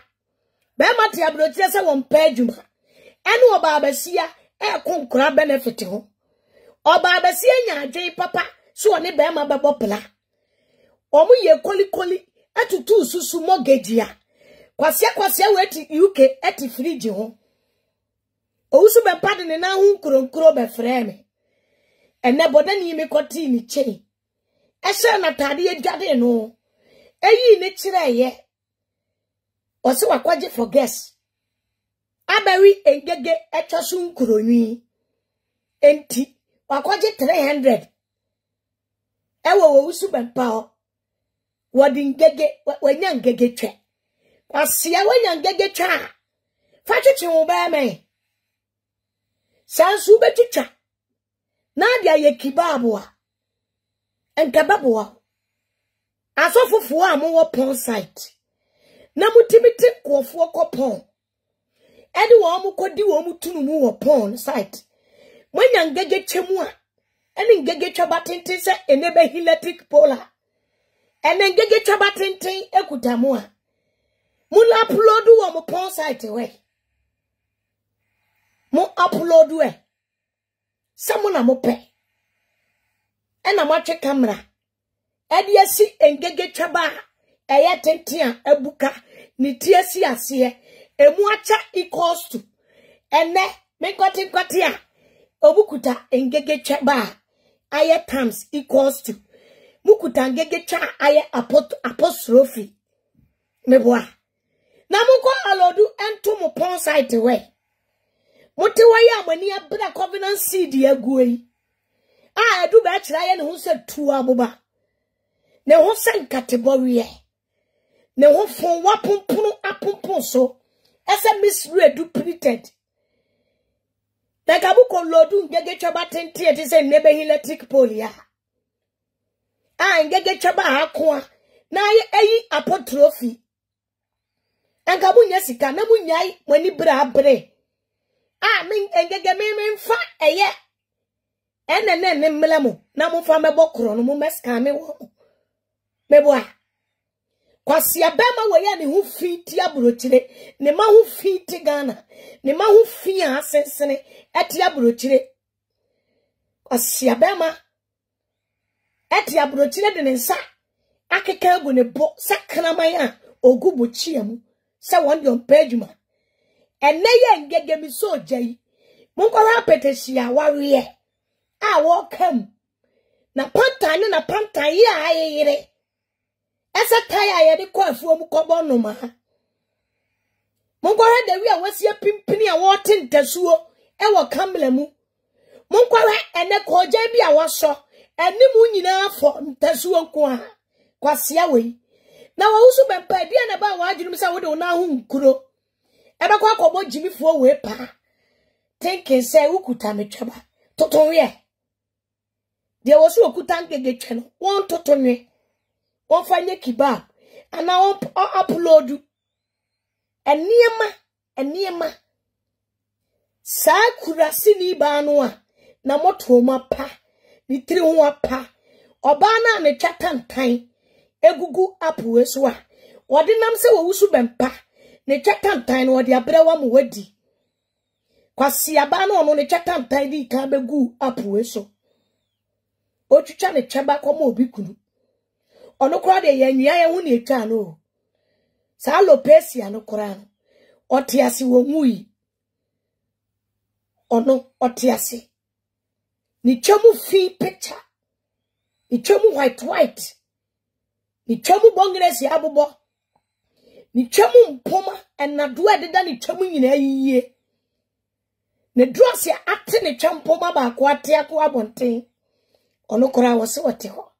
be mate abrochire se won pa adwuma ene oba abasia e konkura benefit ho oba abasia nya adwen papa so one be ma bebo pla omu ye kolikoli atutu susu mortgage ya kwase we UK eti fridge ho owusu be pade ne na hu nkuro be freme ene boda ni me koti ni chei ehye na tade adwade no eyi ne kire ye ose wakwaje for guess abawi engege etwaso nkuronwi enti wakwaje 300 ewo wo usu bempa ho wodi ngege wanya ngege twa kwasia wanya ngege twa fa twetwe wo ba me sansu betwitwa na dia ye kibabo a enkababo a asofofo a mo wo pon site na mutimiti kwofo kopon edi wo mu kodi wo mu tunu mu wo pon site mwanya ngege chemu a eni ngege chaba tintin se enebe electric pola ene ngege chaba tintin ekutamu a mula upload wo mu pon site we mu upload we samuna mo pe ena matwe camera edi asi engege chaba eye tentia ebuka ni tiesi ase emu acha equals to ene menkoti a obukuta engege chaba aye times equals to mukuta engege cha aye apostrophe meboa na muko alodu ento mo pon site we muti waye amani abra covenant seed aguei a edu ba kira ye ne ho se tu aboba ne ho sen category ne ho fon wapompunu apompon so ese misre duplicated na kabuko lodu ngege chaba tenti eti se nebe electric pole a ngege chaba akwa na ayi apostrophe anka bunya sika na bunyai mani bra bre a min ngege me mfa eye ene mlemo na mo fa mebo kro no mo meska me wo mebo a kwasi abema we ya ne hu fiti abrochire ne ma hu fiti Ghana ne ma hu fi asensene eti abrochire kwasi abema eti abrochire de ne nsa akeka egu ne bo sakraman a ogubu chiamu se won yon pejuma enne ye ngege mi so jai munkola peteshia warie a wo kam na pantan na pantan ye ayere esa taya ye de ko afuo mu kobo no ma munkola de wi a wasie pimpini a wo tentasuo e wo kamla mu munkola ene ko ja bi a wo so eni mu nyina afo ntasuo nko a kwasia we na wo usu bempa dia na ba wa adwum sa wo de na hu nkuro ebe kwa akobo jimifuo we pa thinking say ukuta metwaba totonwe de wo so okuta ngege twe no won totonwe won fanye kebab ana won upload eniema sa kurasi ni ba no a na moto ma pa ni tiri ho apa oba na ne twatantan egugu apuwe so a wode nam se wo wusu bempa ne twatantan no wode abrewa mu wadi kwasi aba no no ne twatantan di ka begu apuwe so otwitwa ne twaba komo obi kunu ono kora de yanwia ye hu ne etwa no sa alopecia no kora no otiase wo mui ono otiase ni chomu fi picture ni chomu white ni chomu bongresi abubo ni chomu mpoma enado ededa ni chomu nyina yiye ne dross ya ate ne chompoma ba ko ate akwa bonten ono kora wo se wote ho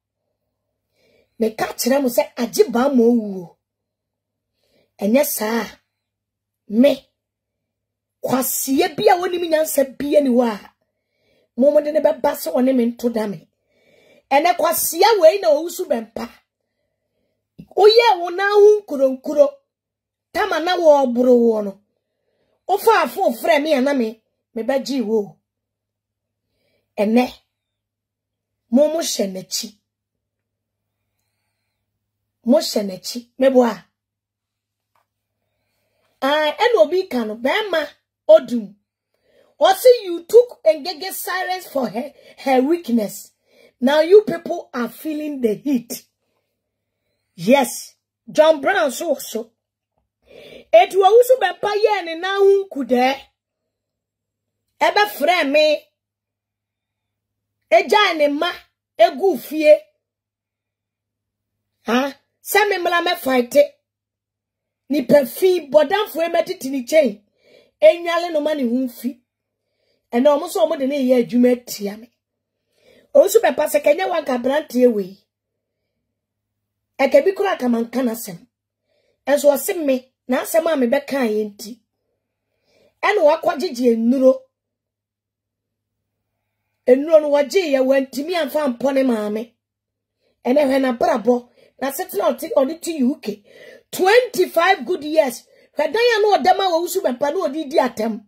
me ka kire mo se agiba mo wuo enye saa me kwasiye bia woni mi nyansa bia ni wa momode ne beba se woni me ntoda me ene kwasiya we na owusu bempa oye wo na hu nkuro tama na wo oburo wo no ofa afo frɛ me ana me beji wo ene momo hyenachi mebo a ene obi kan bema odum or say you took engage silence for her weakness. Now you people are feeling the heat. Yes, John Brown so. It will also be paying and now kude. Ebe frame me. Eja ne ma egu fie. Same mla me fight it. Ni perfi bodan fo emetiti ni chain. Enyale no ma ni hu fi. And almost all the year you met Tiame. Also, by Pasakanya Waka Branty away. I can be crack among canasem. As was send me, now some mammy back kind tea. And Wakwaji and Nuro. And Ron Wajia went to me and found Pony Mammy. And I went a brabo, now setting out on it to UK. 25 good years. When I know Dama was super pano did atem.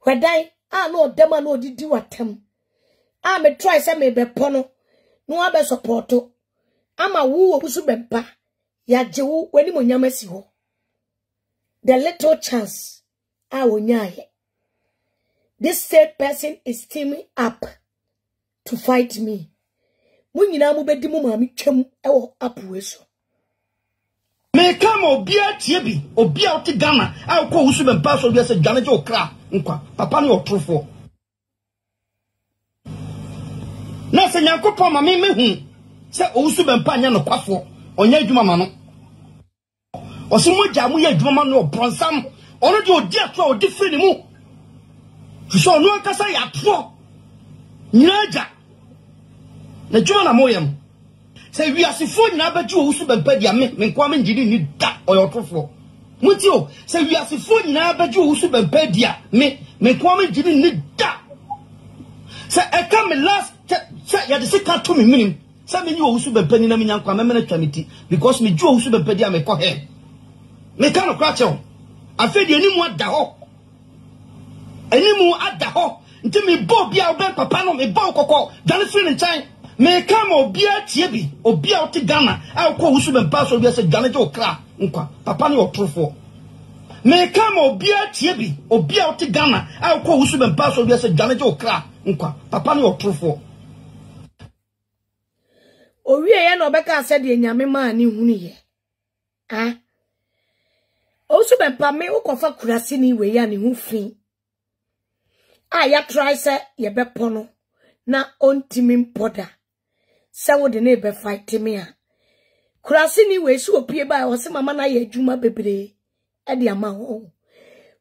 When I know Dama no did do atem. I may try some be pono. No abe supporto. Ama woo who bempa. Ya jewu when you nyamesi ho. The little chance I will nyaye. This third person is teaming up to fight me. Munyina mu bedi mu mami twam ewo apuwe so. Me come obia tiebi obia oti Ghana a ko husu bempa so bia se dwane je okra nkwa papa ne otrofo. Na se nyankopon ma me hu se owusu bempa nya no kwafo onya adwuma ma no osimo mu ya adwuma ma no bronsam ono de odi ato odi firi mu so no akasa ya tro nyaja na adwuma na moyam se wi asifo nyina abaji owusu bempa dia me nkwa me ngidi ni da oyotrofo muti o se wi asifo nyina abaji owusu bempa dia me nkwa me ngidi ni da se e come last ya de se ka to me minim se me ni owusu bempa ni na me nyankwa me na twamiti because me ju owusu bempa dia me ko he me ka no kra che o afi de ni mu ada ho nti me bo bia obe papa no me bo kokko dane free ntan me come obia tie bi obia oti Ghana a ko wusu be mpa so bia se dane je okra nkwa papa no otrofo me come obia tie bi obia oti Ghana a ko wusu be mpa so bia se dane je okra nkwa papa no otrofo owie ye no beka se de nyame ma ni hunu ye ah osu be mpa me ukofa kurase ni we ya ni hu fin ya try se ye be pono na ontimi mpoda se wo de na be fight me a kurase ni we su opie ba o se mama na ye adwuma bebre e de ama ho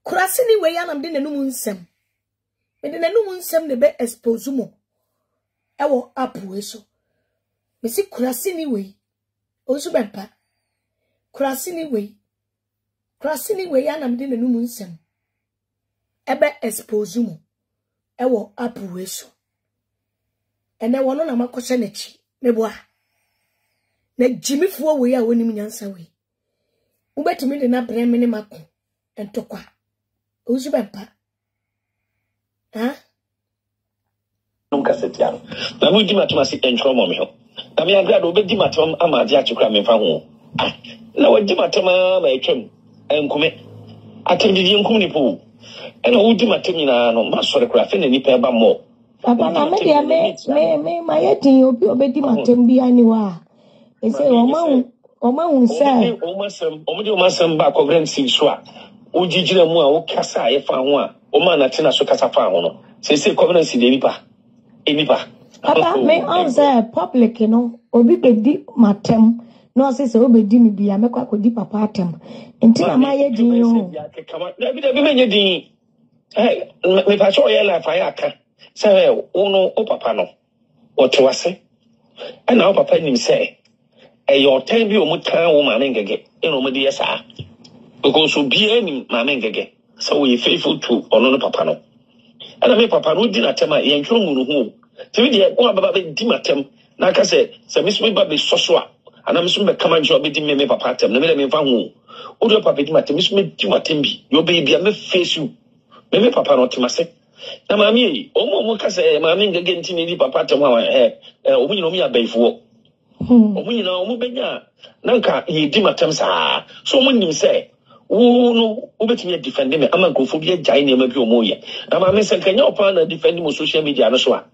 kurase ni we ya nam de nanum nsem me de nanum nsem ne be expose mo e wo apu eso me si kurase ni we osu be mpa kurase ni we ya nam de nanum nsem e be expose mo ewo apu eso ene wono na makose na chi meboa na jimifuo we ya wonim nyansa we ubetimi de na breme ne mako entokwa ozu bempa ha nunca setiano na mu di matuma si entro mo me ho na me agrada obedi matuma amade achekura me fa ho na wadi matuma ma etwem enkume atendidi enkum ni po ena wudi matemi na no masore kura fe na nipa eba mo papa na me dia me ma yedin obi obedi matem bia ni wa e say o ma hun say o masem ba ko grant so a ojijira mu a wo kasa ye fa ho a o ma na tena so kasa fa ho no say covenant de nipa enipa papa me on say public no obi bedi matem no say obedi mi bia me kwa kodi papa atem ntina ma yedin yo bi me yedin me pa so ye la fa ya ka say uno o papa no o twase na o papa nim say your time bi o mu tan wo ma ngege eno mo de yesa because so bi ani ma ngege so we faithful to ono no papa no ana me papa no di na tema ye ntwo mu no ho ti bi de o baba be di matem na ka say me ba be soso a ana me so be kama njo be di me papa tem na me de me fa ho o do papa di matem me di matem bi yo be bia me face you me papa no temase na mami omo ka say mami ngege ntini di papa tem ha omo nyino mi abaifo omo nyina omo benya nanka ye di matem sa so omo nim say wo no obetimi defend me ama nkofo bi agyae ne ma bi omo ye na mami se kanya opa na defend mo social media no so a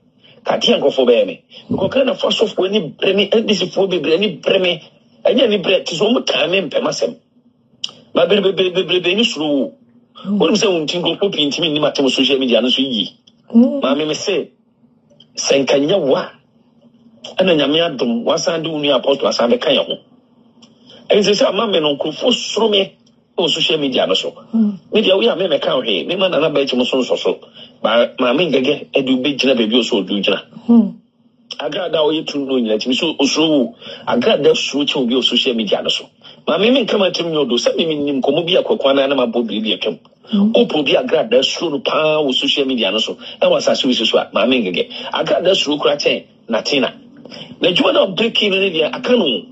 ka ti nkofo be me ko kana fa so fo ni bremi ndisi fo be bremi bremi anya ni bre ti so mo time mpemasem ba be ni suru wonu se won tingo ko pintimi ni matem social media no so yi mami me se senkanya wa ana nyame adom wasande unu apostle asabe kan ya ho ense se mama no nkofo suru me o social media no so media we me kan hwe me mana na ba echi mo so ba mami ngege edu be gina be bi o so odu gina agrada o yetu no nyina timi so osuru agrada suru chi obi o social media no so mami me kama timi nyodo se me nim komo bi akokwa na ma bo bi atwam opo bi agrada suru no pa o social media no so e wasa so so a mami ngege agrada suru kura chen na tina na juma na breaking ni dia akanu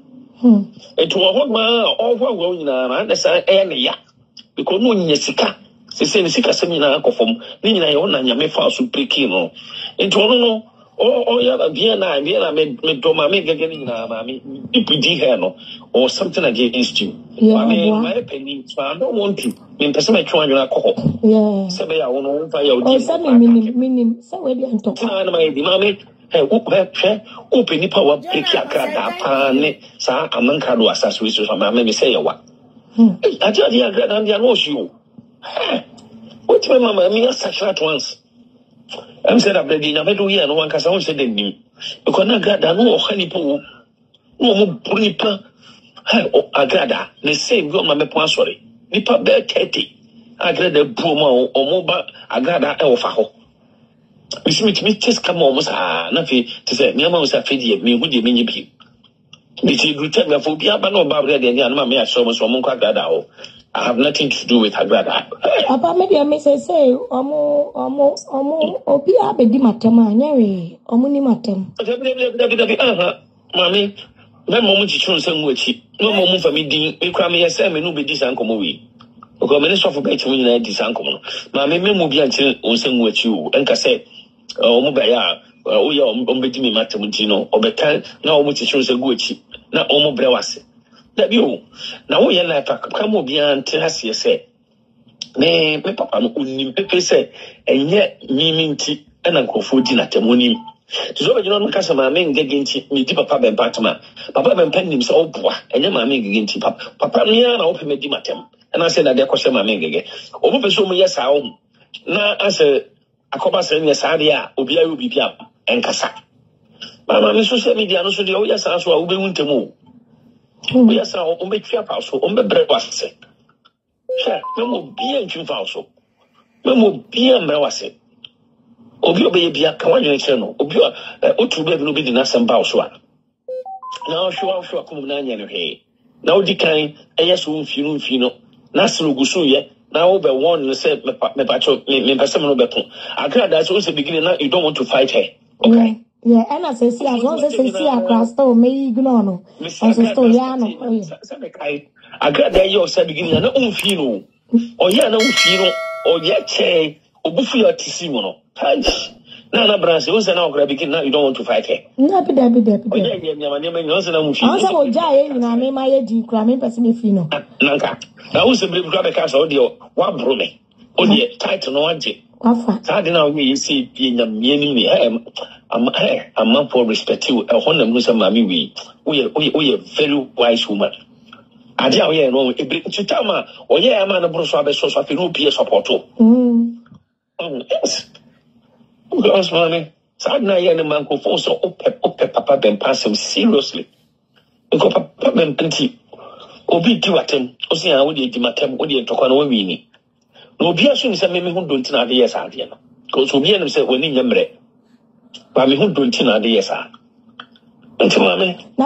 eto ho ma ohwa nyina na na sa e ne ya because no nya sika se sika se nyina akofom ni nyina ye wona nya me fa so breaking no eto no ya bia na me do ma me gege ni nyina ma me ipidi here no or something against you my opinion so I don't want to me person me twa nyina akọ se be ya wono fa ya odi se minim se we dia ntoko na ma di ma me open power break agrada pane sa amanka do asaso so ma me say yawa aja dia agrada dia no show what my mama me such at once I'm said that the na do here no one kasa won say dem ni because na agrada no ohani po no mo bunipa agrada the same go ma me po asori nipa be 30 agrada bu ma o mo ba agrada e wo fa ho me test come almost na fi to say me am say fedi me hu de me nyibi me ti do tell me for bia ba no ba ready and na me asho mo so mo kwa agrada o I have nothing to do with agrada papa me dey me say omo obi abedi matem anya we omo ni matem mami me mo mo chichun se mu achi no mo mo fa me din e kwa me say me no be dis an komo we Because many suffer by chewing in this uncle. My memory be until on same with you, and can say, oh, Mobaya, oh, yeah, Ombedimi Matamutino, or Betan, now which shows a good chip, not Omo Brewase. That you now, we are like a come beyond Tenasia said. Nay, my papa, Pepe said, and yet, me tea, and Uncle Foodin at the morning. So you don't cast my main getting me, Papa Ben Patama. Papa Ben Penny himself, and then my main getting Papa Mia, and open me dimatem. And I said that there question my main again. Over so many years, now as a cobas and yes, Adia, Obia will be up and Cassa. Mamma, social media, no, so the Oyas are so willing to move. We are so on make fair house, on the breakfast. Sure, no more beer and also. No more beer and brewase. Obio baby, a Kawan channel, Obio, Otu will be the Nasan Bauswa. Now, sure, come on, hey. Now, the kind, a yes, fino, Nasu Gusuye, now over one, and said, me pacho, me personal beton. I can't, that's also the beginning, now you don't want to fight her. Okay. Yeah, and I say, as long as I see across, oh, me ignore. I got that you said beginning, and no fino, or ya no fino, or yet, che, or buffy Tissimono. Nana Branch, who's an ogre begin now, you don't want to fight her. Nappy. Also, Jay, and I may my age, cramming Pessimifino. Nanka, now who's a big grab a cast audio, one brume, only title no one. I don't know, you see, being a meaning, I'm not for respect to a Honda Musa Mammy. We are very wise woman. I tell you, no, a bit to Tama, or yeah, a man of Bruce Robert, so I feel support. Yes. Because, money, Sadna and Manco Foso, Papa Ben pass him seriously. Because Papa Ben Penty, Obi Duatem, Osia, would you Dimatem, would you talk on Wini? No, be as soon as I may who don't know the yes, Adiana. Because Obi and himself when in Yamre. But me who don't know the yes, now,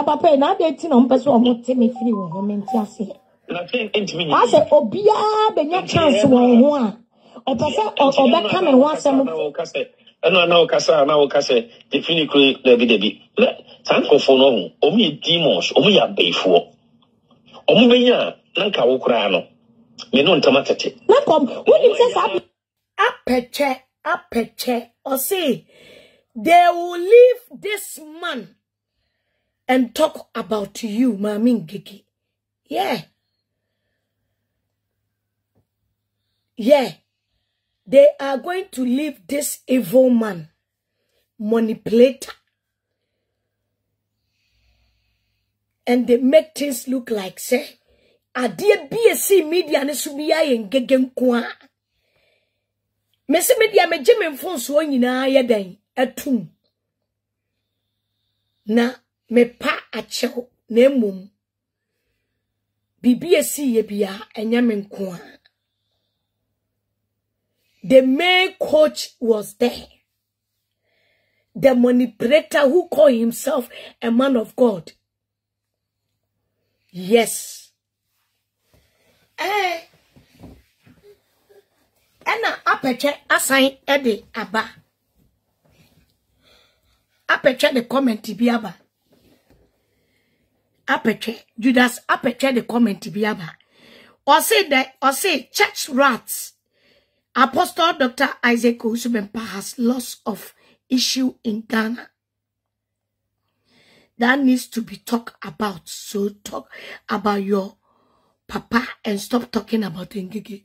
Papa, now they tin on person won't take me free woman, Tiasi. Nothing intimate. I said, Obia, ben your chance one. Or person or that come and want some. No, Cassa, definitely, Debbie. Thank for no, only demons, only a bay for. Omubenya, Nanka Ukrano. Me non tomatati. Nakom, when it says apeche, or say, they will leave this man and talk about you, Mami Gigi. Yeah. They are going to leave this evil man, manipulator. And they make things look like, say, a dear BSC media and Subia and Gegen Kwa. Messi media me Jim phone so in a tomb. Na me pa a chow, nemum. BBSC yebia and Yamen Kwa. The main coach was there. The manipulator who called himself a man of God. Yes. Ena apeche assign ede aba. Apeche the comment biaba. Apeche Judas apeche the comment biaba. Or say church rats. Apostle Dr. Isaac Owusu-Bempah has lots of issue in Ghana that needs to be talked about. So talk about your papa and stop talking about Ngigi.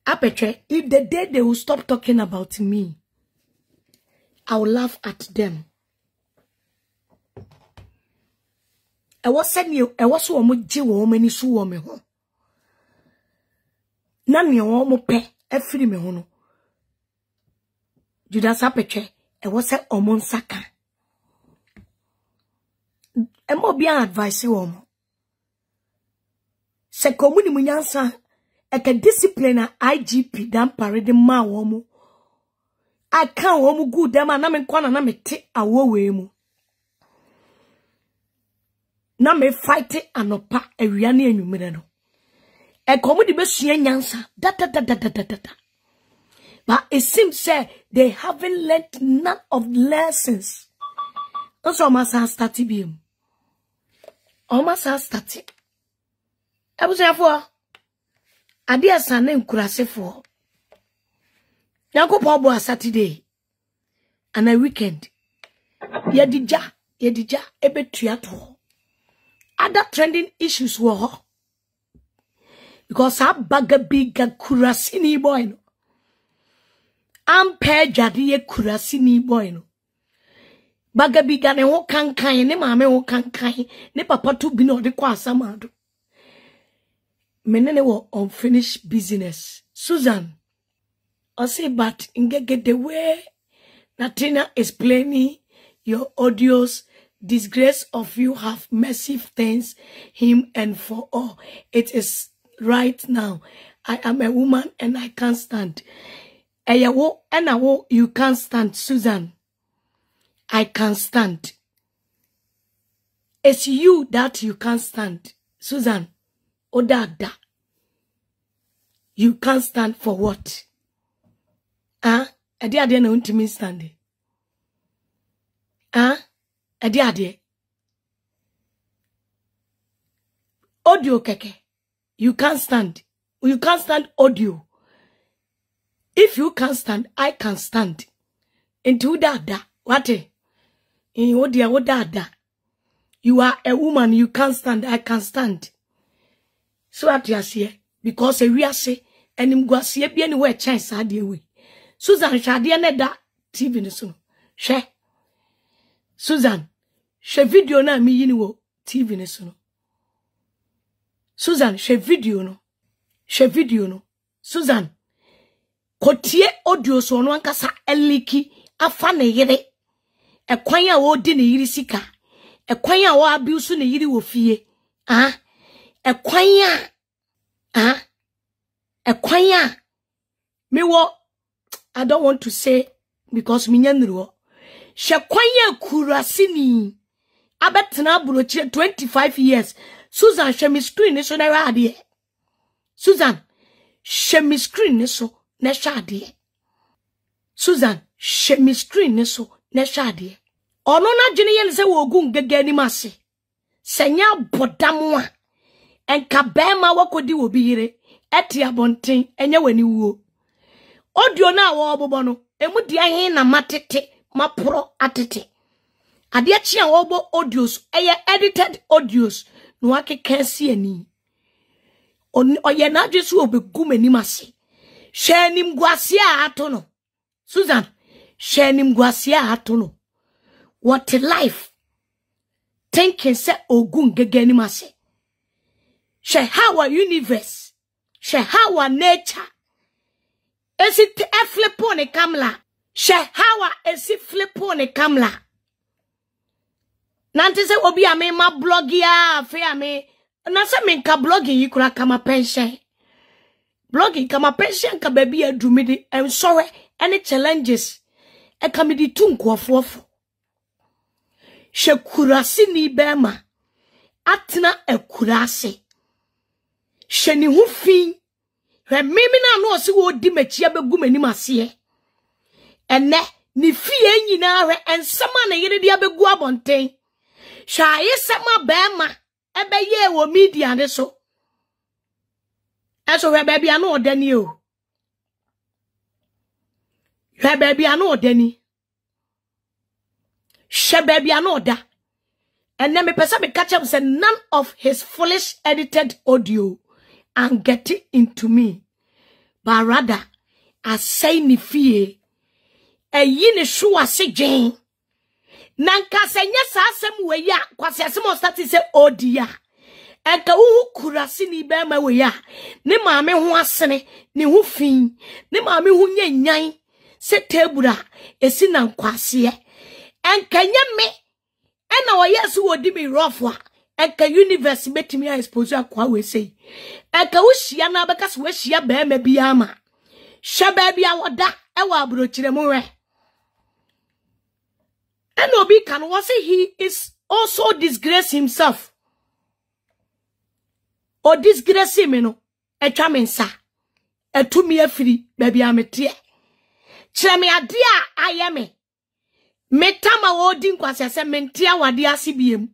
Apeche, if the day they will stop talking about me, I will laugh at them. I was saying you, I was so much woman is so woman. None your woman pay. Every me hono. Judas apeche, e was a omon saka. E mo bi advice womo. Se komuni munyansa, e ka discipline IGP dan parade ma womo. I can't womo good dem na me kwa na me te awowe mu. Na me fight anopa ewia na enwumere no. But it seems they haven't learned none of lessons. Also, almost has started being. Almost has started. I was therefore Ade asane nkurasefo. Yakopon bo Saturday and a weekend. Yedija ebetua to. Other trending issues were because I baga biga kurasini boy no. Ampe jadi kurasini boy no. Baga biga ne ho kankan ne maame ho kankan ne papa to bi no de kwa asamado. Menene wo unfinished business. Susan, I say but get the way Natina is explaining your audios. Disgrace of you have massive things him and for all. It is right now. I am a woman and I can't stand. You can't stand, Susan. I can't stand. It's you that you can't stand, Susan. Odada. You can't stand for what? I didn't know to me standing. Audio keke. You can't stand. You can't stand audio. If you can't stand, I can stand. Into dada. What? In odia dada. You are a woman, you can't stand, I can stand. So what you say? Because we are say, and him go see be anywhere chance idea we. Susan Shadi and that TV no so. She. Susan, she video na mi yini wo TV no so. Susan, she video no. She video no. Susan, kotie audio so no ankasa eliki afa ne yire. Ekwan a wo di ne yiri sika. Ekwan a wo abuse ne yiri wo fie. Ekwan a me wo I don't want to say because me nyanru. She kwanya kurasini. Abetena burochi 25 years. Susan she mi screen so na rade. Susan she mi screen so na shade. Susan she mi screen so na shade. Ono na gene yele se wo ogun gege ni mase. Senya bodam a enka bema wakodi obi yire eti abonten enye wani wuo. Audio na wo obobo no emu dia hin na matete mapro atete. Ade achi a wo bo audios eye edited audios no akeka si ani. Oye na adwesu obegu mani mase. Shenim guase a ato no. Susan, shenim guase a ato no. What a life. Thinking say ogun gege ni mase. She how a universe. She how a nature. Is it a flip on a camera? She how is it flip on a camera? Nante se obi ame ma blogi a fe ame. Na se me nka blogi yi kura kama pension. Blogi kama pension ka baby adumidi. I'm sorry. Any challenges. E kamidi tunku afuafu. She kurasi ni bema. Atina e kurasi. She ni hufi. Mimi na no si wo di mechi abegu mani mase. Ene ni fie nyina hwe ensama na yire di abegu abonten. Sha yesema bema ebeye wo media ne so. Eso we baby anu odani o. We baby anu odani. She baby anu oda. Ene me pesa me catch up say none of his foolish edited audio and get it into me. But rather, I say ni fie. E yini shuwa si jen. Nanka se nye sa asem we ya. Kwa se asem ostati se odi ya. Eka kurasi ni bema we ya. Ni maame hu asene. Ni hu fin. Ni maame hu nye nyai. Se tebura. Esi na nkwasi ye. Enka nye me. Ena wa yesu wodi mi rofwa. Eka universe beti mi ya expose ya kwa we say. Eka ushia na bekas we shia bema biyama. Shebe biya wada. Ewa abrochire mwe. And Obi can was say he is also disgrace himself. Or disgrace him, you know. A chamensa. A to me a free, baby, I'm a tear. Chame a dear, I am a. Metama wording was a mentia wadia CBM.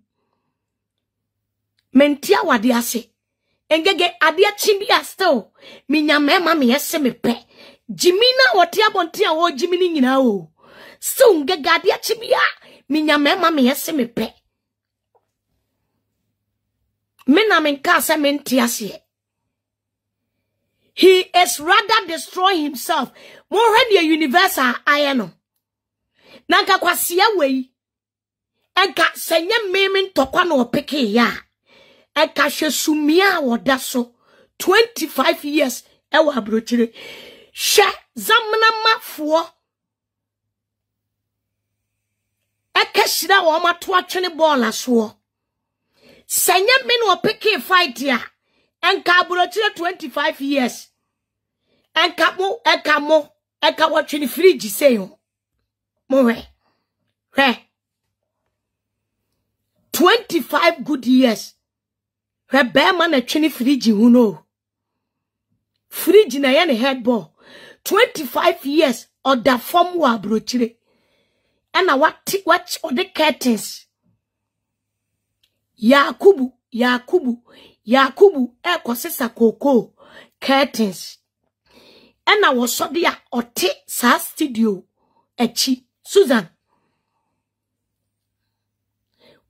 Mentia wadia say. engege adia chibia still minya mema me yese me pe jimina wote abonte a wo jimini nyina o still ngege adia chibia minya mema me yese me pe mena menka se mentiase he is rather destroy himself more when the universal ayano nanka kwasia wei enka senye meme ntokwa na opeke ya enka hwesumia woda so 25 years ewa abrochire hwe zamna mafo ekashira wo mato atwene ball aso senye me na opeke fight ya enka abrochire 25 years enka watwene fridge seyo mowe 25 good years. Rebema na chini fridge huno. Fridge na yane headball. 25 years or da form wa brochire. And I watch or the curtains. Yakubu ekosesa koko curtains. And I was so there or take sa studio echi Susan.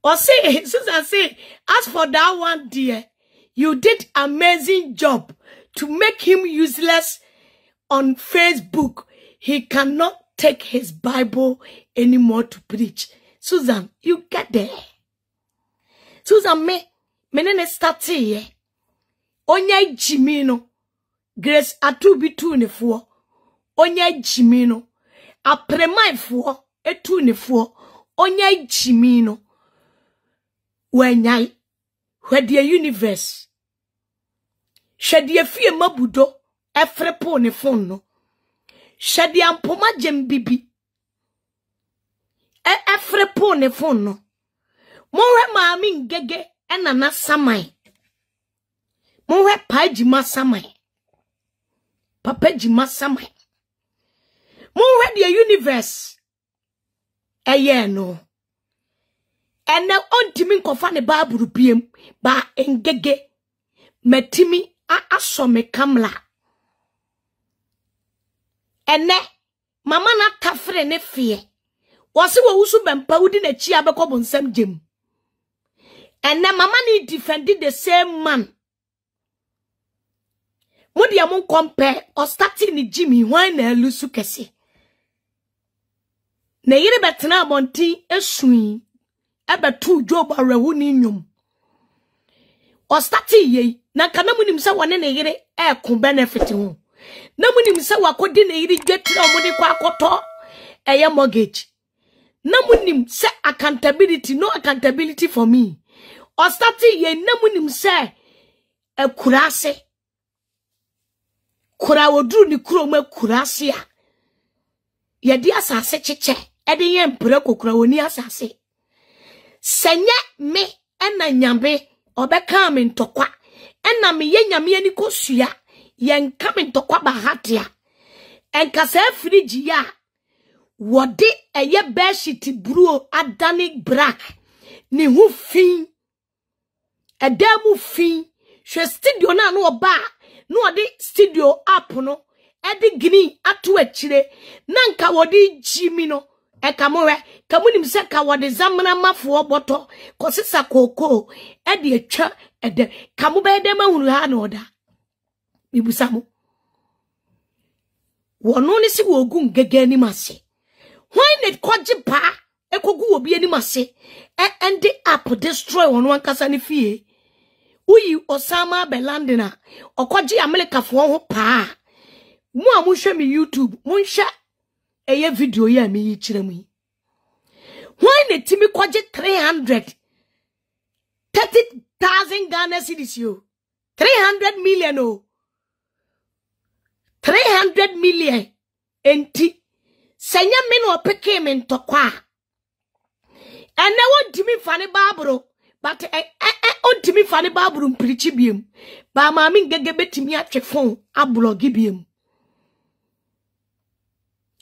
Or say, Susan say, as for that one, dear, you did amazing job to make him useless on Facebook. He cannot take his Bible anymore to preach. Susan, you get there. Susan, menene start here. Onya Jimino. Grace atubitu nefo. Onya Jimino. Apremai fo. Etu nefo. Onya Jimino. When where the universe shed ye fie mabudo efrepo ne phone no shed ye ampoma jem bibi efrepo ne phone no monwe maami ngege enana samai monwe pajima samai papa jima samai monwe the universe no. And now on Timmy Kofane Baburu PM ba engege metimi asome kamla. And ne mama na tafre ne fear. Wasi wa usu bempa udi ne chia beko bonsem jem. And ne mama ni defended the same man. Modi amon compare or starting ni Jimmy why na lusu kese. Ne yire betena bonti esui. Ebe tu job arewu ni nyum. O stati ye na kana munim se wone ne yire ku benefit ho. Na munim se wakodi ne yire dwetira omudi kwa akoto eye mortgage. Na munim se accountability no accountability for me. O stati ye na munim se kurase. Kura wodru ni kuro ma kurase a. Ye di asase cheche. Ede ye mpre kokura woni asase. Senye me ena nyambe obeka me ntokwa ena me ye nyame ani kosua ye nka me ntokwa bahatia enka se fridge ya wode eye bedsheet bruo adani black ni hu fin edamu fin hwe studio na no oba no ode studio app no edi green ato akire na nka wode jimi no ekamowe kamunim se ka wode zamna mafo boto kosisa koko edi etwa ede kamobe de mahunu ha na oda bibusamu wono ni si wogu ngege ni mase when it kwaji pa ekogu obi ani mase end up destroy wono ankasa ni fie uyi Osama Belandina okwaji America fo ho pa mu amuhwe mi YouTube munhwe eye video ya mi yichiremu when the timi kwaje 330,000 Ghana cedis yo 300 million oh 300 million enti senya me no peke me ntokwa and na wontimi fane babro but ontimi fane babro mprichi biem ba ma mi ngege betimi atwe fon ablogi biem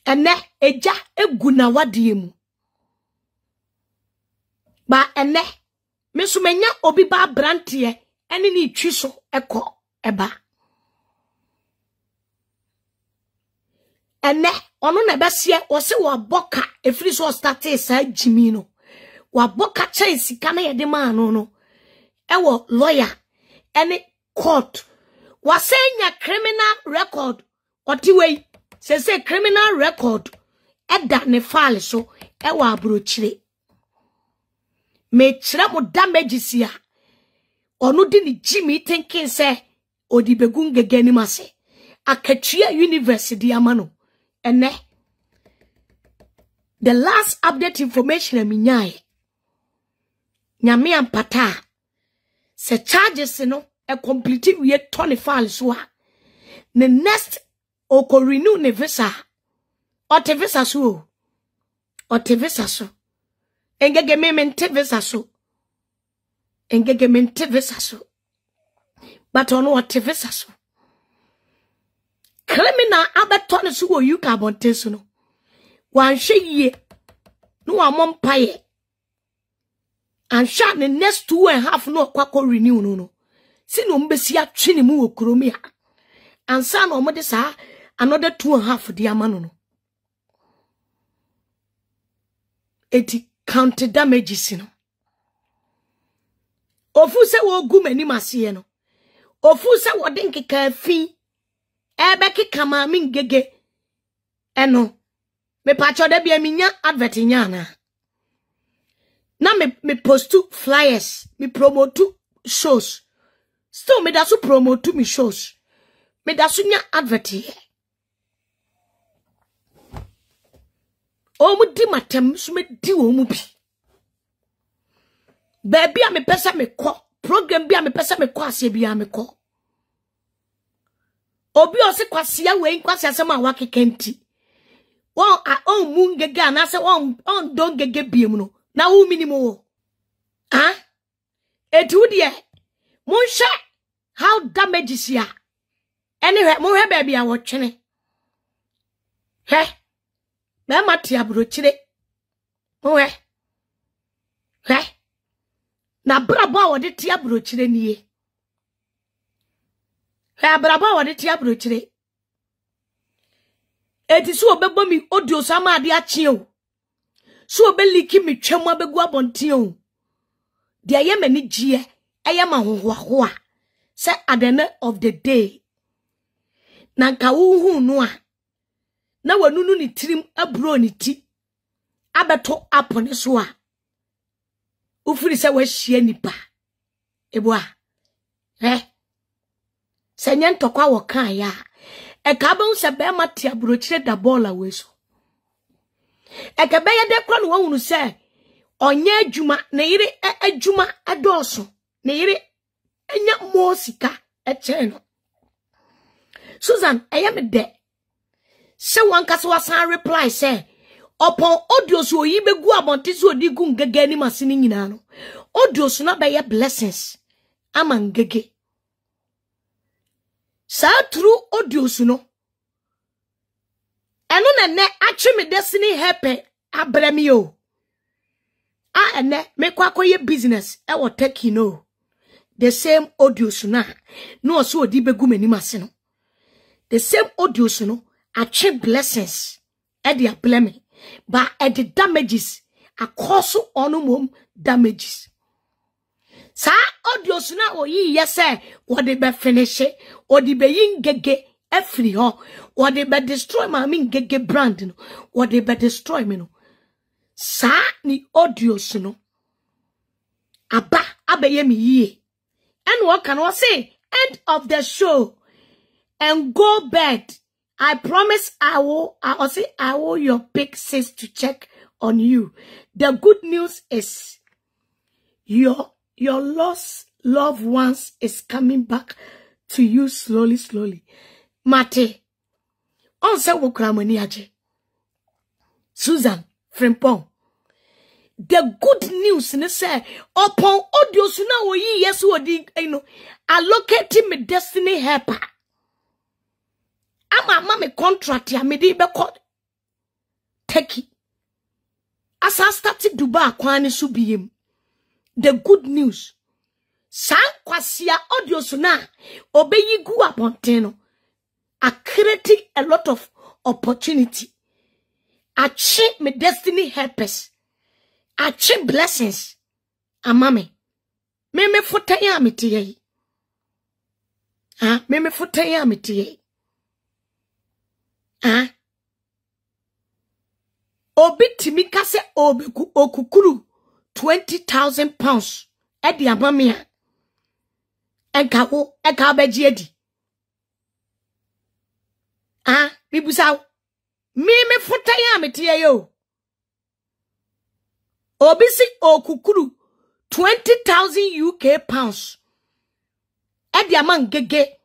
ene eja eguna wadiem ba ene mesumenya obi ba brantie ene ni twi so ekọ eba ene ono na besie wo se wo boka efiri so start sa jimi no wa boka chen sika na yede ma no ewo lawyer ene court wasenya criminal record otiwei se criminal record eda ne file so ewa abrochire me kire mo damages ya onu di ni jimi thinking say odi begun gegani mase akatua university amano ene the last update information aminyae nyame ampata se charges no e complete we Tony file so a the next oko renew ne visa ote visa so engege me mente visa so engege mente visa so but ono ote visa so criminal abeto so wo you carbon so no wan hwe yie no amom paye and shot the next 2.5 no kwako renew no sino mbesi atwe ne mu okromi a ansa na omode sa another 2.5 di amano no eti count damages no ofu se wo gu mani mase no ofu se wo den keka fi ebe keka ma mi ngege eno me pacho de bia minya advert nya na me post flyers me promote shows still me da so promote me shows me da so nya advert here o mu di matem so me di o mu bi baby a me pesa me ko program bi a me pesa me ko ase bi a me ko obi o se kwase ya we kwase asem a wakekenti won a on mu ngege na se on don gege biem no na wo minimo ah etu de Munsha how damages ya anyway mo he baby a wo twene he be mate abrochire mo he na brabo a wo de tie abrochire nie he brabo a wo de tie abrochire eti so obebo mi audio sama ade ache o so obeliki mi twam abegu abonten o de aye mani gie eye ma hohoahoa say at the end of the day na nka wuhu no a na wanunu ni tirim abro ni ti abeto apone so a ufiri se wa hie nipa ebo a senya ntokwa wo kan ya e ka ba unse be mate abrochire da bola we so e ka be ye de kro no wonu se onye adwuma na yire adwuma adoso na yire enya mosika eche no Susan ayame de se wankase wasan reply say upon audio so yi begu abonte so odi gu ngege ni masini nyina no audio so na be ye blessings ama ngege sa true audio so no eno na ne achi me destiny help abrami o a ene me kwakoye business e wo take no the same audio so na no so odi begu mani masino the same audio so no achi blessings e dia blame but at the damages a cause on mom damages sa audio so na oyi yese what they be finish or the be ngege efri ho what they be destroy my ngege brand no what they be destroy me no sa ni audio so no aba abaye mi yie and what can I say end of the show and go bed. I promise I will your big sis to check on you. The good news is your lost loved ones is coming back to you slowly. Mate, on se wo kramani aje. Susan Frimpong. The good news ne say upon audio so na wo yi yes wo di allocating me destiny helper. Ama me contract ya me di be call Turkey. As I started Dubai kwani so biem. The good news San kwasia audio suna obeyi gu abonteno. I created a lot of opportunity. I check my destiny helpers. I check blessings. Amame. Meme futa ya mitiye. Meme futa ya mitiye. Obi timika se obi okukuru 20,000 pounds. Edi amamia. Enka beji edi. Bibusa. Meme futa ya mitiye yo. Obi si okukuru 20,000 UK pounds. Edi amang gege.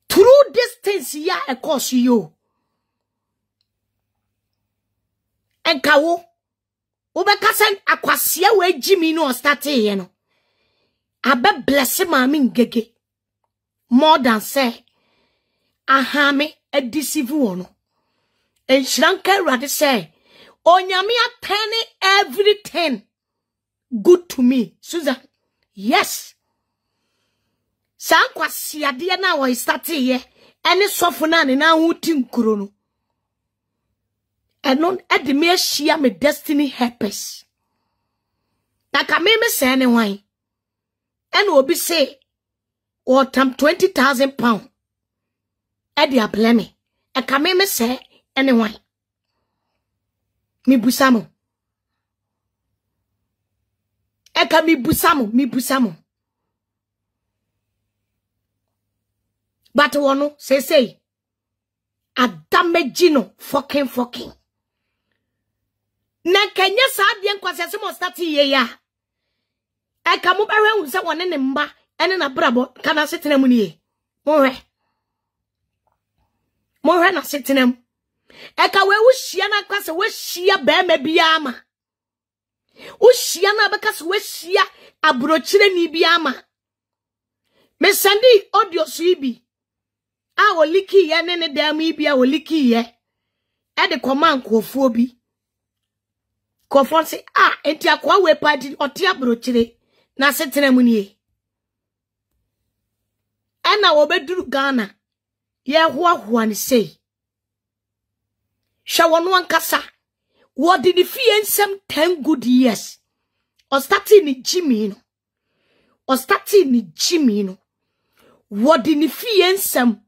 Through distance ya e course yo. Enkawo. Ubekasen akwasiya we Jimmy no start ye no. Abe bless mami ngege. More than say. Ahame e deceive wono. En shranke rade say. Onyami atene everything good to me. Susan. Yes. San kwasiya de na wo start ye. Ene sofo na ne na huti nkuro no. And non at the mere share me destiny helpers. Na kameme say ne wan. And obi say or tam 20,000 pounds. Edi ableme. E kameme say anyone. Mi busamo. Eka mi busamo. But wono say adamejino fucking. Na kenya sa de nkwasese mo start ye ya. Eka mo bewe hu se wone ne mba ene na brabo kana setena mu nie. Mo na setena mu. Eka we wuhia na kwase we hia ba ma bia ama. Wuhia na beka se we hia abrochire ni bia ama. Me sandi audio so ibi. A woliki ye ne dam ibi a woliki ye. E de command kofuo bi. Kofon se enti akwa we party oti abrochire na setena mu nie. Ena obeduru Ghana. Ye hoahoa ni sei. Shawonu ankasa. What did the fee in some 10 good years? Or starting in Jimmy no. What did the fee in some?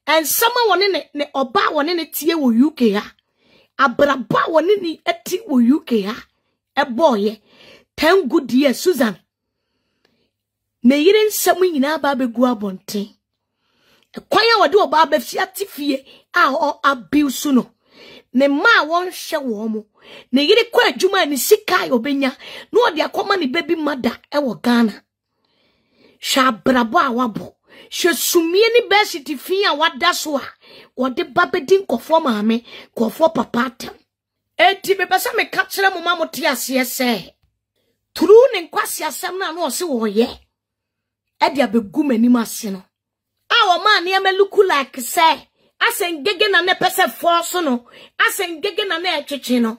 And someone one in ne oba one in a tie wo UK ha. Abraba one in the eti wo UK ha. A boy 10 good years Susan. Ne yirin samu nyina ba be gu abonten. E kwanya wode oba ba fi atifie o abuse no. Ne ma won hwe wo mo. Ne yiri kwa adwuma ni sika obenya. No ode akoma ne baby mother e wo Ghana. Sha brabo a wabo. She sumie ni besiti fi a wada so a. Wode babedin kofo maame, kofo papa atam. Enti me pesa me ka kire mo mamote ase se. Turu ne nkwase asem na no se wo ye. E dia begu mani mase no. Awo man ne me look like say. Asen gege na ne pese force no. Asen gege na ne etwetwe no.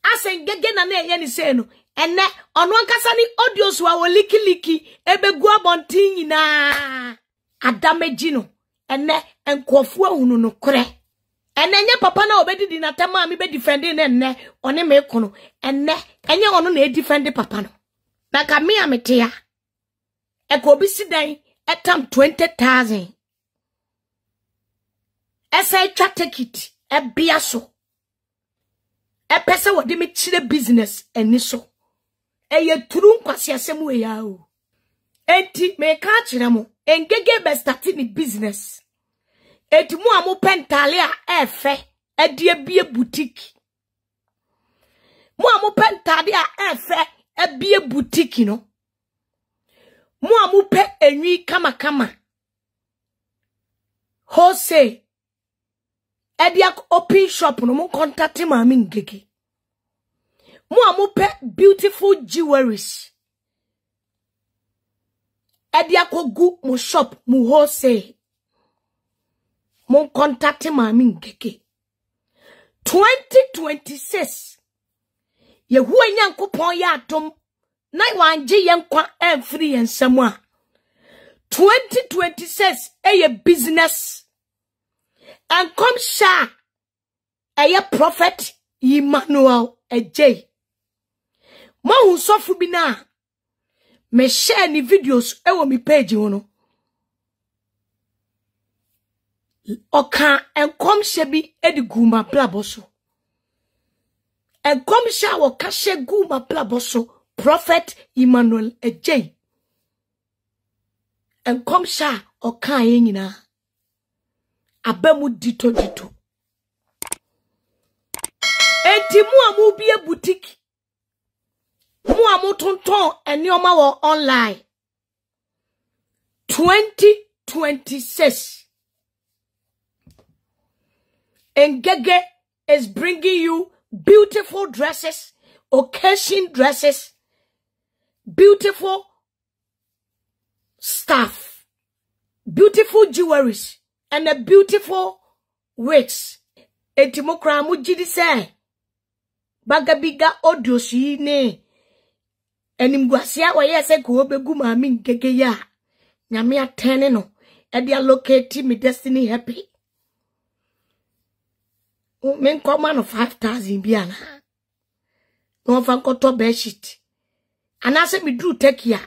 Asen gege na ne ye ni se no. Ene onu ankasa ni audio so a liki ebegu abontin nyina. Adameji no. Ene enkofu ahunu no kore. Ene nye papa na obedi na tema mi be defending ne one me kono. Ene enye onu na e defend papa no. Na ka me amete ya. E ko bi sidan etam 20,000. Esa twa take it e bia so. E pese wode me chire business eni so. E ye turu nkwase asem we ya o. Enti me ka chire mo engege be start ni business. Eti mu amu pentale a efe e die bie boutique. Mu amu pentale a efe e bie boutique no. Mu amu pe enwi kama. Wholesale. Ediak open shop no mu contact mami ngege. Mu amu pe beautiful jewelries. Ediak ogu mu shop mu wholesale. Mu contact mami ngege. 2026. Ye huwa nyankopon ya atom na wanje yenkwa free ensam 2026 a business and come sha a prophet Emmanuel Ejay mo hu sofu bi na me share ni videos ewo mi page wono oka enkom shebi ediguma plaboso enkom sha wo ka sheguma plaboso prophet Emmanuel Ejay enkom sha oka yenyina abamu dito enti mu amu bie boutique mu amu tonton enioma wo online 2026 Ngege is bringing you beautiful dresses, occasion dresses, beautiful stuff, beautiful jewelries, and a beautiful wigs. Etimokra mujidi say bagabiga audio shi ne enimguasia wa yese ko obegu mami Ngege ya nyame atene no e dia locate me destiny happy. Men come on 5,000 biana. No fan koto bedsheet. And I said me drew take ya.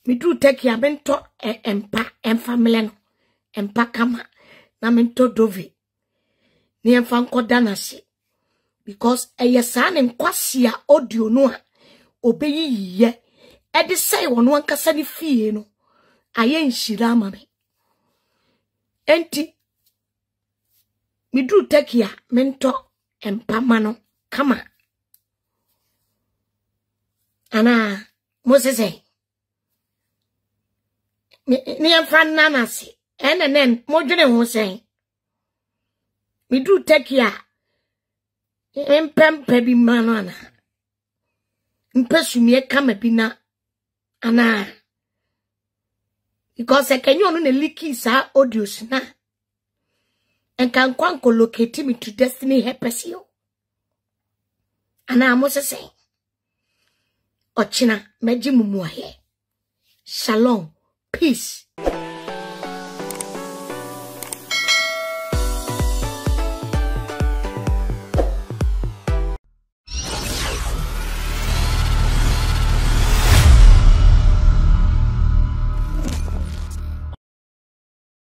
Me drew take ya bento empa family no. Empa kama na mento dovi. Ni emfa nkodana si. Because eyesan nkwasia audio no a obeyi ye. E de say won wan kasa ni fie no. Aye nshira ma me. Enti mi drew take ya mento empamano kama ana mosese ni enfan nanasi enen modwene ho sen mi drew take ya empempe bi mano ana mpesumie kama bi na ana because ekenyo no na liki sa audios na and can kwanko locate me to destiny helpers you. And I must say, Ochina, meji mumuahe. Shalom, peace.